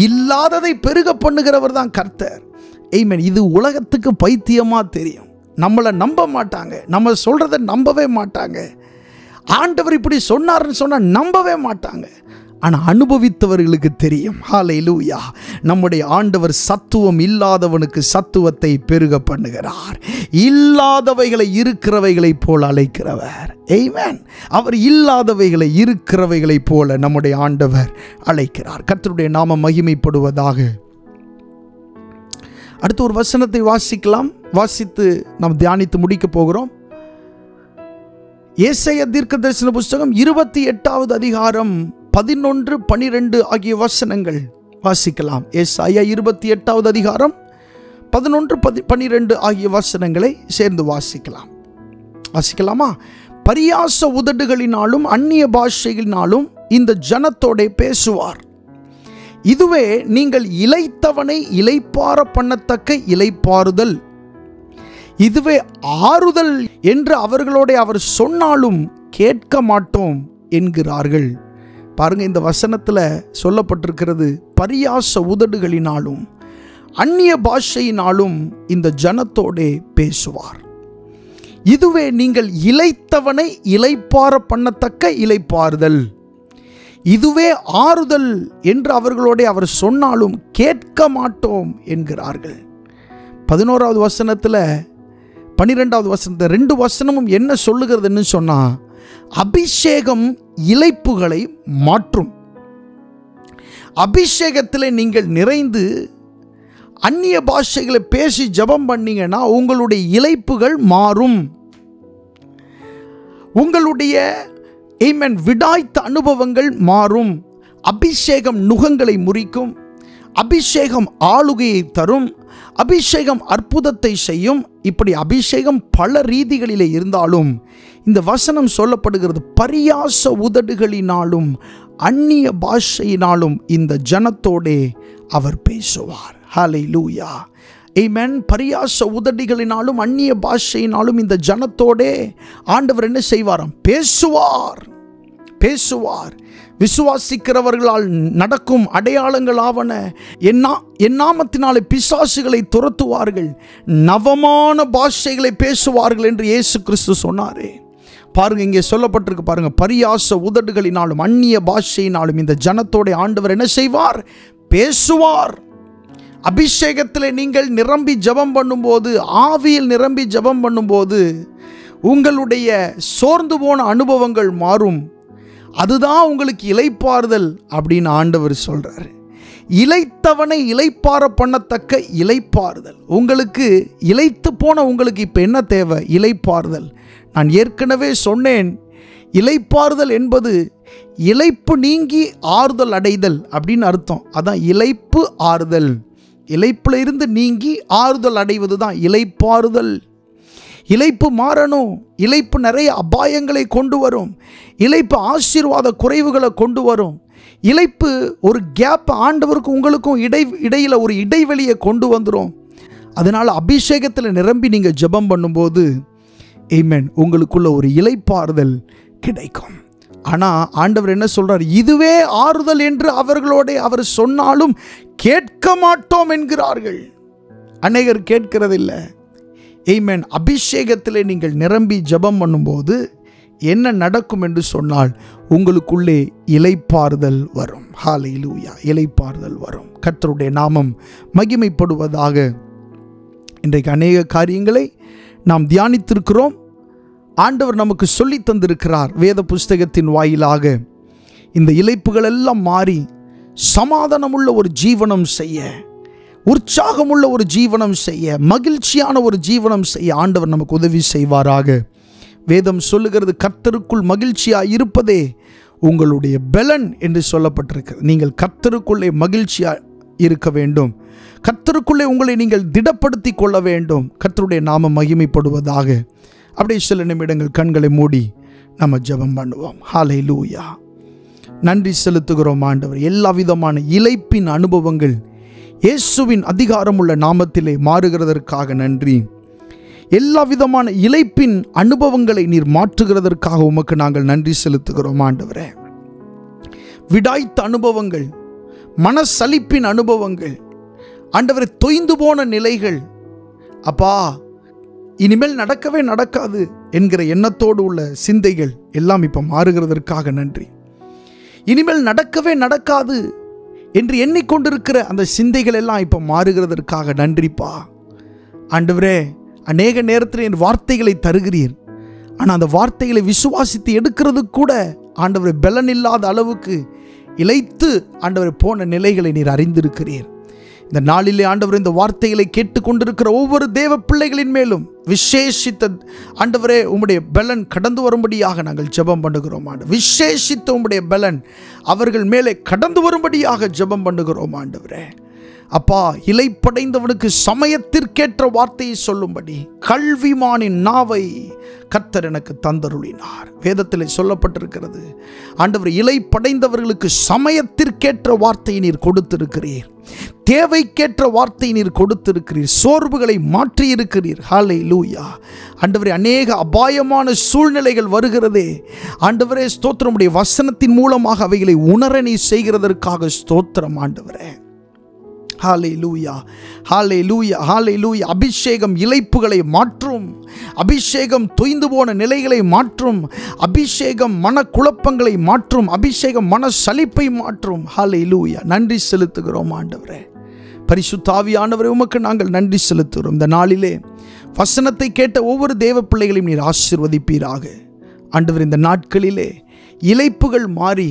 இல்லாததை பெருக பண்ணுகிறவர் தான் கர்த்தர். ஆமென். இது உலகத்துக்கு பைத்தியமாக தெரியும். நம்மளை நம்ப மாட்டாங்க, நம்ம சொல்கிறத நம்பவே மாட்டாங்க. ஆண்டவர் இப்படி சொன்னார்னு சொன்னால் நம்பவே மாட்டாங்க. ஆனால் அனுபவித்தவர்களுக்கு தெரியும். ஹல்லேலூயா. நம்முடைய ஆண்டவர் சத்துவம் இல்லாதவனுக்கு சத்துவத்தை பெருக பண்ணுகிறார். இல்லாதவைகளை இருக்கிறவைகளைப் போல அழைக்கிறவர். ஆமென். அவர் இல்லாதவைகளை இருக்கிறவைகளைப் போல நம்முடைய ஆண்டவர் அழைக்கிறார். கர்த்தருடைய நாமம் மகிமைப்படுவதாக. அடுத்து ஒரு வசனத்தை வாசிக்கலாம். வாசித்து நாம் தியானித்து முடிக்க போகிறோம். ஏசாயா தீர்க்கதரிசன புஸ்தகம் 28வது அதிகாரம் 11, 12 ஆகிய வசனங்கள் வாசிக்கலாம். ஏசாயா 28வது அதிகாரம் 11, 12 ஆகிய வசனங்களை சேர்ந்து வாசிக்கலாம். வாசிக்கலாமா? பரியாச உதடுகளினாலும் அந்நிய பாஷைகளினாலும் இந்த ஜனத்தோட பேசுவார். இதுவே நீங்கள் இளைத்தவனை இளைப்பார பண்ணத்தக்க இளைப்பாறுதல், இதுவே ஆறுதல் என்று அவர்களோட அவர் சொன்னாலும் கேட்க மாட்டோம் என்கிறார்கள். பாருங்க, இந்த வசனத்தில் சொல்லப்பட்டிருக்கிறது, பரியாச உதடுகளினாலும் அந்நிய பாஷையினாலும் இந்த ஜனத்தோடே பேசுவார். இதுவே நீங்கள் இளைத்தவனை இளைப்பார பண்ணத்தக்க இளைப்பாறுதல், இதுவே ஆறுதல் என்று அவர்களோட அவர் சொன்னாலும் கேட்க மாட்டோம் என்கிறார்கள். 11வது வசனத்தில் 12வது வசனத்தில் 2 வசனமும் என்ன சொல்லுகிறதுன்னு சொன்னால், அபிஷேகம் இளைப்புகளை மாற்றும். அபிஷேகத்தில் நீங்கள் நிறைந்து அந்நிய பாஷைகளை பேசி ஜெபம் பண்ணீங்கன்னா உங்களுடைய இளைப்புகள் மாறும். உங்களுடைய விடாய்த்த அனுபவங்கள் மாறும். அபிஷேகம் நுகங்களை முறிக்கும். அபிஷேகம் ஆளுகையை தரும். அபிஷேகம் அற்புதத்தை செய்யும். இப்படி அபிஷேகம் பல ரீதிகளிலே இருந்தாலும் இந்த வசனம் சொல்லப்படுகிறது, பரியாச உதடுகளினாலும் அந்நிய பாஷையினாலும் இந்த ஜனத்தோடே அவர் பேசுவார். ஹல்லேலூயா, ஆமென். பரியாச உதடுகளினாலும் அந்நிய பாஷையினாலும் இந்த ஜனத்தோடே ஆண்டவர் என்ன செய்வாராம்? பேசுவார். விசுவாசிக்கிறவர்களால் நடக்கும் அடையாளங்களாவன என் நாமத்தினாலே பிசாசுகளை துரத்துவார்கள், நவமான பாஷைகளை பேசுவார்கள் என்று இயேசு கிறிஸ்து சொன்னாரே. பாருங்க, இங்கே சொல்லப்பட்டிருக்கு பாருங்க, பரியாச உதடுகளினாலும் அந்நிய பாஷையினாலும் இந்த ஜனத்தோட ஆண்டவர் என்ன செய்வார்? பேசுவார். அபிஷேகத்தில் நீங்கள் நிரம்பி ஜெபம் பண்ணும்போது, ஆவியில் நிரம்பி ஜெபம் பண்ணும்போது உங்களுடைய சோர்ந்து போன அனுபவங்கள் மாறும். அதுதான் உங்களுக்கு இளைப்பாறுதல் அப்படின்னு ஆண்டவர் சொல்றாரு. இளைத்தவனை இளைப்பாற பண்ணத்தக்க இளைப்பாறுதல். உங்களுக்கு இளைத்து போன உங்களுக்கு இப்போ என்ன தேவை? இளைப்பாறுதல். நான் ஏற்கனவே சொன்னேன், இளைப்பாறுதல் என்பது இளைப்பு நீங்கி ஆறுதல் அடைதல் அப்படின்னு அர்த்தம். அதான் இளைப்பு ஆறுதல். இளைப்புல இருந்து நீங்கி ஆறுதல் அடைவது தான் இளைப்பாறுதல். இளைப்பு மாறணும். இளைப்பு நிறைய அபாயங்களை கொண்டு வரும். இளைப்பு ஆசீர்வாத குறைவுகளை கொண்டு வரும். இளைப்பு ஒரு கேப், ஆண்டவருக்கும் உங்களுக்கும் இடையில் ஒரு இடைவெளியை கொண்டு வந்துடும். அதனால் அபிஷேகத்தில் நிரம்பி நீங்கள் ஜெபம் பண்ணும்போது ஆமென், உங்களுக்குள்ள ஒரு இளைப்பாறுதல் கிடைக்கும். ஆனால் ஆண்டவர் என்ன சொல்றார்? இதுவே ஆறுதல் என்று அவர்களோட அவர் சொன்னாலும் கேட்க மாட்டோம் என்கிறார்கள். அநேகர் கேட்கிறதில்லை. ஆமென். அபிஷேகத்திலே நீங்கள் நிரம்பி ஜெபம் பண்ணும்போது என்ன நடக்கும் என்று சொன்னால், உங்களுக்குள்ளே இளைப்பாறுதல் வரும். ஹல்லேலூயா, இளைப்பாறுதல் வரும். கர்த்தருடைய நாமம் மகிமைப்படுவதாக. இன்றைக்கு அநேக காரியங்களை நாம் தியானித்திருக்கிறோம். ஆண்டவர் நமக்கு சொல்லி தந்திருக்கிறார் வேத புஸ்தகத்தின் வாயிலாக. இந்த இளைப்புகள் எல்லாம் மாறி சமாதானமுள்ள ஒரு ஜீவனம் செய்ய, உற்சாகமுள்ள ஒரு ஜீவனம் செய்ய, மகிழ்ச்சியான ஒரு ஜீவனம் செய்ய ஆண்டவர் நமக்கு உதவி செய்வாராக. வேதம் சொல்லுகிறது, கர்த்தருக்குள் மகிழ்ச்சியாக இருப்பதே உங்களுடைய பலன் என்று சொல்லப்பட்டிருக்கிறது. நீங்கள் கர்த்தருக்குள்ளே மகிழ்ச்சியாக இருக்க வேண்டும். கர்த்தருக்குள்ளே உங்களை நீங்கள் திடப்படுத்தி கொள்ள வேண்டும். கர்த்தருடைய நாமம் மகிமைப்படுவதாக. அப்படியே சில நிமிடங்கள் கண்களை மூடி நம்ம ஜெபம் பண்ணுவோம். ஹல்லேலூயா. நன்றி செலுத்துகிறோம் ஆண்டவர். எல்லா விதமான இளைப்பின் அனுபவங்கள் இயேசுவின் அதிகாரமுள்ள நாமத்திலே மாறுகிறதற்காக நன்றி. எல்லா விதமான இளைப்பின் அனுபவங்களை நீர் மாற்றுகிறதற்காக உமக்கு நாங்கள் நன்றி செலுத்துகிறோம் ஆண்டவரே. விடாய்த்த அனுபவங்கள், மனசலிப்பின் அனுபவங்கள் ஆண்டவரே, தொய்ந்து போன நிலைகள், அப்பா இனிமேல் நடக்கவே நடக்காது என்கிற எண்ணத்தோடு உள்ள சிந்தைகள் எல்லாம் இப்போ மாறுகிறதற்காக நன்றி. இனிமேல் நடக்கவே நடக்காது என்று எண்ணிக்கொண்டிருக்கிற அந்த சிந்தைகள் எல்லாம் இப்போ மாறுகிறதற்காக நன்றிப்பா. ஆண்டவரே, அநேக நேரத்தில் என் வார்த்தைகளை தருகிறீர். ஆனால் அந்த வார்த்தைகளை விசுவாசித்து எடுக்கிறது கூட ஆண்டவரை பலன் இல்லாத அளவுக்கு இளைத்து ஆண்டவரை போன நிலைகளை நீர் அறிந்திருக்கிறீர். இந்த நாளிலே ஆண்டவர் இந்த வார்த்தைகளை கேட்டுக்கொண்டிருக்கிற ஒவ்வொரு தேவ பிள்ளைகளின் மேலும் விசேஷித்த ஆண்டவரே உம்முடைய பலன் கடந்து வரும்படியாக நாங்கள் ஜெபம் பண்ணுகிறோம். ஆண்டவர், விசேஷித்த உம்முடைய பலன் அவர்கள் மேலே கடந்து வரும்படியாக ஜெபம் பண்ணுகிறோம் ஆண்டவரே. அப்பா, இலைப்படைந்தவனுக்கு சமயத்திற்கேற்ற வார்த்தையை சொல்லும்படி கல்விமானின் நாவை கர்த்தர் எனக்கு தந்தருளினார். வேதத்தில் சொல்லப்பட்டிருக்கிறது. ஆண்டவர், இலைப்படைந்தவர்களுக்கு சமயத்திற்கேற்ற வார்த்தையை நீர் கொடுத்திருக்கிறீர். தேவைக்கேற்ற வார்த்தை நீர் கொடுத்திருக்கிறீர். சோர்வுகளை மாற்றியிருக்கிறீர். ஹல்லேலூயா. ஆண்டவரே, அநேக அபாயமான சூழ்நிலைகள் வருகிறதே ஆண்டவரே, ஸ்தோத்திரம். உம்முடைய வசனத்தின் மூலமாக அவைகளை உணர நீர் செய்கிறதற்காக ஸ்தோத்திரம் ஆண்டவரே. ஹல்லேலூயா, ஹல்லேலூயா, ஹல்லேலூயா. அபிஷேகம் இளைப்புகளை மாற்றும். அபிஷேகம் தொய்ந்து போன நிலைகளை மாற்றும். அபிஷேகம் மனக்குழப்பங்களை மாற்றும். அபிஷேகம் மன சலிப்பை மாற்றும். ஹல்லேலூயா. நன்றி செலுத்துகிறோம் ஆண்டவரே. பரிசுத்த ஆவியானவரே, உமக்கு நாங்கள் நன்றி செலுத்துகிறோம். இந்த நாளிலே வசனத்தை கேட்ட ஒவ்வொரு தேவ பிள்ளைகளையும் நீர் ஆசீர்வதிப்பீராக. ஆண்டவர், இந்த நாட்களிலே இளைப்புகள் மாறி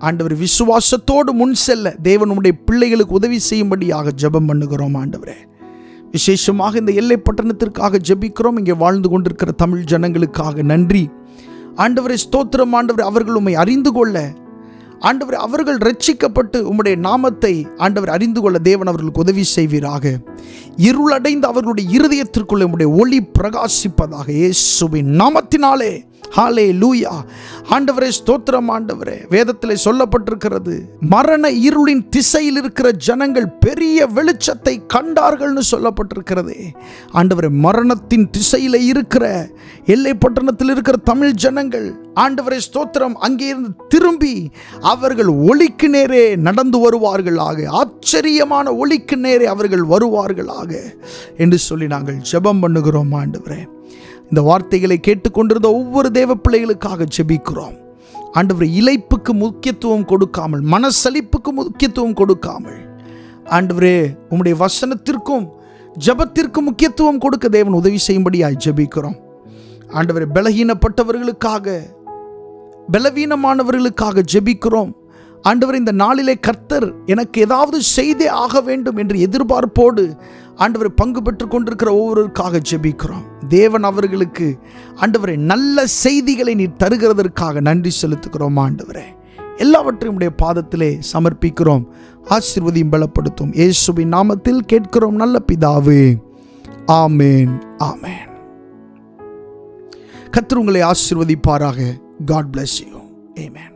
ஆண்டவர் விசுவாசத்தோடு முன் செல்ல தேவன் உம்முடைய பிள்ளைகளுக்கு உதவி செய்யும்படியாக ஜெபம் பண்ணுகிறோம். ஆண்டவரே, விசேஷமாக இந்த எல்லை பட்டணத்திற்காக ஜெபிக்கிறோம். இங்கே வாழ்ந்து கொண்டிருக்கிற தமிழ் ஜனங்களுக்காக நன்றி. ஆண்டவரே, ஸ்தோத்திரம். ஆண்டவரே, அவர்கள் உம்மை அறிந்து கொள்ள, ஆண்டவரே, அவர்கள் ரட்சிக்கப்பட்டு உம்முடைய நாமத்தை ஆண்டவர் அறிந்து கொள்ள தேவன் அவர்களுக்கு உதவி செய்வீராக. இருளடைந்த அவர்களுடைய இருதயத்திற்குள்ளே உம்முடைய ஒளி பிரகாசிப்பதாக இயேசுவின் நாமத்தினாலே. ஹல்லேலூயா. ஆண்டவரே, ஸ்தோத்திரம். ஆண்டவரே, வேதத்திலே சொல்லப்பட்டிருக்கிறது, மரண இருளின் திசையில் இருக்கிற ஜனங்கள் பெரிய வெளிச்சத்தை கண்டார்கள்னு சொல்லப்பட்டிருக்கிறது. ஆண்டவரே, மரணத்தின் திசையில் இருக்கிற எல்லை பட்டணத்தில் இருக்கிற தமிழ் ஜனங்கள், ஆண்டவரே ஸ்தோத்திரம், அங்கே இருந்து திரும்பி அவர்கள் ஒளிக்கு நேரே நடந்து வருவார்களாக, ஆச்சரியமான ஒளிக்கு நேரே அவர்கள் வருவார்களாக என்று சொல்லி நாங்கள் ஜெபம் பண்ணுகிறோம். ஆண்டவரே, இந்த வார்த்தைகளை கேட்டுக்கொண்டிருந்த ஒவ்வொரு தேவ பிள்ளைகளுக்காக ஜெபிக்கிறோம். ஆண்டவரே, இளைப்புக்கு முக்கியத்துவம் கொடுக்காமல், மனசலிப்புக்கு முக்கியத்துவம் கொடுக்காமல், ஆண்டவரே உம்முடைய வசனத்திற்கும் ஜெபத்திற்கும் முக்கியத்துவம் கொடுக்க தேவன் உதவி செய்யும்படியாய் ஜெபிக்கிறோம். ஆண்டவரே, பலவீனப்பட்டவர்களுக்காக, பலவீனமானவர்களுக்காக ஜெபிக்கிறோம். ஆண்டவர், இந்த நாளிலே கர்த்தர் எனக்கு ஏதாவது செய்தே ஆக வேண்டும் என்று எதிர்பார்ப்போடு ஆண்டவரை பங்கு பெற்று கொண்டிருக்கிற ஒவ்வொருவருக்காக ஜெபிக்கிறோம். தேவன் அவர்களுக்கு ஆண்டவரை நல்ல செய்திகளை நீர் தருகிறதற்காக நன்றி செலுத்துகிறோம். ஆண்டவரே, எல்லாவற்றையும் உடைய பாதத்திலே சமர்ப்பிக்கிறோம். ஆசீர்வதியும் பலப்படுத்தும் இயேசுவின் நாமத்தில் கேட்கிறோம் நல்ல பிதாவே. ஆமேன், ஆமேன். கர்த்தர் உங்களை ஆசீர்வதிப்பாராக. God bless you. Amen.